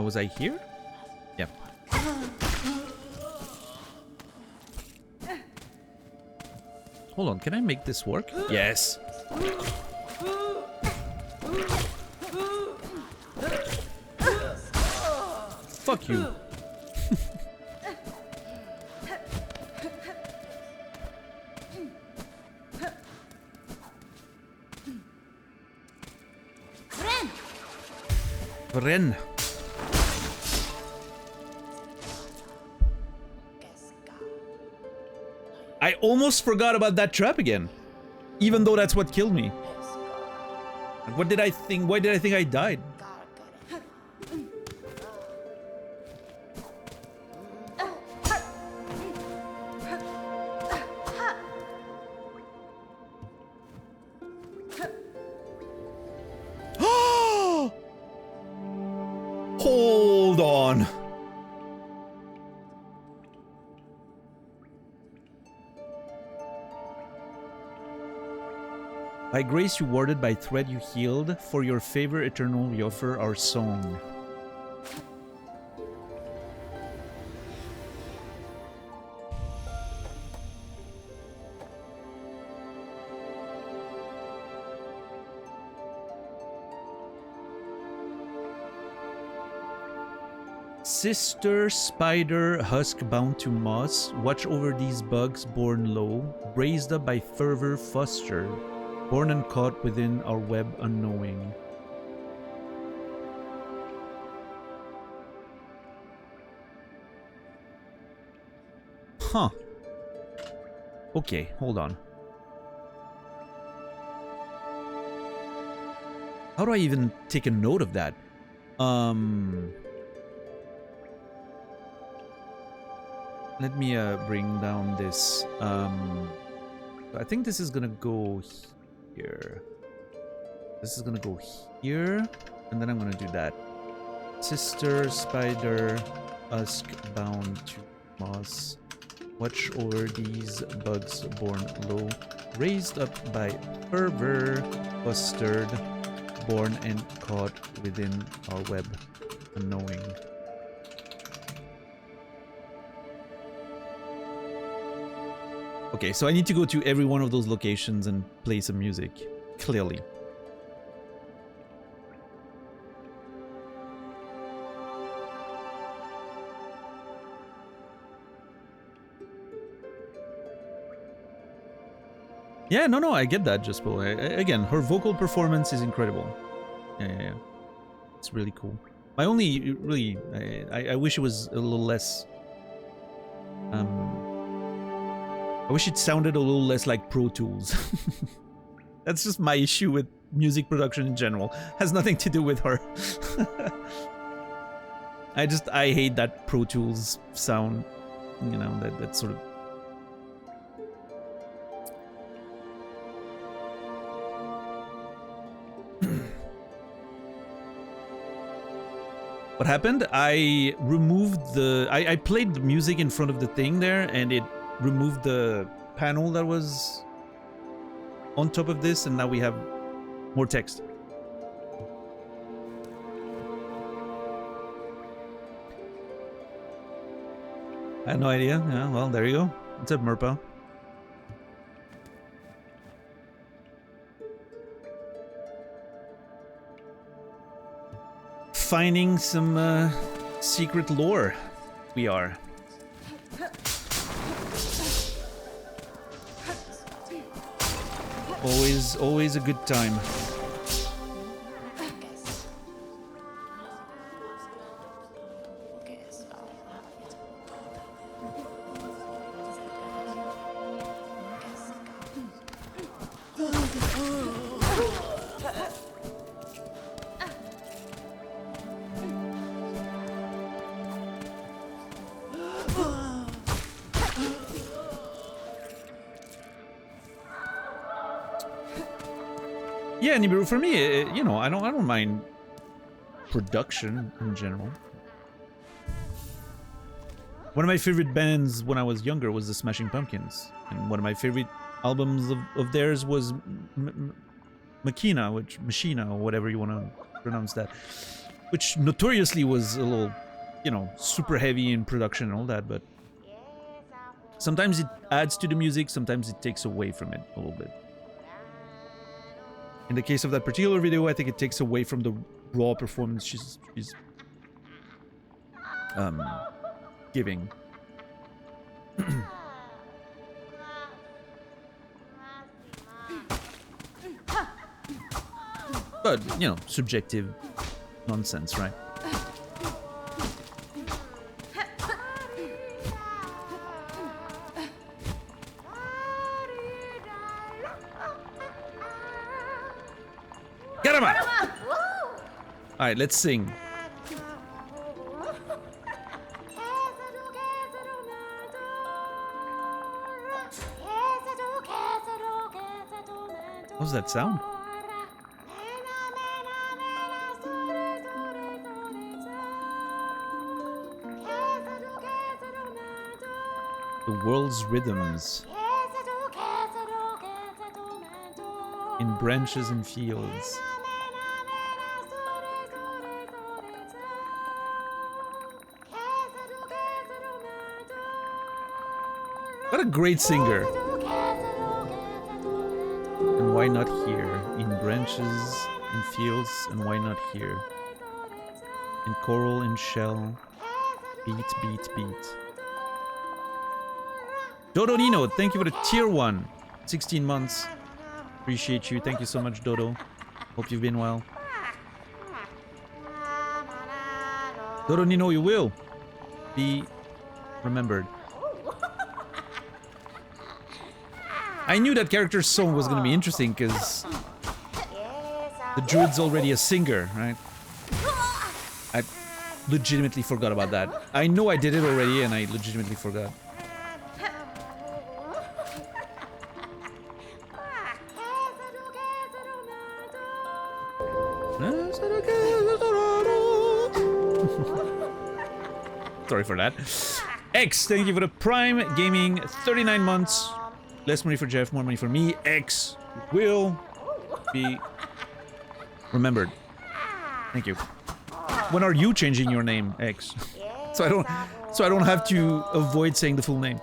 Was I here? Yeah. Hold on, can I make this work? Yes. Fuck you. Ren. I almost forgot about that trap again. Even though that's what killed me. What did I think? Why did I think I died? Hold on. By grace you warded, by thread you healed. For your favor eternal we offer our song. Sister spider husk bound to moss, watch over these bugs born low, raised up by fervor fostered. Born and caught within our web unknowing. Huh. Okay, hold on. How do I even take a note of that? Let me bring down this. I think this is gonna go here. This is gonna go here, and then I'm gonna do that. Sister spider, husk bound to moss. Watch over these bugs born low, raised up by fervor, fostered, born and caught within our web, unknowing. Okay, so I need to go to every one of those locations and play some music. Clearly. Yeah, no, I get that, Jaspo. Again, her vocal performance is incredible. Yeah. It's really cool. My only, really, I wish it was a little less... I wish it sounded a little less like Pro Tools. That's just my issue with music production in general. Has nothing to do with her. I hate that Pro Tools sound. You know, that sort of... What happened? I removed the... I played the music in front of the thing there, and it removed the panel that was on top of this, and now we have more text. I had no idea. Yeah, well, there you go. What's up, Merpa? Finding some secret lore. We are. Always a good time. Yeah, Nibiru, for me, you know, I don't mind production in general. One of my favorite bands when I was younger was the Smashing Pumpkins, and one of my favorite albums of theirs was Machina, or whatever you want to pronounce that, which notoriously was a little, you know, super heavy in production and all that, but sometimes it adds to the music, sometimes it takes away from it a little bit. In the case of that particular video, I think it takes away from the raw performance she's giving. But, you know, subjective nonsense, right? Get him up! Alright, let's sing. What's that sound? The world's rhythms. In branches and fields. What a great singer. And why not here? In branches, in fields, and why not here? In coral and shell. Beat, beat, beat. Dodo Nino, thank you for the tier 1. 16 months. Appreciate you. Thank you so much, Dodo. Hope you've been well. Dodo Nino, you will be remembered. I knew that character's song was going to be interesting because the druid's already a singer, right? I legitimately forgot about that. I know I did it already and I legitimately forgot. Sorry for that. X, thank you for the Prime Gaming 39 months. Less money for Jeff, more money for me. X will be remembered. Thank you. When are you changing your name, X? So I don't have to avoid saying the full name.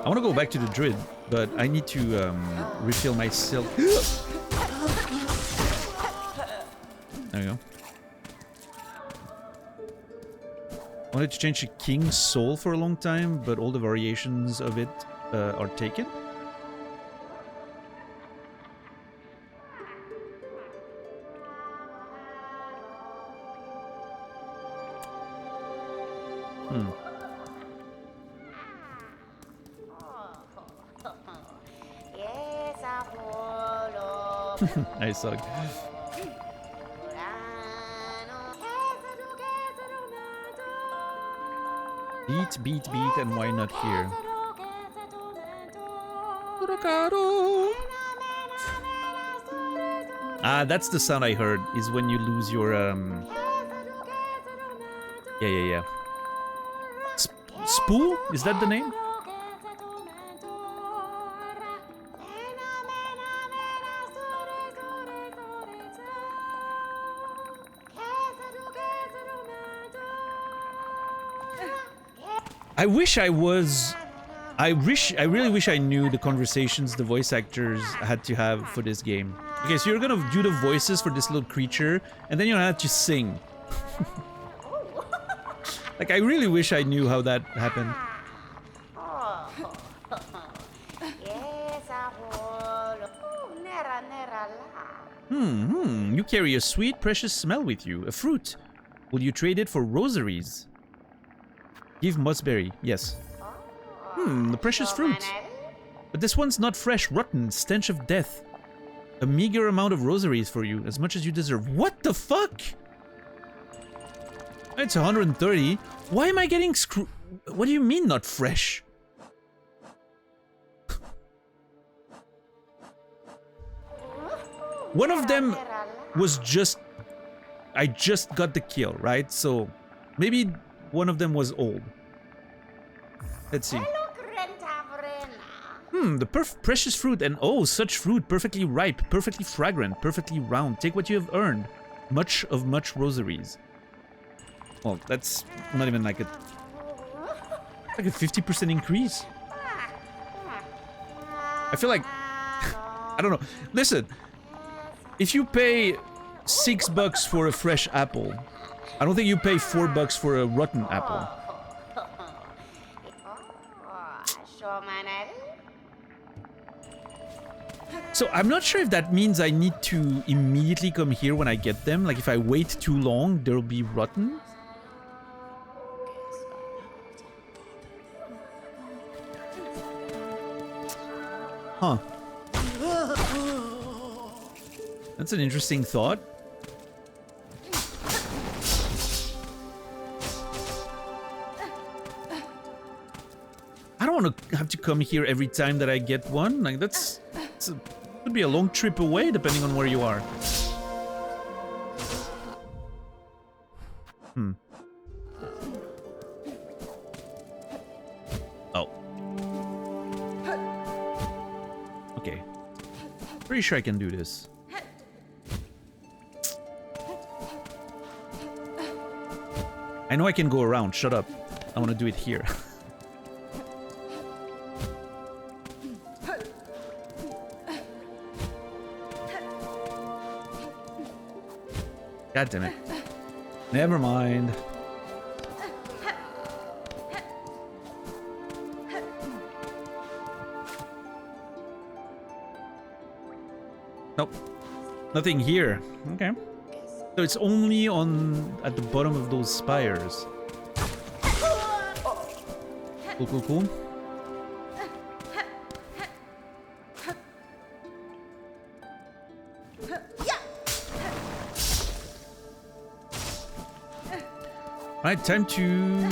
I want to go back to the druid, but I need to refill my silk. There we go. I wanted to change to King's Soul for a long time, but all the variations of it are taken. I suck. Beat, and why not here? Ah, that's the sound I heard, is when you lose your, Yeah. Spool? Is that the name? I really wish I knew the conversations the voice actors had to have for this game. Okay, so you're gonna do the voices for this little creature, and then you're gonna have to sing. Like, I really wish I knew how that happened. You carry a sweet, precious smell with you. A fruit. Will you trade it for rosaries? Give mossberry. Yes. The precious fruit. But this one's not fresh, rotten, stench of death. A meager amount of rosaries for you, as much as you deserve. What the fuck? It's 130. Why am I getting screwed? What do you mean not fresh? One of them was just... I just got the kill, right? So maybe one of them was old. Let's see. The precious fruit, and oh, such fruit, perfectly ripe, perfectly fragrant, perfectly round. Take what you have earned. Much rosaries. Well, that's not even like a 50% increase. I feel like, I don't know. Listen, if you pay $6 for a fresh apple, I don't think you pay $4 for a rotten apple. So I'm not sure if that means I need to immediately come here when I get them. Like if I wait too long, they'll be rotten. Huh. That's an interesting thought. I don't want to have to come here every time that I get one. Like that's could be a long trip away depending on where you are. Oh. Okay. Pretty sure I can do this. I know I can go around. Shut up. I want to do it here. God damn it. Never mind. Nope. Nothing here. Okay. So it's only at the bottom of those spires. Cool. Alright, time to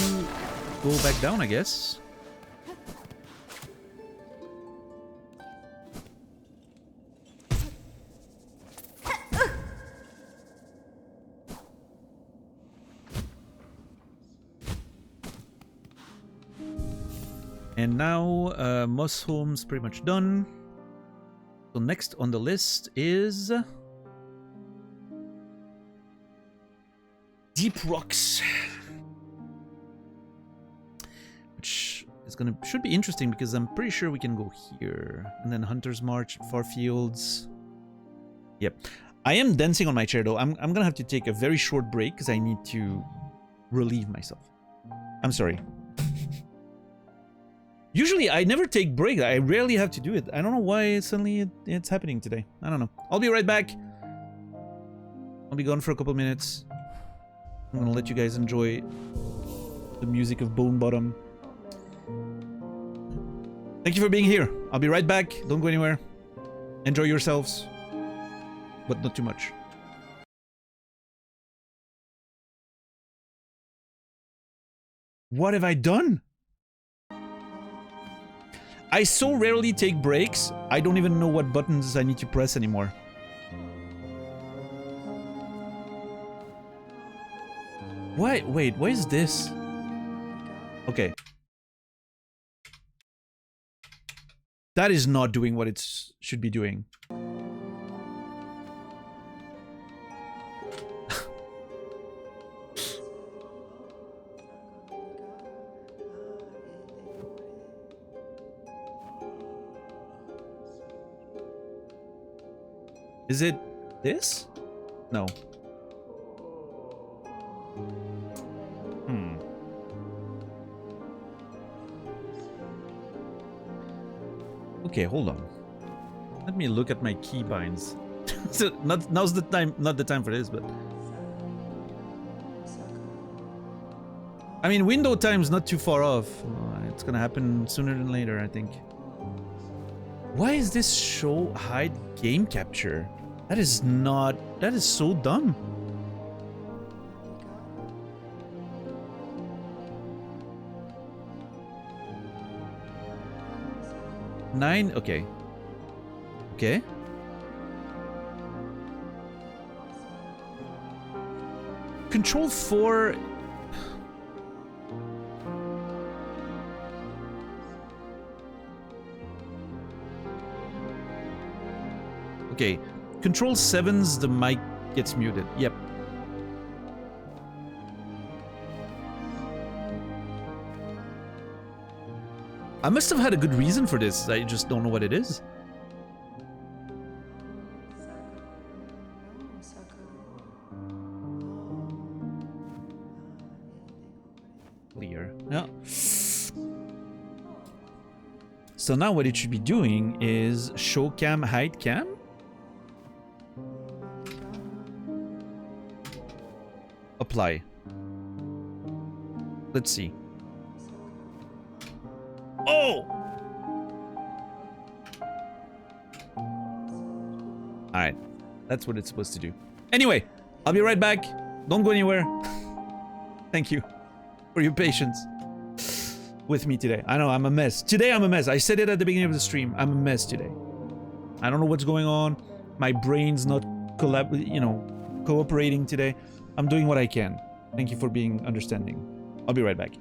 go back down, I guess. And now, Moss Home's pretty much done. So next on the list is... Deep Rocks. Which should be interesting because I'm pretty sure we can go here. And then Hunter's March, Far Fields. Yep. I am dancing on my chair though. I'm gonna have to take a very short break because I need to relieve myself. I'm sorry. Usually I never take breaks. I rarely have to do it. I don't know why suddenly it's happening today. I don't know. I'll be right back. I'll be gone for a couple minutes. I'm gonna let you guys enjoy the music of Bone Bottom. Thank you for being here. I'll be right back. Don't go anywhere. Enjoy yourselves, but not too much. What have I done? I so rarely take breaks, I don't even know what buttons I need to press anymore. Why? Wait, what is this? Okay. That is not doing what it should be doing. Is it this? No. Okay, hold on. Let me look at my keybinds. So now's the time, not the time for this, but I mean, window time's not too far off. It's gonna happen sooner than later, I think. Why is this show hide game capture? That is not. That is so dumb. Nine. Okay. Okay. Control 4. Okay. Control 7's the mic gets muted. Yep. I must have had a good reason for this. I just don't know what it is. Clear. Yeah. So now what it should be doing is show cam, hide cam. Apply. Let's see. Oh! Alright. That's what it's supposed to do. Anyway, I'll be right back. Don't go anywhere. Thank you for your patience with me today. I know, I'm a mess. Today I'm a mess. I said it at the beginning of the stream. I'm a mess today. I don't know what's going on. My brain's not cooperating today. I'm doing what I can. Thank you for being understanding. I'll be right back.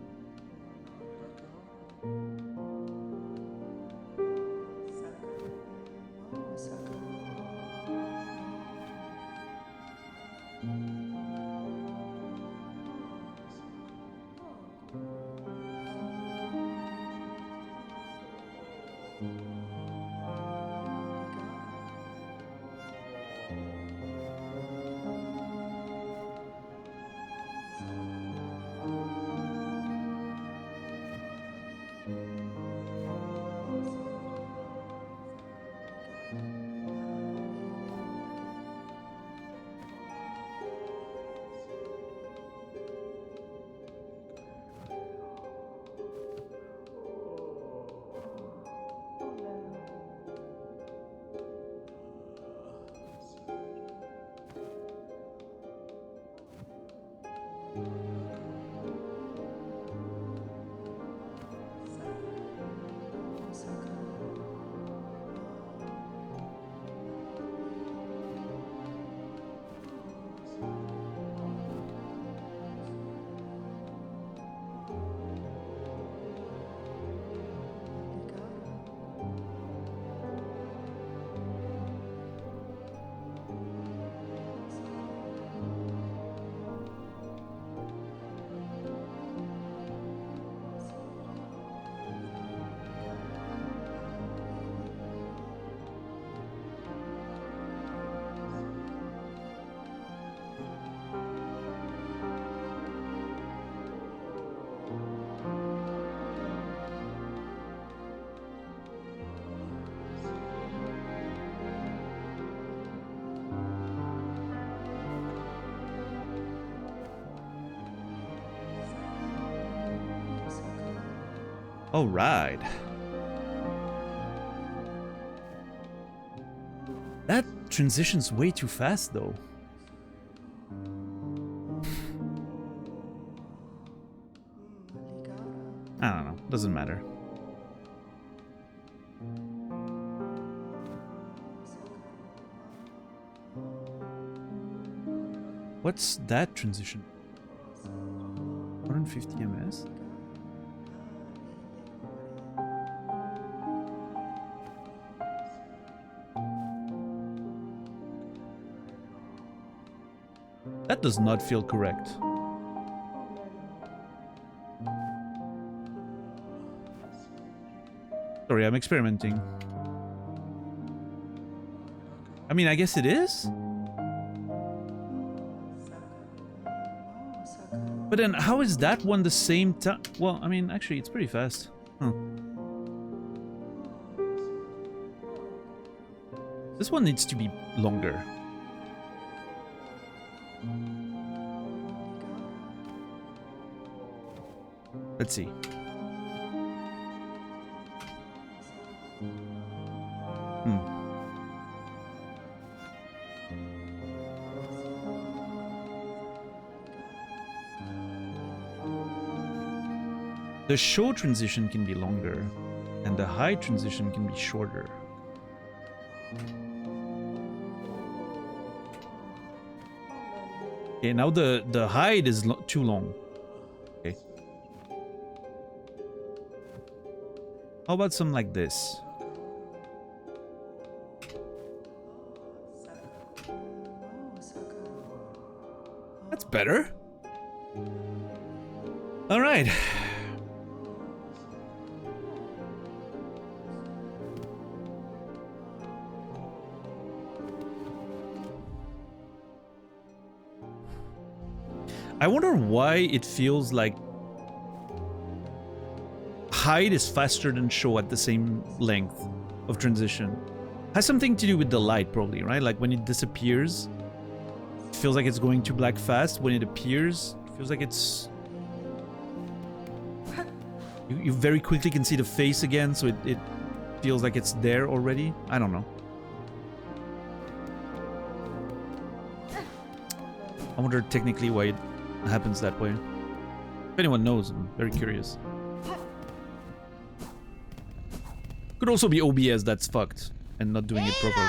All right. That transition's way too fast, though. I don't know. Doesn't matter. What's that transition? 150 ms? That does not feel correct. Sorry, I'm experimenting. I mean, I guess it is? But then, how is that one the same time? Well, I mean, actually, it's pretty fast. Huh. This one needs to be longer. Let's see. The short transition can be longer, and the high transition can be shorter. Okay, now the hide is too long. Okay. How about some like this? That's better. All right. I wonder why it feels like hide is faster than show at the same length of transition. Has something to do with the light, probably, right? Like when it disappears, it feels like it's going to black fast. When it appears, it feels like it's... You very quickly can see the face again, so it feels like it's there already. I don't know. I wonder technically why it happens that way. If anyone knows, I'm very curious. Could also be OBS that's fucked and not doing it properly.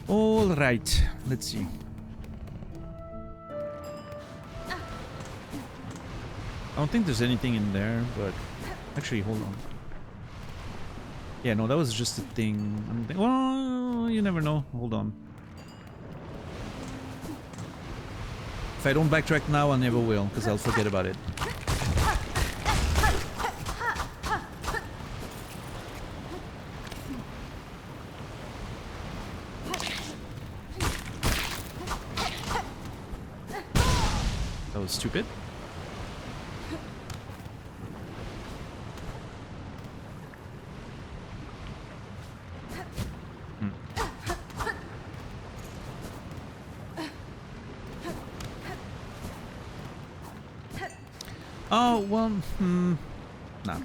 All right, let's see. I don't think there's anything in there, but actually, hold on. Yeah, no, that was just a thing. Well, you never know. Hold on. If I don't backtrack now, I never will, because I'll forget about it. That was stupid. Oh, well, nah.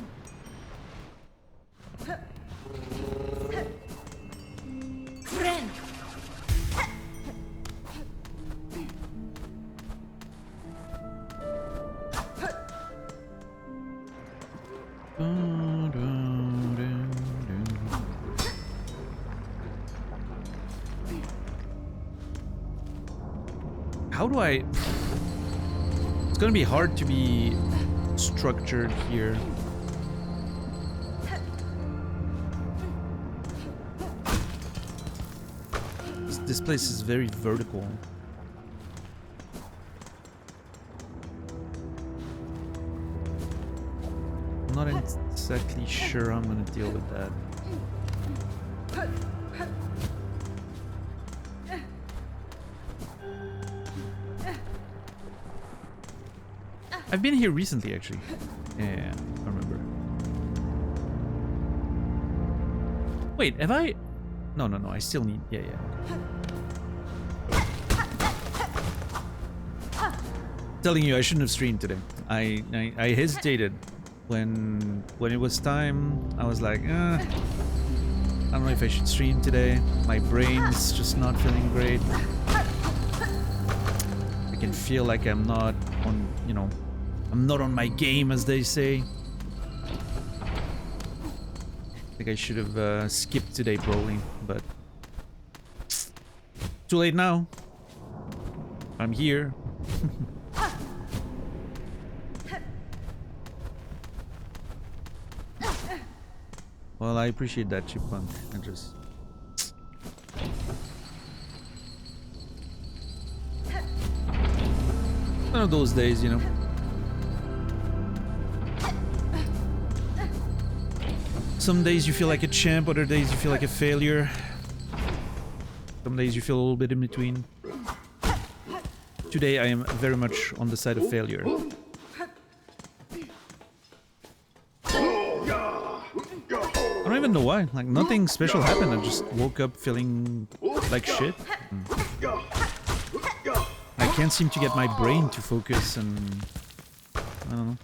How do I... It's gonna be hard to be structured here. This place is very vertical. I'm not exactly sure I'm gonna deal with that. I've been here recently, actually. Yeah, I remember. Wait, have I? No, no, no. I still need. Yeah, yeah. Telling you, I shouldn't have streamed today. I hesitated when it was time. I was like, I don't know if I should stream today. My brain's just not feeling great. I can feel like I'm not on, you know, I'm not on my game, as they say. I think I should have skipped today probably, but too late now. I'm here. Well, I appreciate that, Chipmunk. I just... one of those days, you know. Some days you feel like a champ, other days you feel like a failure. Some days you feel a little bit in between. Today I am very much on the side of failure. I don't even know why. Like, nothing special happened. I just woke up feeling like shit. I can't seem to get my brain to focus, and I don't know.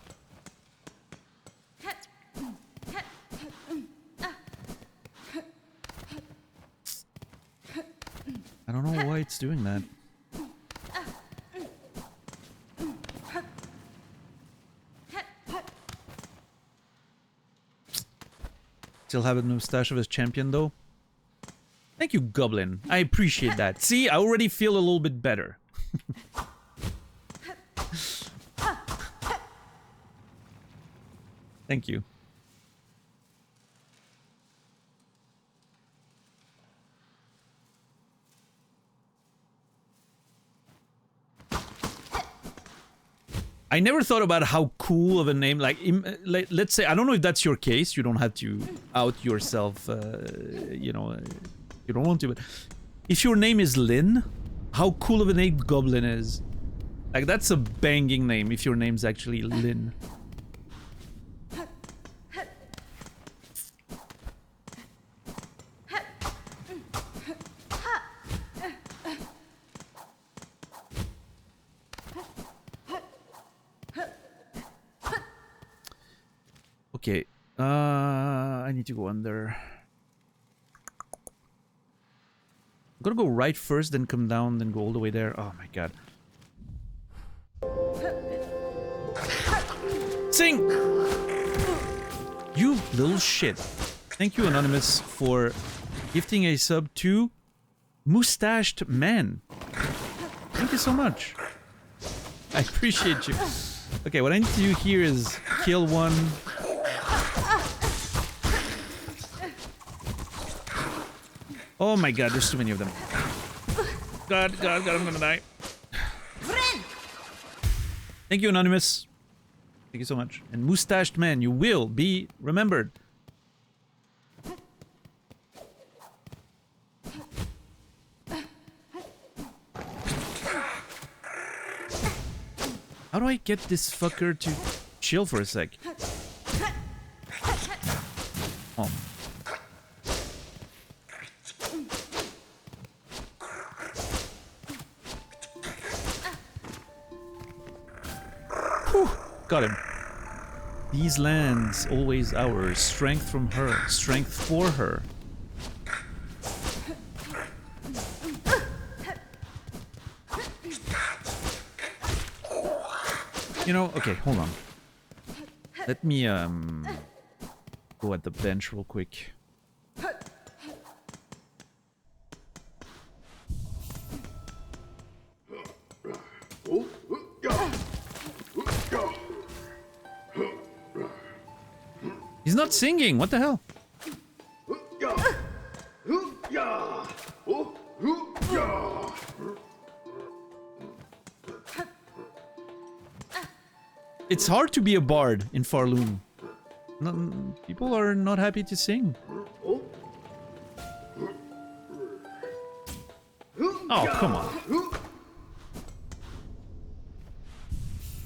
I don't know why it's doing that. Still have a mustache of a champion though. Thank you, Goblin. I appreciate that. See, I already feel a little bit better. Thank you. I never thought about how cool of a name, like, let's say, I don't know if that's your case, you don't have to out yourself, you know, you don't want to, but if your name is Lynn, how cool of a name Goblin is. Like, that's a banging name if your name's actually Lynn. Okay, I need to go under. I'm gonna go right first, then come down, then go all the way there. Oh my god. Sing! You little shit. Thank you, Anonymous, for gifting a sub to Mustached Man. Thank you so much. I appreciate you. Okay, what I need to do here is kill one. Oh my god, there's too many of them. God, I'm gonna die. Thank you, Anonymous. Thank you so much. And Mustached Man, you will be remembered. How do I get this fucker to chill for a sec? Oh. Whew, got him. These lands always ours. Strength from her. Strength for her. You know, okay, hold on. Let me go at the bench real quick. He's not singing. What the hell? It's hard to be a bard in Farloon. People are not happy to sing. Oh, come on.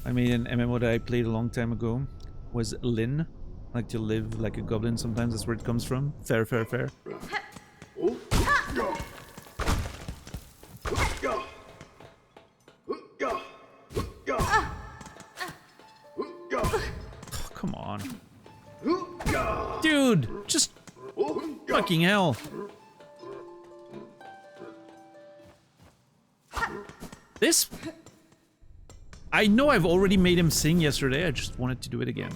I made an MMO that I played a long time ago. Was Lynn. Like to live like a goblin sometimes, that's where it comes from. Fair, fair, fair. Oh, come on. Dude, just fucking hell. This... I know I've already made him sing yesterday, I just wanted to do it again.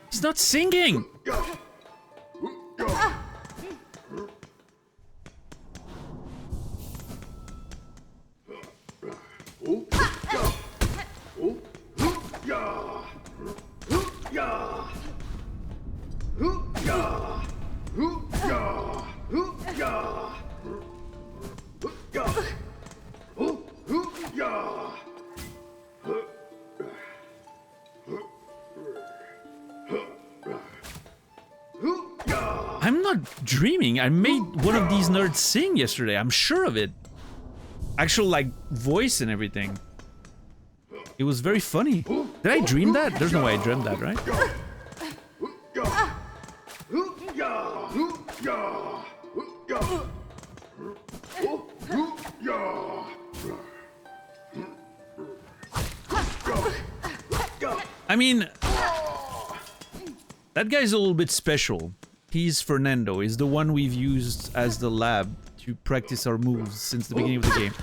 He's not singing! I'm not dreaming. I made one of these nerds sing yesterday. I'm sure of it. Actual, like, voice and everything. It was very funny. Did I dream that? There's no way I dreamt that, right? I mean, that guy's a little bit special. He's Fernando. He's the one we've used as the lab to practice our moves since the beginning of the game.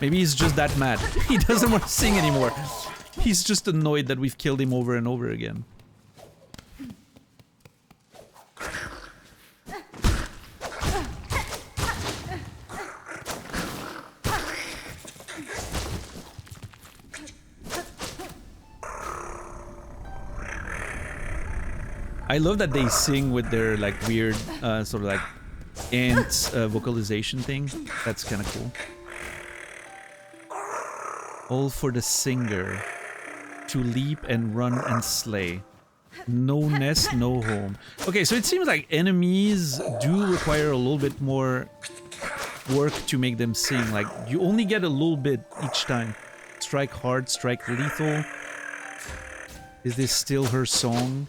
Maybe he's just that mad. He doesn't want to sing anymore. He's just annoyed that we've killed him over and over again. I love that they sing with their like weird sort of like ants vocalization thing. That's kind of cool. All for the singer to leap and run and slay. No nest, no home. Okay, so it seems like enemies do require a little bit more work to make them sing. Like you only get a little bit each time. Strike hard, strike lethal. Is this still her song?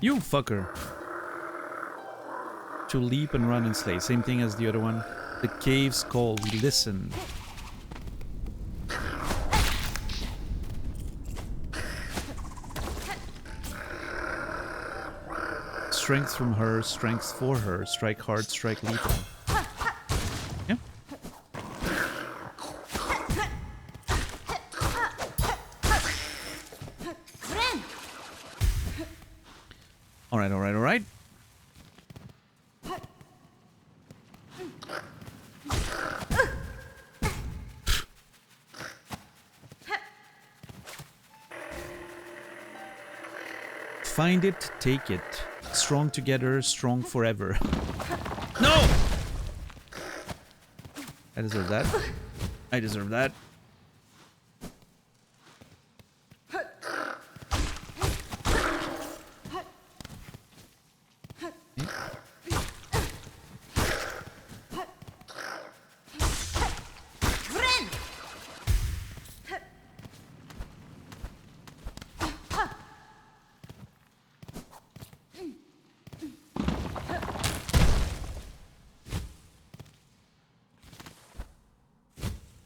You fucker. To leap and run and slay. Same thing as the other one. The cave's call. We listen. Strength from her, strength for her. Strike hard, strike lethal. Yeah. Alright, alright, alright. Find it, take it. Strong together, strong forever. No! I deserve that. I deserve that.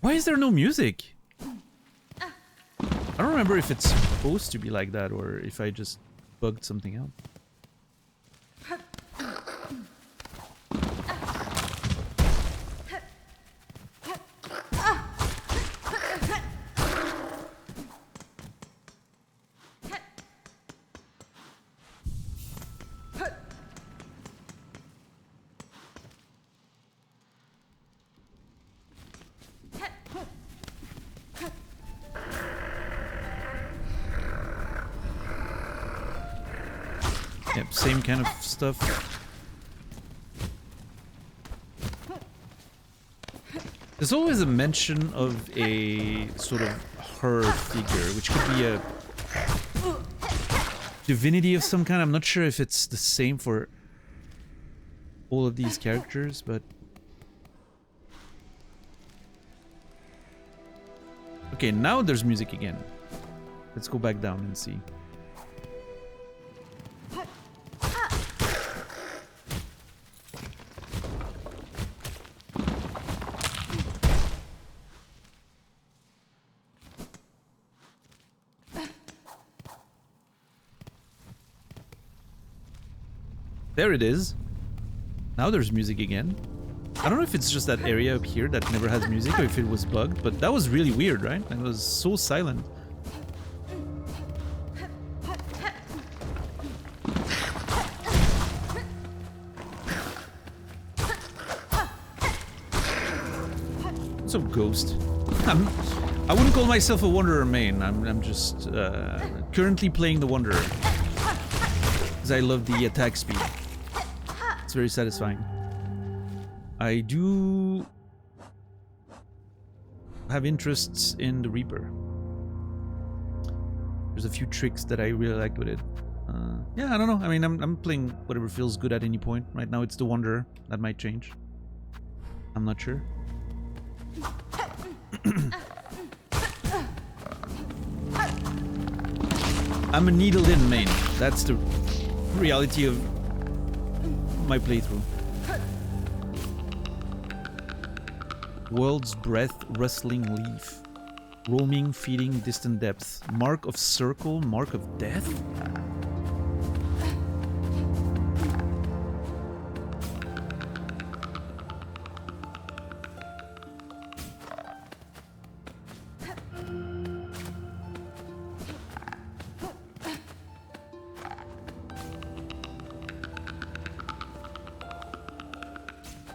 Why is there no music? I don't remember if it's supposed to be like that or if I just bugged something out. Yep, same kind of stuff. There's always a mention of a sort of her figure, which could be a divinity of some kind. I'm not sure if it's the same for all of these characters, but... Okay, now there's music again. Let's go back down and see. There it is. Now there's music again. I don't know if it's just that area up here that never has music or if it was bugged, but that was really weird, right? It was so silent. What's up, Ghost? I wouldn't call myself a Wanderer main. I'm just currently playing the Wanderer. Because I love the attack speed. It's very satisfying. I do have interests in the Reaper. There's a few tricks that I really like with it. Yeah, I don't know. I mean, I'm playing whatever feels good at any point. Right now it's the Wanderer. That might change. I'm not sure. I'm a needled-in main. That's the reality of my playthrough. World's breath, rustling leaf. Roaming, feeding, distant depths. Mark of circle, mark of death?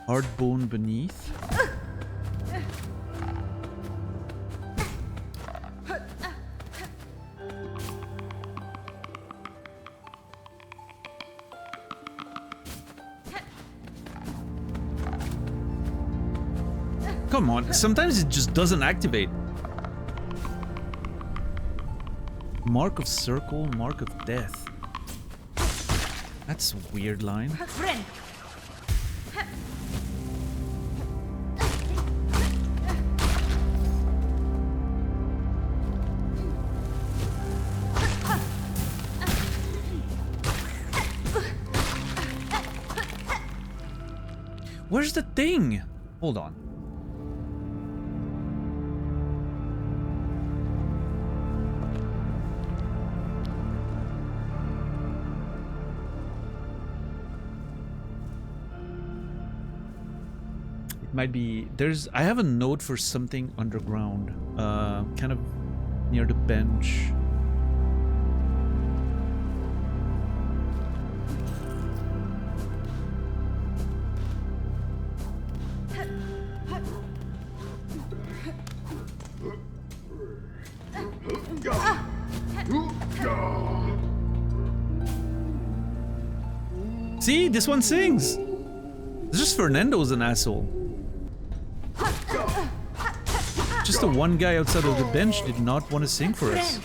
Hard bone beneath. Come on, sometimes it just doesn't activate. Mark of circle, mark of death. That's a weird line. Friend. Where's the thing? Hold on. It might be... I have a note for something underground. Kind of near the bench. See, this one sings. It's just Fernando's an asshole. Just the one guy outside of the bench did not want to sing for us.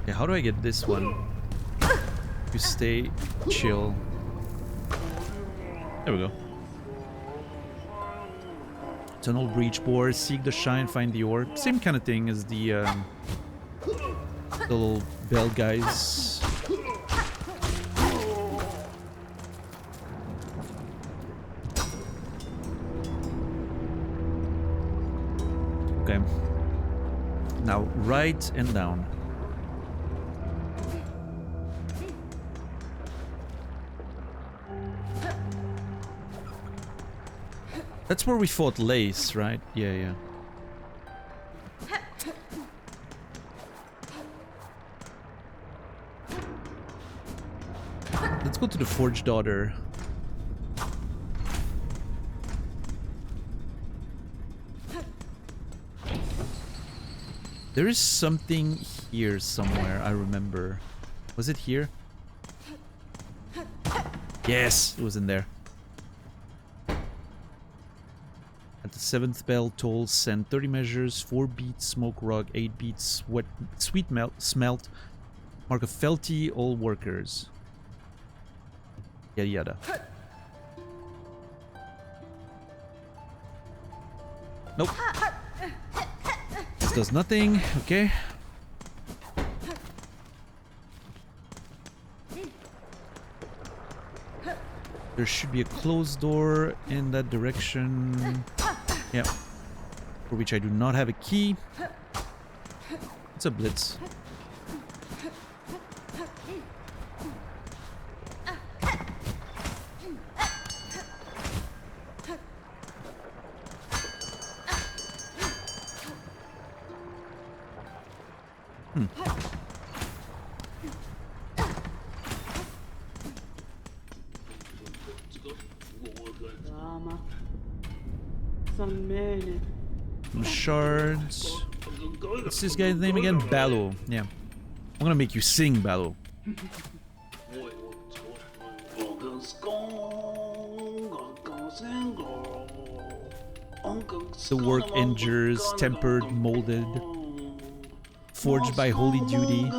Okay, how do I get this one? You stay chill. There we go. Tunnel breach bore, seek the shine, find the ore. Same kind of thing as the little bell guys. Okay. Now right and down. That's where we fought Lace, right? Yeah, yeah. Let's go to the Forge Daughter. There is something here somewhere, I remember. Was it here? Yes, it was in there. At the 7th bell, toll, send 30 measures, 4 beats, smoke rug, 8 beats, sweet smelt, mark of Felty, all workers. Yada yada. Nope. This does nothing. Okay. There should be a closed door in that direction. Yeah. For which I do not have a key. It's a blitz. Some shards. What's this guy's name again? Ballo. Yeah. I'm gonna make you sing, Ballo. The work endures, tempered, molded, forged by holy duty,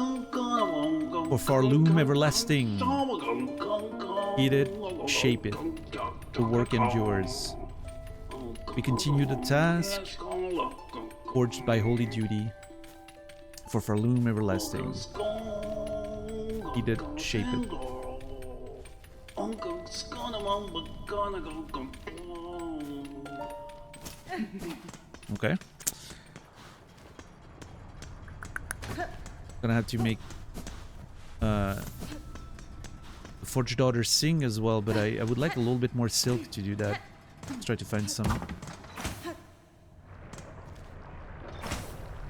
for Farloom everlasting. Heat it, shape it. The work endures. We continue the task, forged by holy duty, for Farloom everlasting. Heat it, shape it. Okay. Gonna have to make the Forge Daughter sing as well, but I would like a little bit more silk to do that. Let's try to find some.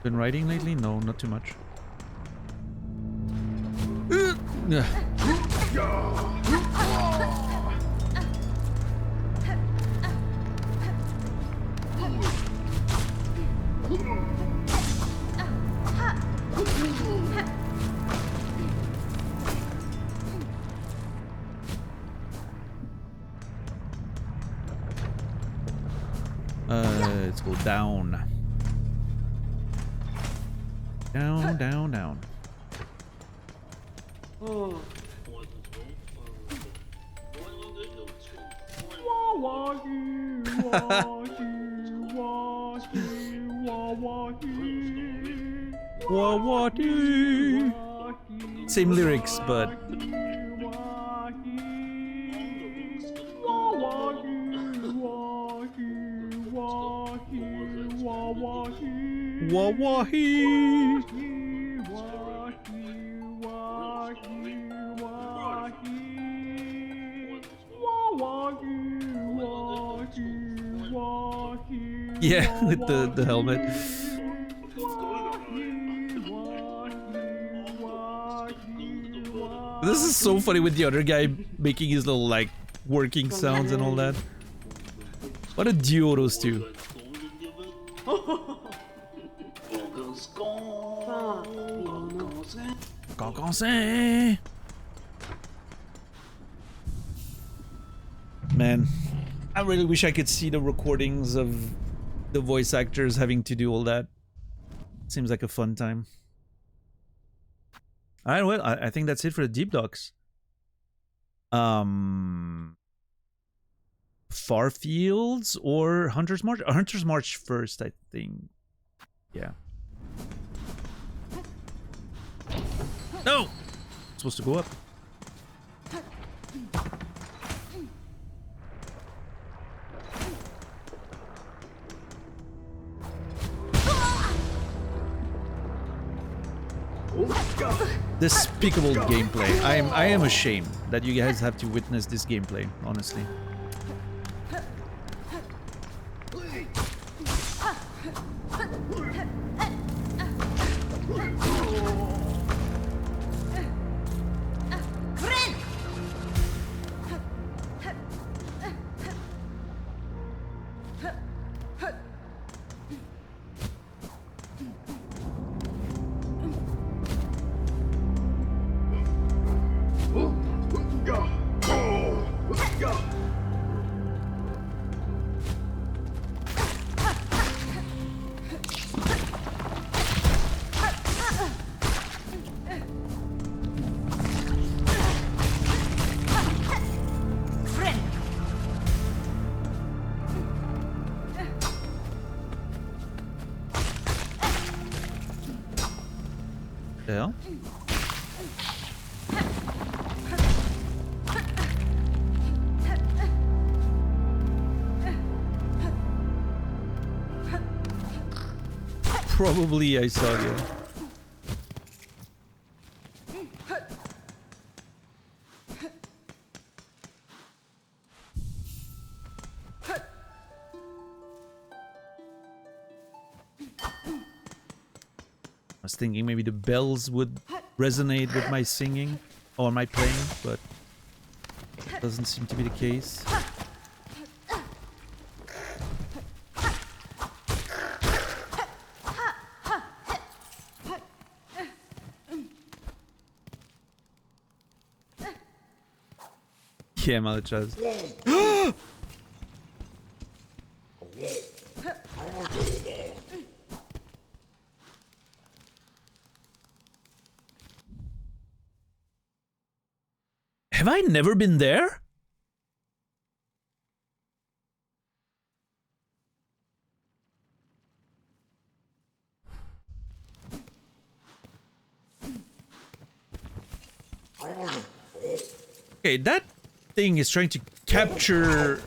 Been writing lately? No, not too much. Let's go down. Down, down, down. Oh. Same lyrics, but yeah, with the helmet. This is so funny with the other guy making his little like working sounds and all that. What a duo those two. Man, I really wish I could see the recordings of the voice actors having to do all that. Seems like a fun time. Alright, well, I think that's it for the deep docs. Farfields or Hunter's March? Hunter's March first, I think. Yeah. No! It's supposed to go up. Despicable gameplay. I am ashamed that you guys have to witness this gameplay, honestly. Yeah. Probably I saw you. I was thinking maybe the bells would resonate with my singing or my playing, but doesn't seem to be the case. Yeah, Malachaz. Have I never been there? Okay, that thing is trying to capture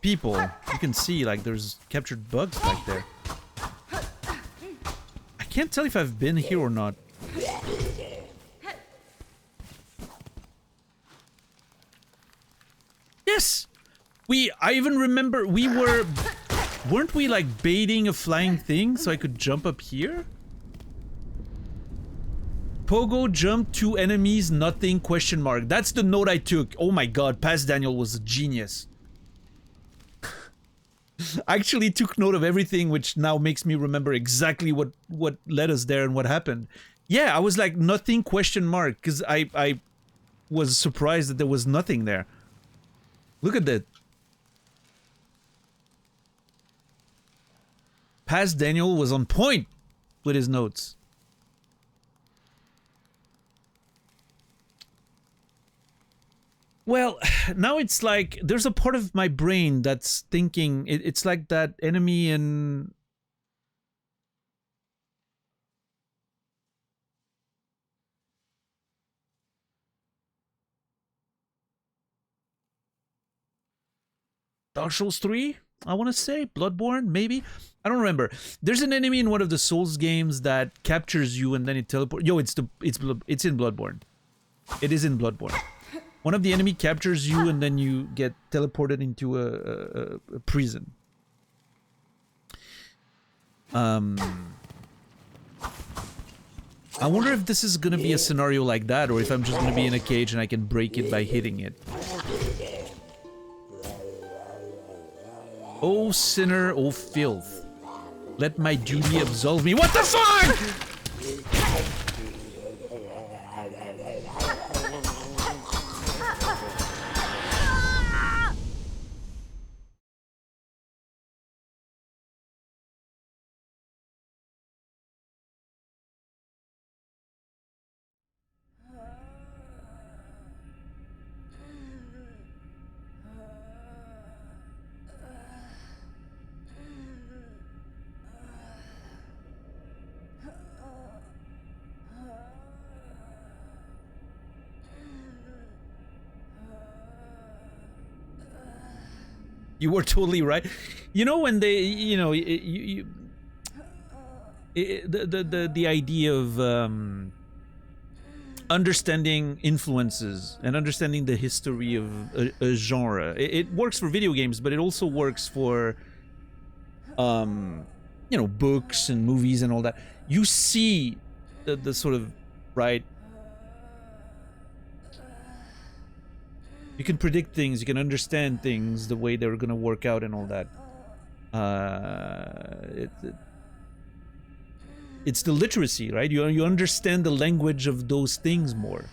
people. You can see, like, there's captured bugs back there. I can't tell if I've been here or not. Yes! I even remember weren't we like baiting a flying thing so I could jump up here? Pogo jump to enemies, nothing, question mark. That's the note I took. Oh my god, Past Daniel was a genius. I actually took note of everything, which now makes me remember exactly what led us there and what happened. Yeah, I was like, nothing, question mark, because I was surprised that there was nothing there. Look at that. Past Daniel was on point with his notes. Well, now it's like there's a part of my brain that's thinking it's like that enemy in Dark Souls 3, I want to say. Bloodborne, maybe? I don't remember. There's an enemy in one of the Souls games that captures you and then it teleports. Yo, it's in Bloodborne. It is in Bloodborne. One of the enemy captures you and then you get teleported into a prison. I wonder if this is gonna be a scenario like that, or if I'm just gonna be in a cage and I can break it by hitting it. Oh sinner, oh filth. Let my duty absolve me. What the fuck?! You were totally right. You know when they, you know, the idea of understanding influences and understanding the history of a genre. It works for video games, but it also works for you know, books and movies and all that. You see the sort of, right, you can predict things, you can understand things, the way they're gonna work out and all that. It's the literacy, right? You understand the language of those things more.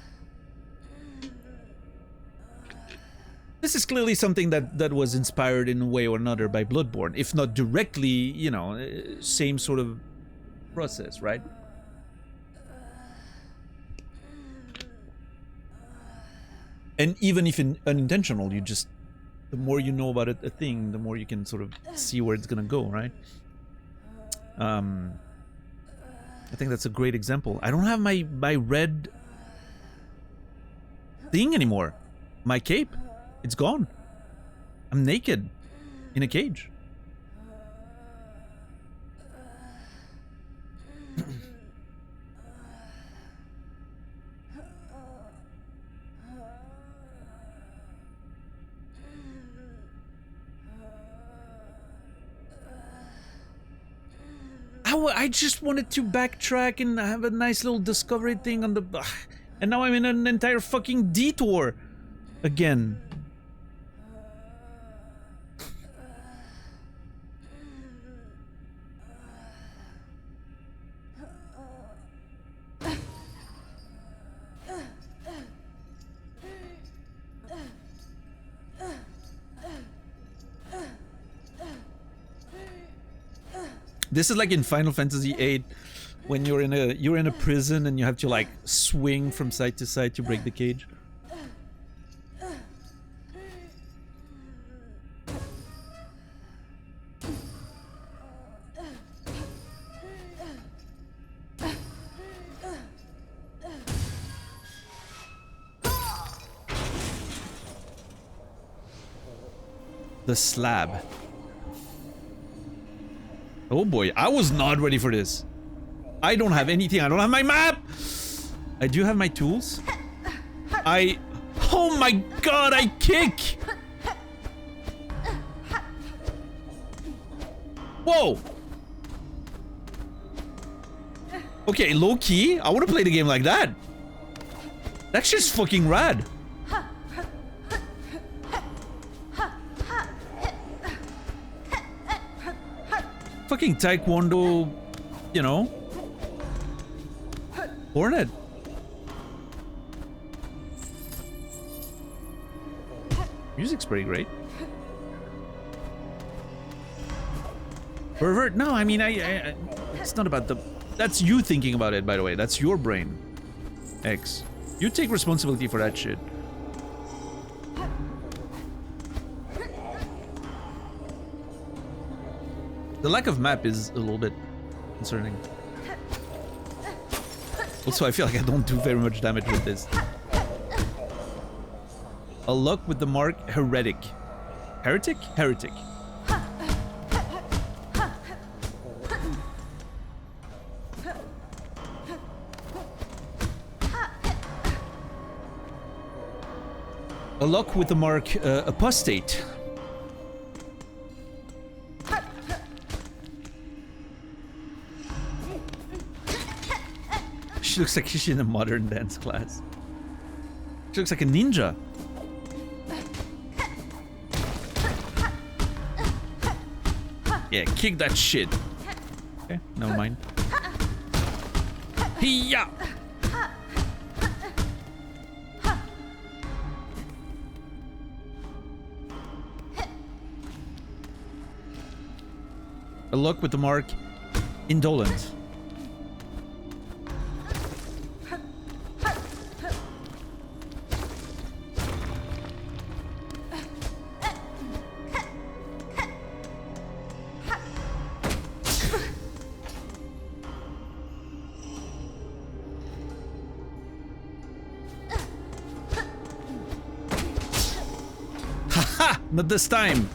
This is clearly something that was inspired in a way or another by Bloodborne, if not directly, you know, same sort of process, right? And even if unintentional, you just, the more you know about a thing, the more you can sort of see where it's gonna go, right? I think that's a great example. I don't have my red thing anymore. My cape. It's gone. I'm naked in a cage. I just wanted to backtrack and have a nice little discovery thing on the... And now I'm in an entire fucking detour again. This is like in Final Fantasy VIII, when you're in a prison and you have to like swing from side to side to break the cage. The slab. Oh boy, I was not ready for this. I don't have anything. I don't have my map. I do have my tools. Oh my god, I kick. Whoa. Okay, low key. I want to play the game like that. That's just fucking rad. Fucking taekwondo, you know. Hornet. Music's pretty great. Pervert? No, I mean, it's not about the... That's you thinking about it, by the way. That's your brain. X. You take responsibility for that shit. The lack of map is a little bit concerning. Also, I feel like I don't do very much damage with this. A luck with the mark heretic. Heretic? Heretic. A luck with the mark apostate. She looks like she's in a modern dance class. She looks like a ninja. Yeah, kick that shit. Okay, never mind. Hiya! A look with the mark indolent. Not this time.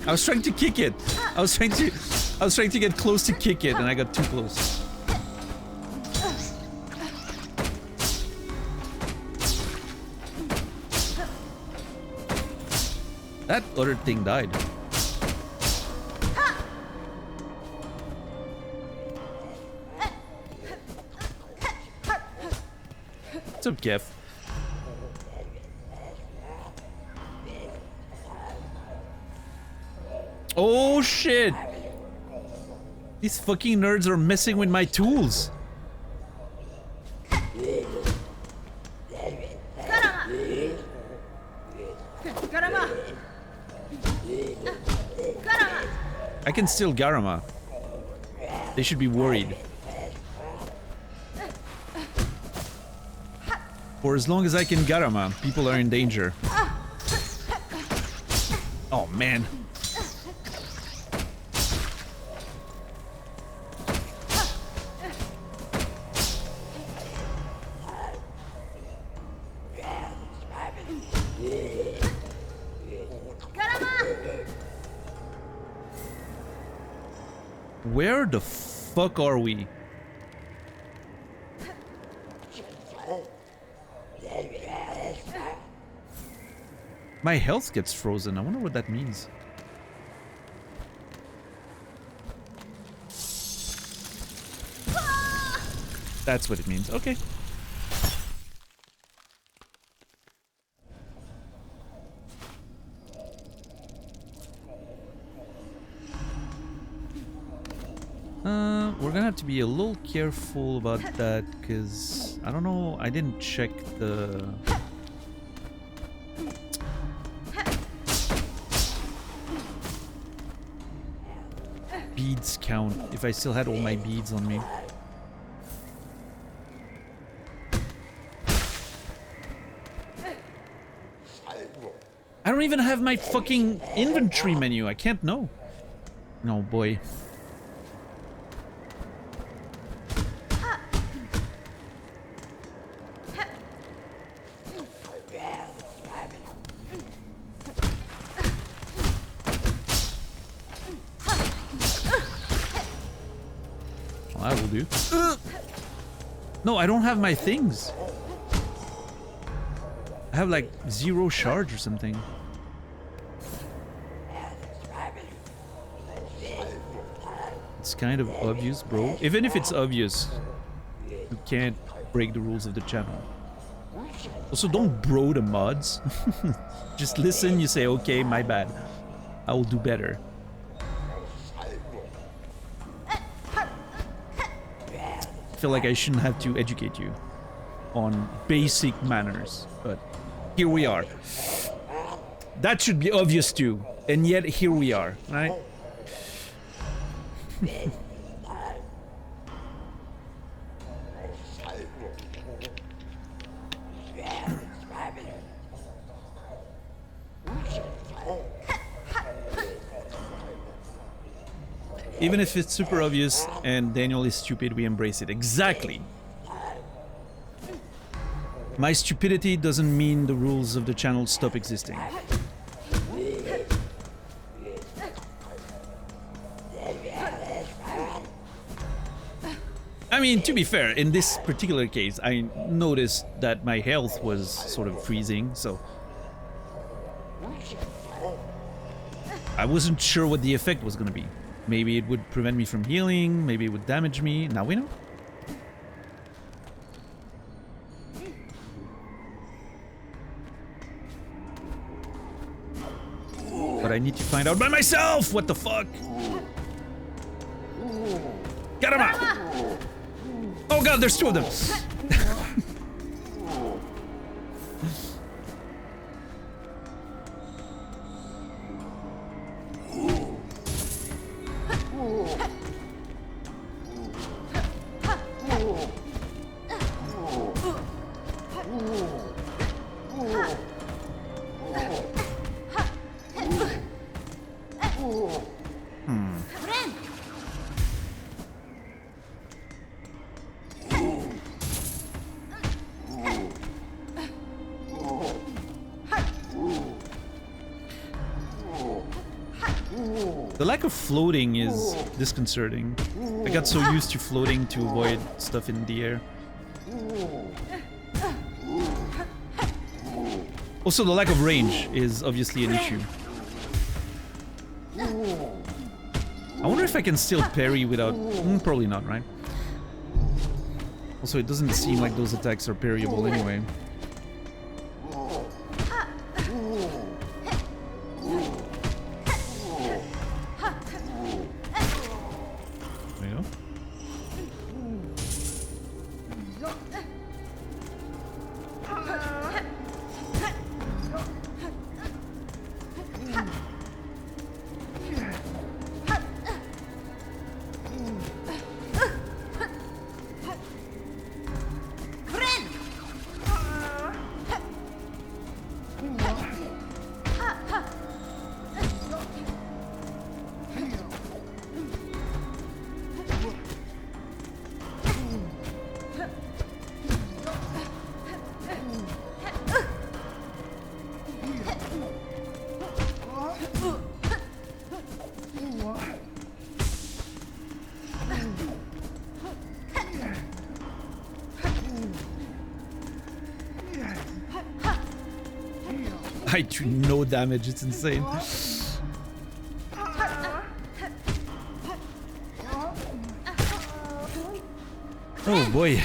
I was trying to kick it. I was trying to get close to kick it, and I got too close. That other thing died. What's up, Kev? Oh shit! These fucking nerds are messing with my tools. I can steal Garama. They should be worried. For as long as I can Garama, people are in danger. Oh man. Where the fuck are we? My health gets frozen. I wonder what that means. That's what it means. Okay. We're gonna have to be a little careful about that, because I don't know, I didn't check the beads count, if I still had all my beads on me. I don't even have my fucking inventory menu. I can't know. No, boy. Well, that will do. No, I don't have my things. I have like 0 shards or something. It's kind of obvious, bro. Even if it's obvious, you can't break the rules of the channel. Also, don't bro the mods. Just listen, you say, okay, my bad. I will do better. I feel like I shouldn't have to educate you on basic manners, but here we are. That should be obvious too, and yet here we are, right? Even if it's super obvious and Daniel is stupid, we embrace it. Exactly. My stupidity doesn't mean the rules of the channel stop existing. I mean, to be fair, in this particular case, I noticed that my health was sort of freezing, so I wasn't sure what the effect was going to be. Maybe it would prevent me from healing, maybe it would damage me. Now we know. But I need to find out by myself! What the fuck? Get him out! Oh god, there's 2 of them! The lack of floating is disconcerting. I got so used to floating to avoid stuff in the air. Also, the lack of range is obviously an issue. I wonder if I can still parry without... probably not, right? Also, it doesn't seem like those attacks are parryable anyway. There you go. I do no damage, it's insane. Oh boy.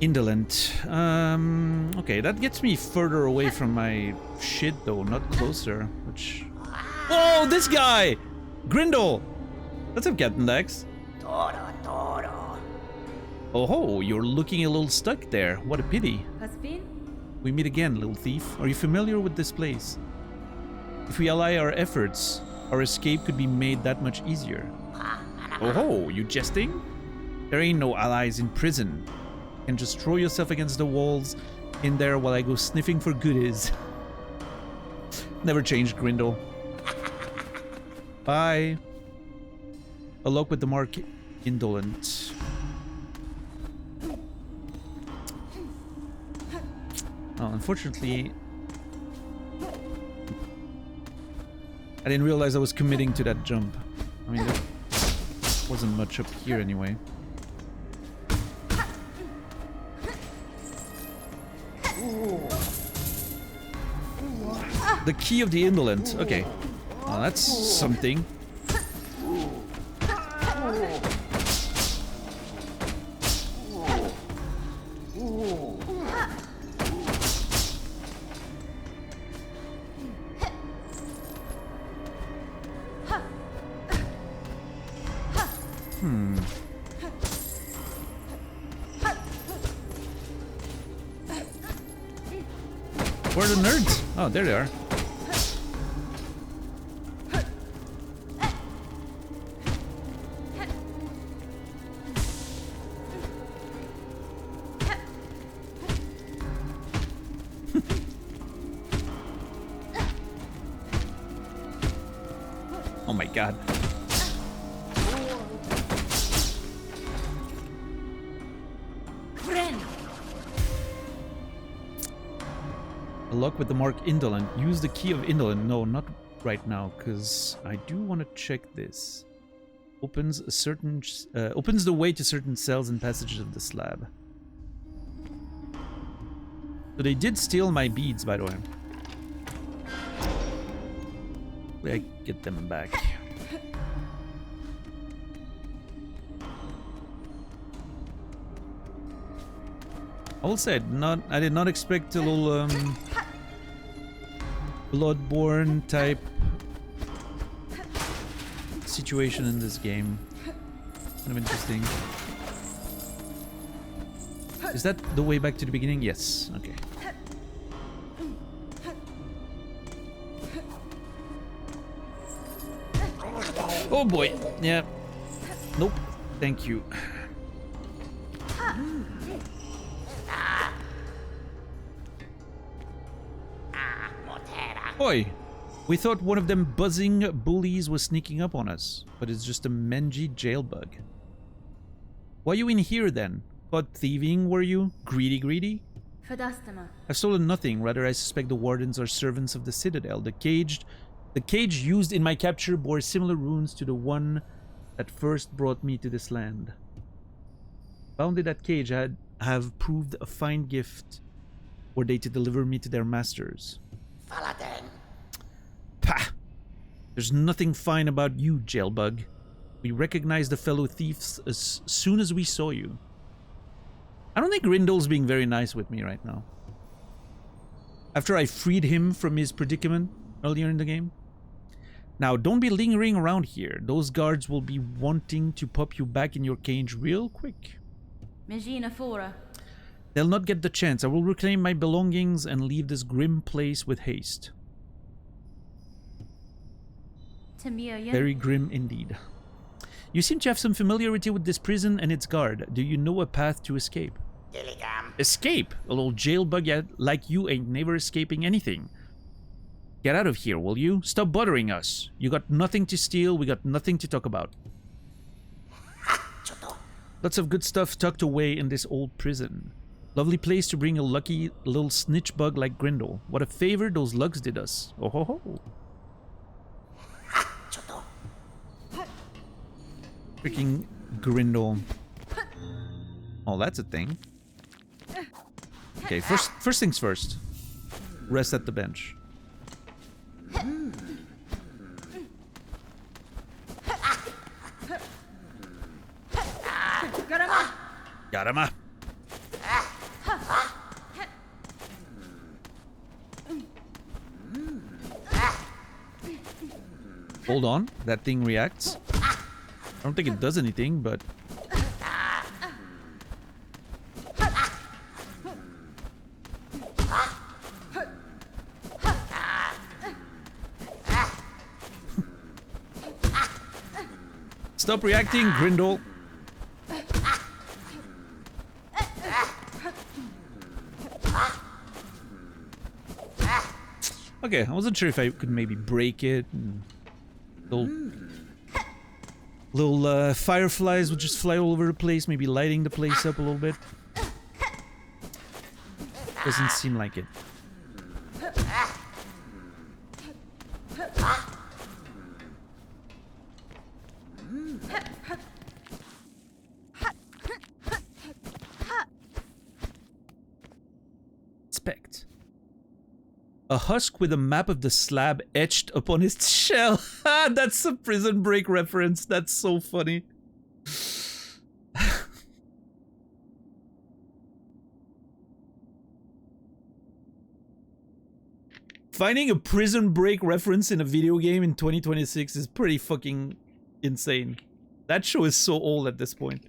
Indolent. Okay, that gets me further away from my shit though, not closer, which... Oh, this guy! Grindel! That's a Captain Dex. Oh ho, you're looking a little stuck there. What a pity. We meet again, little thief. Are you familiar with this place? If we ally our efforts, our escape could be made that much easier. Oh ho, you jesting? There ain't no allies in prison. You can just throw yourself against the walls in there while I go sniffing for goodies. Never changed, Grindel. Bye. A lock with the mark Indolent. Oh, unfortunately, I didn't realize I was committing to that jump. I mean, there wasn't much up here anyway. The key of the Indolent. Okay. Well, that's something. Where are the nerds? Oh, there they are. Oh my god. A lock with the mark Indolent. Use the key of Indolent. No, not right now, because I do want to check this. Opens a certain opens the way to certain cells and passages of the slab. So they did steal my beads, by the way. I get them back. I will say, I did not expect a little Bloodborne type situation in this game. Kind of interesting. Is that the way back to the beginning? Yes. Okay. Oh boy. Yeah. Nope. Thank you. Oi! We thought one of them buzzing bullies was sneaking up on us, but it's just a mangy jail bug. Why are you in here then? Caught thieving, were you? Greedy? I've stolen nothing, rather I suspect the wardens are servants of the Citadel. The cage used in my capture bore similar runes to the one that first brought me to this land. Found in that cage have proved a fine gift were they to deliver me to their masters. Pah! There's nothing fine about you, jailbug. We recognized the fellow thieves as soon as we saw you. I don't think Grindle's being very nice with me right now. After I freed him from his predicament earlier in the game. Now, don't be lingering around here. Those guards will be wanting to pop you back in your cage real quick. They'll not get the chance. I will reclaim my belongings and leave this grim place with haste. Very grim indeed. You seem to have some familiarity with this prison and its guard. Do you know a path to escape? Escape? A little jail bug like you ain't never escaping anything. Get out of here, will you? Stop bothering us. You got nothing to steal, we got nothing to talk about. Lots of good stuff tucked away in this old prison. Lovely place to bring a lucky little snitch bug like Grindle. What a favor those lugs did us. Oh ho ho. Freaking Grindle. Oh, that's a thing. Okay, first things first. Rest at the bench. Got him. Hold on, that thing reacts. I don't think it does anything, but... Stop reacting, Grindle. Okay, I wasn't sure if I could maybe break it. Little fireflies would just fly all over the place, maybe lighting the place up a little bit. Doesn't seem like it. Inspect. A husk with a map of the slab etched upon its shell. That's a Prison Break reference. That's so funny. Finding a Prison Break reference in a video game in 2026 is pretty fucking insane. That show is so old at this point.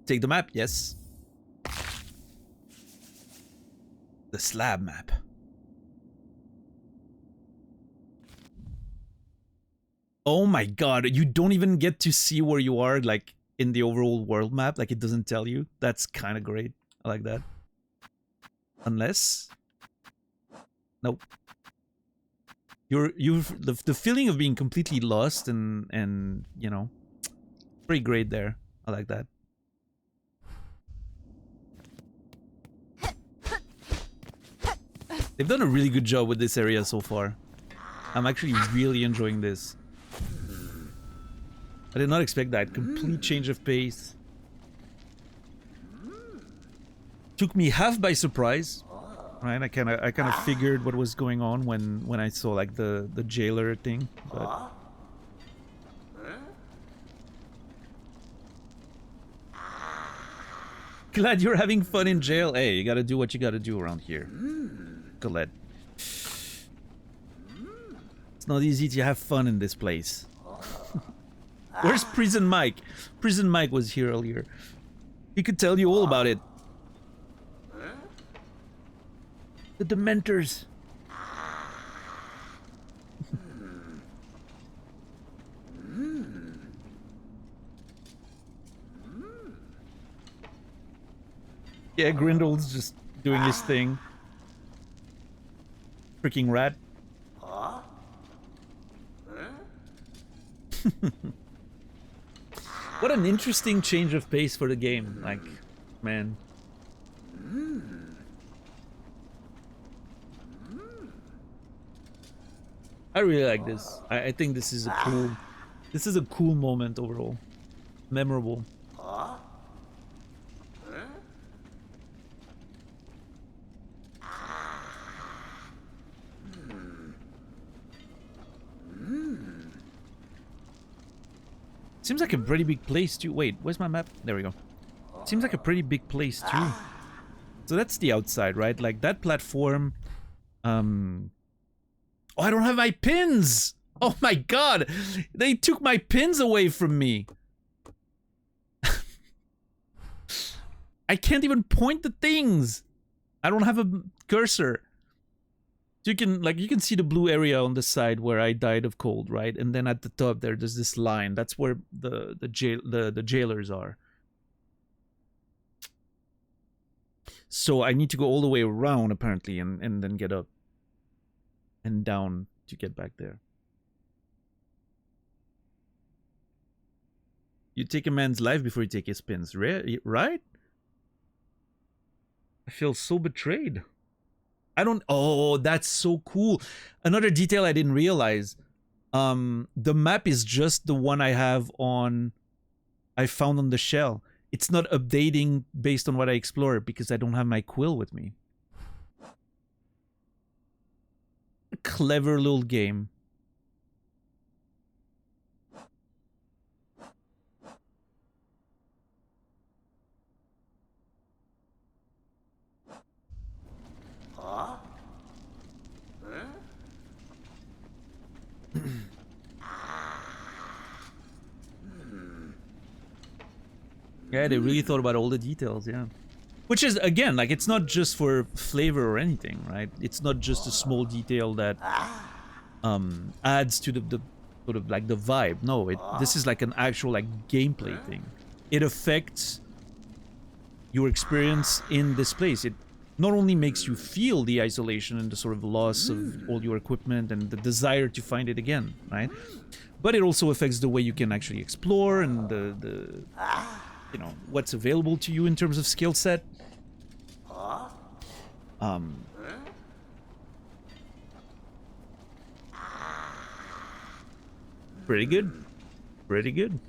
Take the map, yes. The slab map. Oh my god, you don't even get to see where you are, like, in the overall world map. Like, it doesn't tell you. That's kind of great. I like that. Unless... Nope. The feeling of being completely lost and you know, pretty great there. I like that. They've done a really good job with this area so far. I'm actually really enjoying this. I did not expect that. Complete change of pace. Took me half by surprise. Right? I kind of figured what was going on when I saw like the jailer thing, but glad you're having fun in jail. Hey, you gotta do what you gotta do around here. Colette. It's not easy to have fun in this place. Where's Prison Mike? Prison Mike was here earlier. He could tell you all about it. The Dementors. Yeah, Grindel's just doing his thing. Freaking rat. What an interesting change of pace for the game. Like, man. I really like this. I think this is a cool moment overall. Memorable. Seems like a pretty big place too. Wait, where's my map? There we go. Seems like a pretty big place too. So that's the outside, right? Like that platform. Oh, I don't have my pins! Oh my god! They took my pins away from me! I can't even point the things! I don't have a cursor. You can see the blue area on the side where I died of cold, right? And then at the top there's this line. That's where the jailers are. So I need to go all the way around apparently and then get up and down to get back there. You take a man's life before you take his pins, right? I feel so betrayed. I don't... Oh, that's so cool. Another detail I didn't realize. The map is just the one I have on... I found on the shell. It's not updating based on what I explore because I don't have my quill with me. A clever little game. Yeah, they really thought about all the details, yeah. Which is, again, like, it's not just for flavor or anything, right? It's not just a small detail that adds to the sort of, like, the vibe. No, this is, like, an actual, like, gameplay thing. It affects your experience in this place. It not only makes you feel the isolation and the sort of loss of all your equipment and the desire to find it again, right? But it also affects the way you can actually explore and the you know, what's available to you in terms of skill set. Pretty good. Pretty good.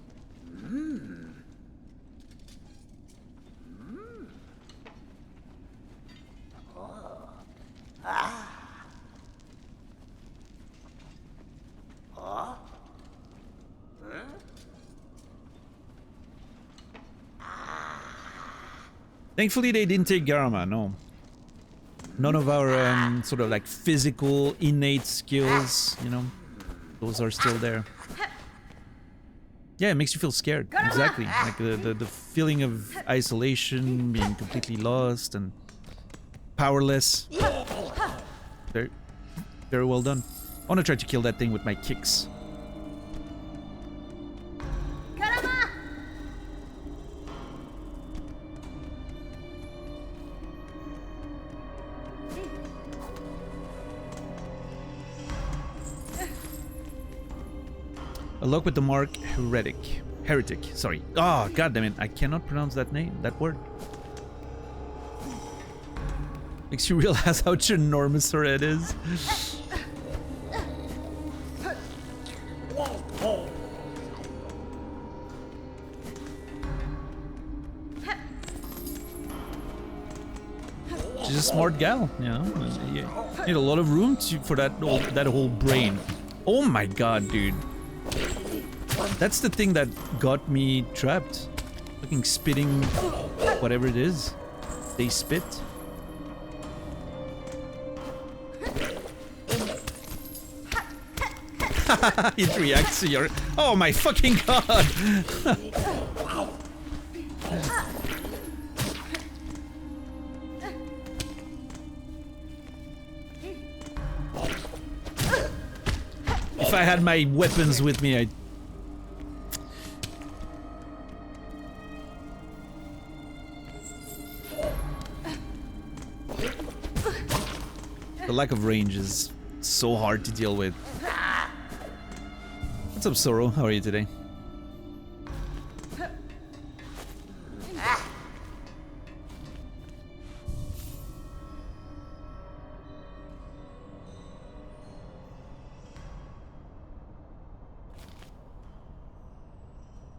Thankfully, they didn't take Garama, no. None of our sort of like physical, innate skills, you know, those are still there. Yeah, it makes you feel scared. Exactly. Like the feeling of isolation, being completely lost and powerless. Very, very well done. I want to try to kill that thing with my kicks. A lock with the mark heretic. Sorry. Oh, god damn it. I cannot pronounce that name, that word. Makes you realize how ginormous her head is. She's a smart gal, you know. You need a lot of room for that whole brain. Oh my god, dude. That's the thing that got me trapped. Fucking spitting whatever it is. They spit. It reacts to your... Oh my fucking god! I had my weapons with me, I... The lack of range is so hard to deal with. What's up, Sorrow? How are you today?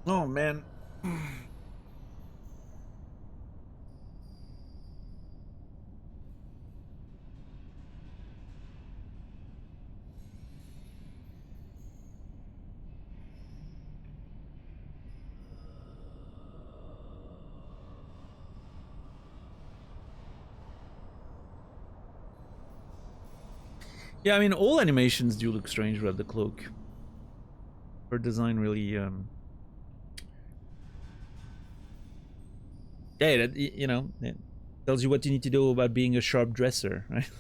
Oh, man. Yeah, I mean, all animations do look strange without the cloak. Her design really, yeah, that, you know, it tells you what you need to do about being a sharp dresser, right?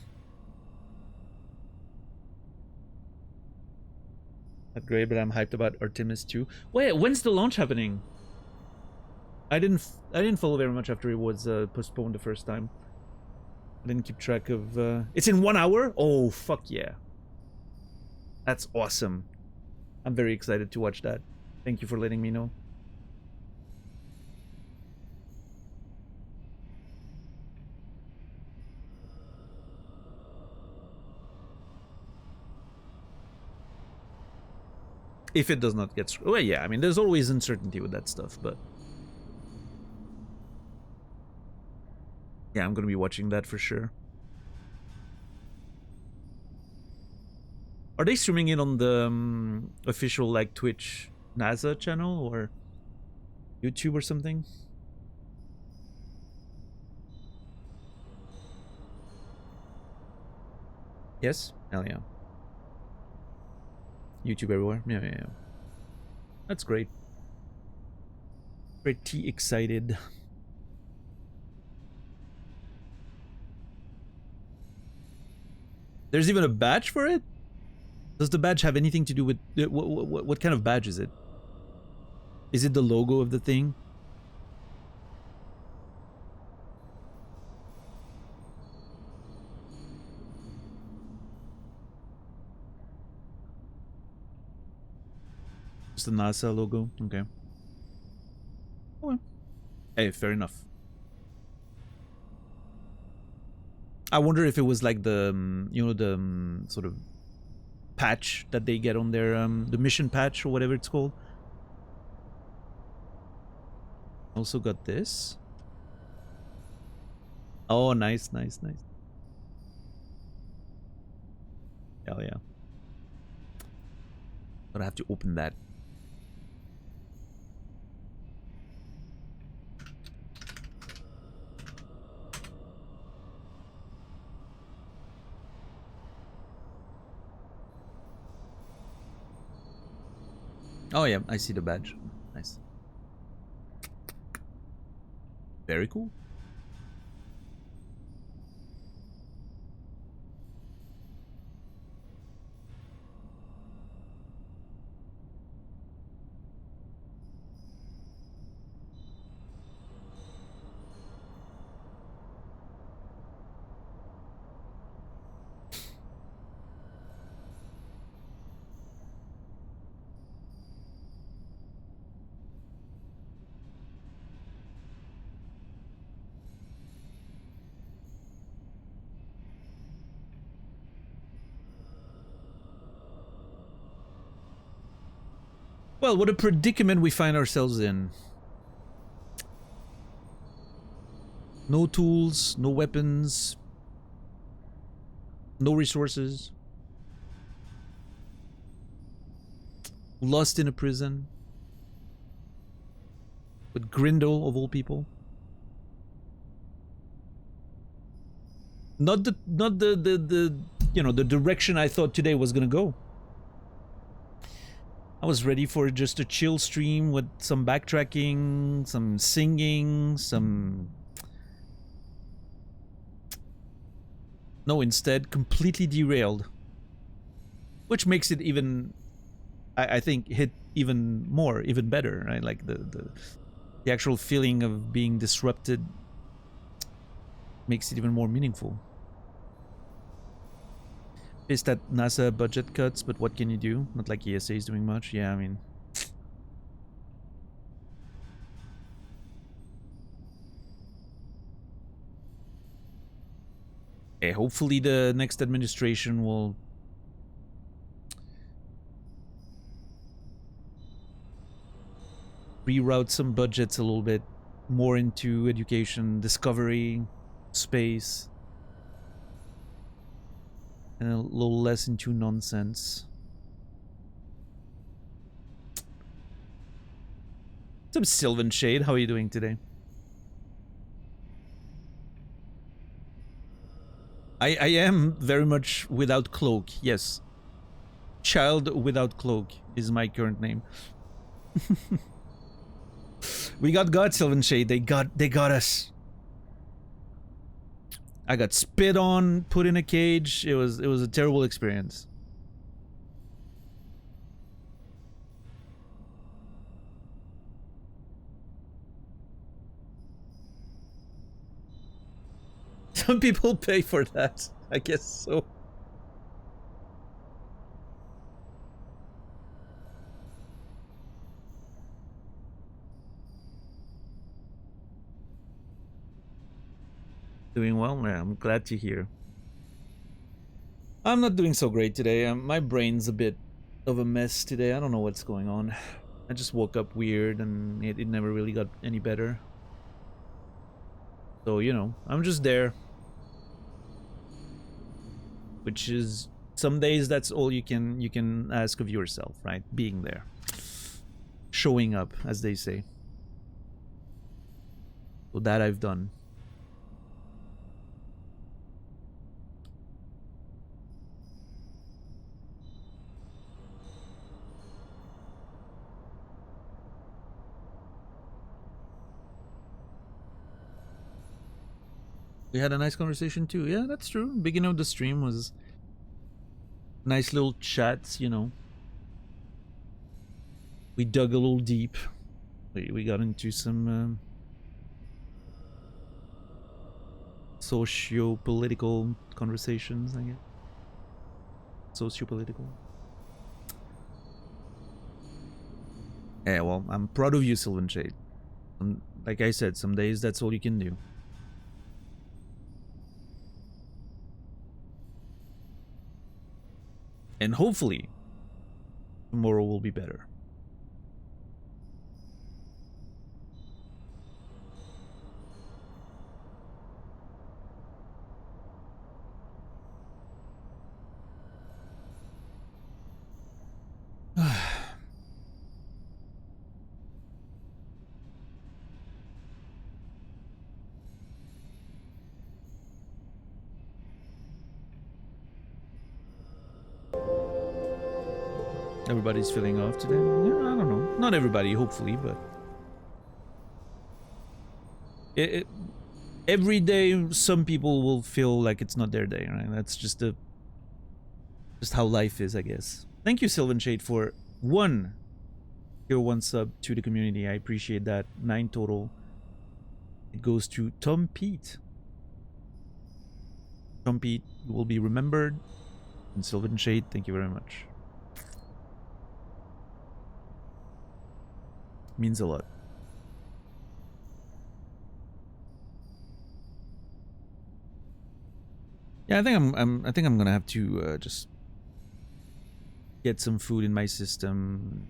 Not great, but I'm hyped about Artemis 2. Wait, when's the launch happening? I didn't follow very much after it was postponed the first time. I didn't keep track of... It's in 1 hour? Oh, fuck yeah. That's awesome. I'm very excited to watch that. Thank you for letting me know. If it does not get screwed. Well, yeah, I mean, there's always uncertainty with that stuff, but... Yeah, I'm gonna be watching that for sure. Are they streaming it on the official, like, Twitch NASA channel or YouTube or something? Yes? Hell yeah. YouTube everywhere? Yeah, yeah, yeah. That's great. Pretty excited. There's even a badge for it? Does the badge have anything to do with... What kind of badge is it? Is it the logo of the thing? It's the NASA logo? Okay. Oh, hey, fair enough. I wonder if it was like the, you know, the sort of patch that they get on their, the mission patch or whatever it's called. Also got this. Oh, nice, nice, nice. Hell yeah. But I have to open that. Oh yeah, I see the badge. Nice. Very cool. Well, what a predicament we find ourselves in. No tools, no weapons, no resources. Lost in a prison. With Grindel, of all people. Not the you know, the direction I thought today was gonna go. I was ready for just a chill stream with some backtracking, some singing, some... No, instead, completely derailed. Which makes it even I think hit even more, even better, right? Like the actual feeling of being disrupted makes it even more meaningful. Pissed at NASA budget cuts, but what can you do? Not like ESA is doing much. Yeah, I mean, hopefully the next administration will reroute some budgets a little bit more into education, discovery, space, and a little less into nonsense. What's up, Sylvan Shade? How are you doing today? I am very much without cloak, yes. Child without cloak is my current name. We got Sylvan Shade. They got us. I got spit on, put in a cage. It was a terrible experience. Some people pay for that. I guess so. Doing well, man. I'm glad to hear. I'm not doing so great today. My brain's a bit of a mess today. I don't know what's going on. I just woke up weird and it never really got any better. So, you know, I'm just there. Which is some days that's all you can ask of yourself, right? Being there. Showing up, as they say. So that I've done. We had a nice conversation too. Yeah, that's true. Beginning of the stream was nice little chats, you know. We dug a little deep. We got into some socio-political conversations, I guess. Socio-political. Yeah, well, I'm proud of you, Sylvan Shade. Like I said, some days that's all you can do. And hopefully, tomorrow will be better. Everybody's feeling off today. Yeah, I don't know. Not everybody, hopefully, but every day some people will feel like it's not their day, right? That's just how life is, I guess. Thank you, Sylvan Shade, for one sub to the community. I appreciate that. 9 total. It goes to Tom Pete. Tom Pete will be remembered. And Sylvan Shade, thank you very much. Means a lot. Yeah, I think I'm gonna have to just get some food in my system.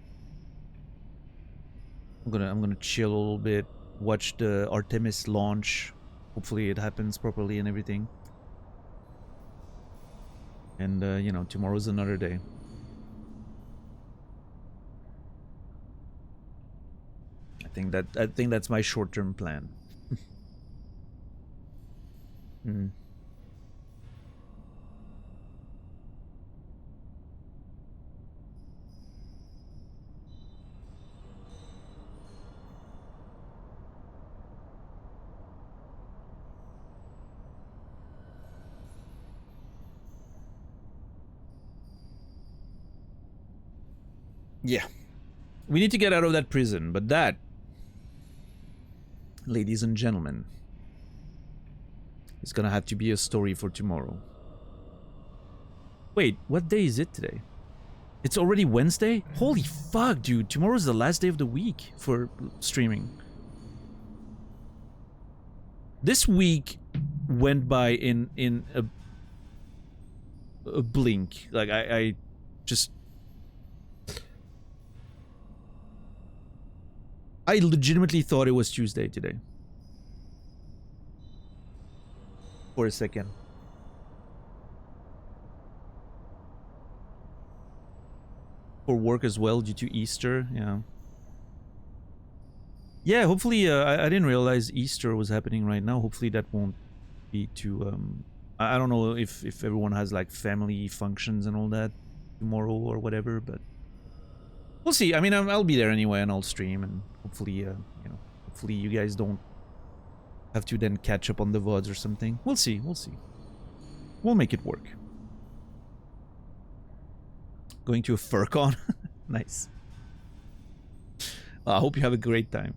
I'm gonna chill a little bit, watch the Artemis launch. Hopefully it happens properly and everything. And you know, tomorrow's another day. I think that's my short-term plan. Mm. Yeah. We need to get out of that prison, but that, ladies and gentlemen, is gonna have to be a story for tomorrow. Wait, what day is it today? It's already Wednesday? Holy fuck, dude. Tomorrow's the last day of the week for streaming. This week went by in a blink. Like, I just... I legitimately thought it was Tuesday today. For a second. For work as well, due to Easter, yeah. Yeah, hopefully, I didn't realize Easter was happening right now. Hopefully that won't be too, I don't know if everyone has, like, family functions and all that tomorrow or whatever, but we'll see. I mean, I'll be there anyway, and I'll stream, and hopefully, you know, hopefully you guys don't have to then catch up on the VODs or something. We'll see, we'll see. We'll make it work. Going to a FurCon? Nice. I hope you have a great time.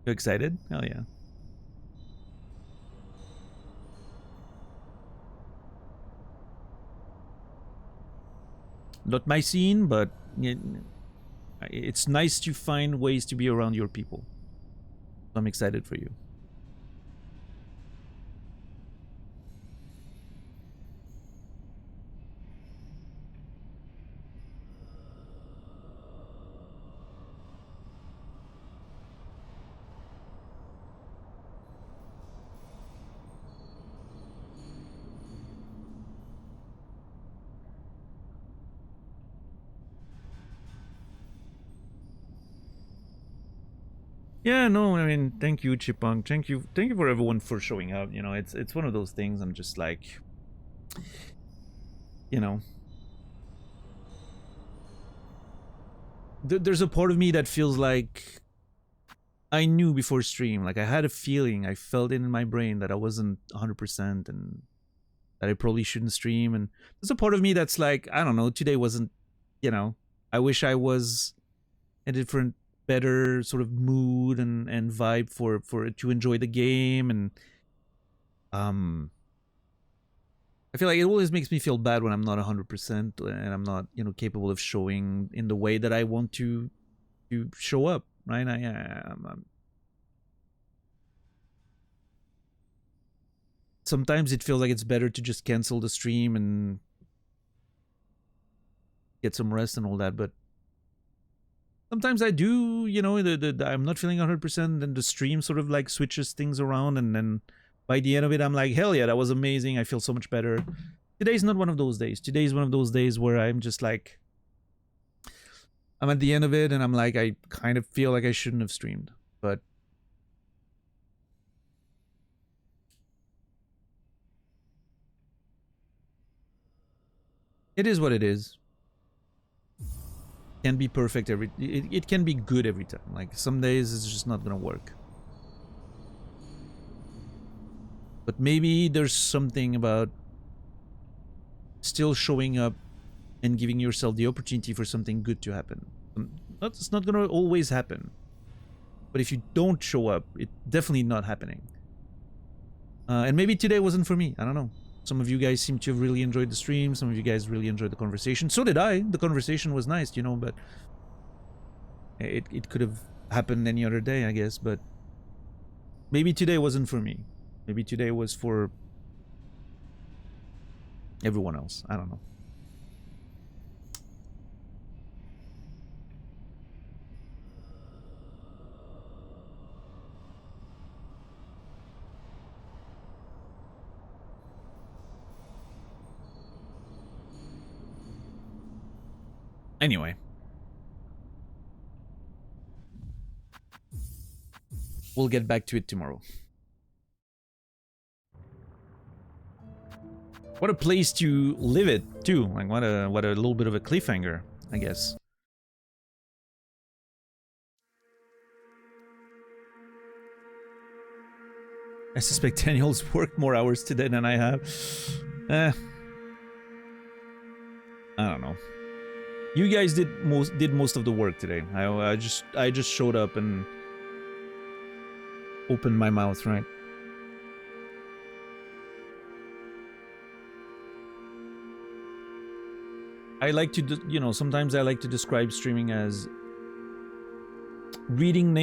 You excited? Hell yeah. Not my scene, but it's nice to find ways to be around your people. I'm excited for you. Yeah, no, I mean, thank you, Chipunk. Thank you for everyone for showing up. You know, it's one of those things. I'm just like, you know, there's a part of me that feels like I knew before stream. Like, I had a feeling, I felt it in my brain that I wasn't 100% and that I probably shouldn't stream. And there's a part of me that's like, I don't know, today wasn't, you know, I wish I was in a different, better sort of mood and vibe for to enjoy the game. And I feel like it always makes me feel bad when I'm not 100% and I'm not, you know, capable of showing in the way that I want to show up, right? Sometimes it feels like it's better to just cancel the stream and get some rest and all that, but sometimes I do, you know, I'm not feeling 100%, and the stream sort of like switches things around, and then by the end of it, I'm like, hell yeah, that was amazing. I feel so much better. Today's not one of those days. Today's one of those days where I'm just like, I'm at the end of it, and I'm like, I kind of feel like I shouldn't have streamed, but it is what it is. Can be perfect it can be good every time. Like, some days it's just not gonna work. But maybe there's something about still showing up and giving yourself the opportunity for something good to happen. It's not gonna always happen. But if you don't show up, it's definitely not happening. And maybe today wasn't for me. I don't know. Some of you guys seem to have really enjoyed the stream. Some of you guys really enjoyed the conversation. So did I. The conversation was nice, you know, but it could have happened any other day, I guess. But maybe today wasn't for me. Maybe today was for everyone else. I don't know. Anyway. We'll get back to it tomorrow. What a place to live it, too. Like, what a little bit of a cliffhanger, I guess. I suspect Daniel's worked more hours today than I have. I don't know. You guys did most of the work today. I just showed up and opened my mouth, right? I like to, sometimes I like to describe streaming as reading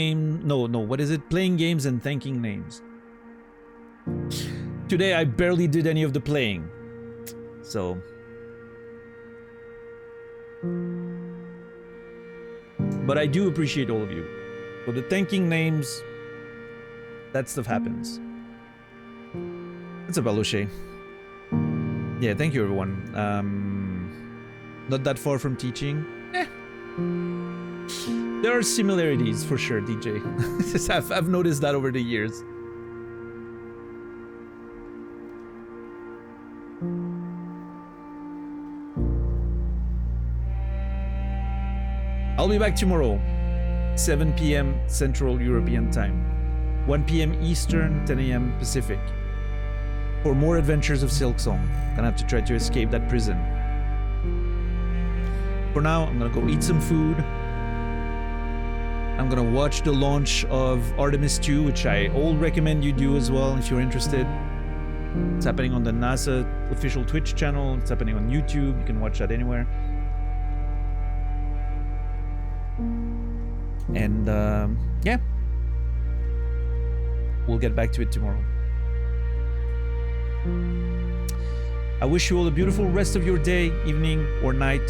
what is it? Playing games and thanking names. Today I barely did any of the playing. So but I do appreciate all of you. So the thanking names, that stuff happens. What's up, Alushe? Yeah, thank you everyone. Not that far from teaching. There are similarities for sure, DJ. I've noticed that over the years. I'll be back tomorrow, 7 p.m. Central European Time, 1 p.m. Eastern, 10 a.m. Pacific, for more adventures of Silksong. Gonna have to try to escape that prison. For now, I'm gonna go eat some food. I'm gonna watch the launch of Artemis 2, which I all recommend you do as well if you're interested. It's happening on the NASA official Twitch channel. It's happening on YouTube. You can watch that anywhere. And yeah, we'll get back to it tomorrow. I wish you all a beautiful rest of your day, evening, or night.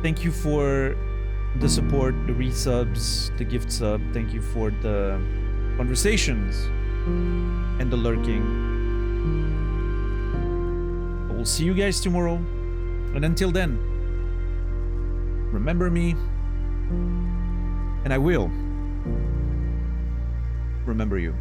Thank you for the support, the resubs, the gift sub. Thank you for the conversations and the lurking. I will see you guys tomorrow. And until then, remember me, and I will remember you.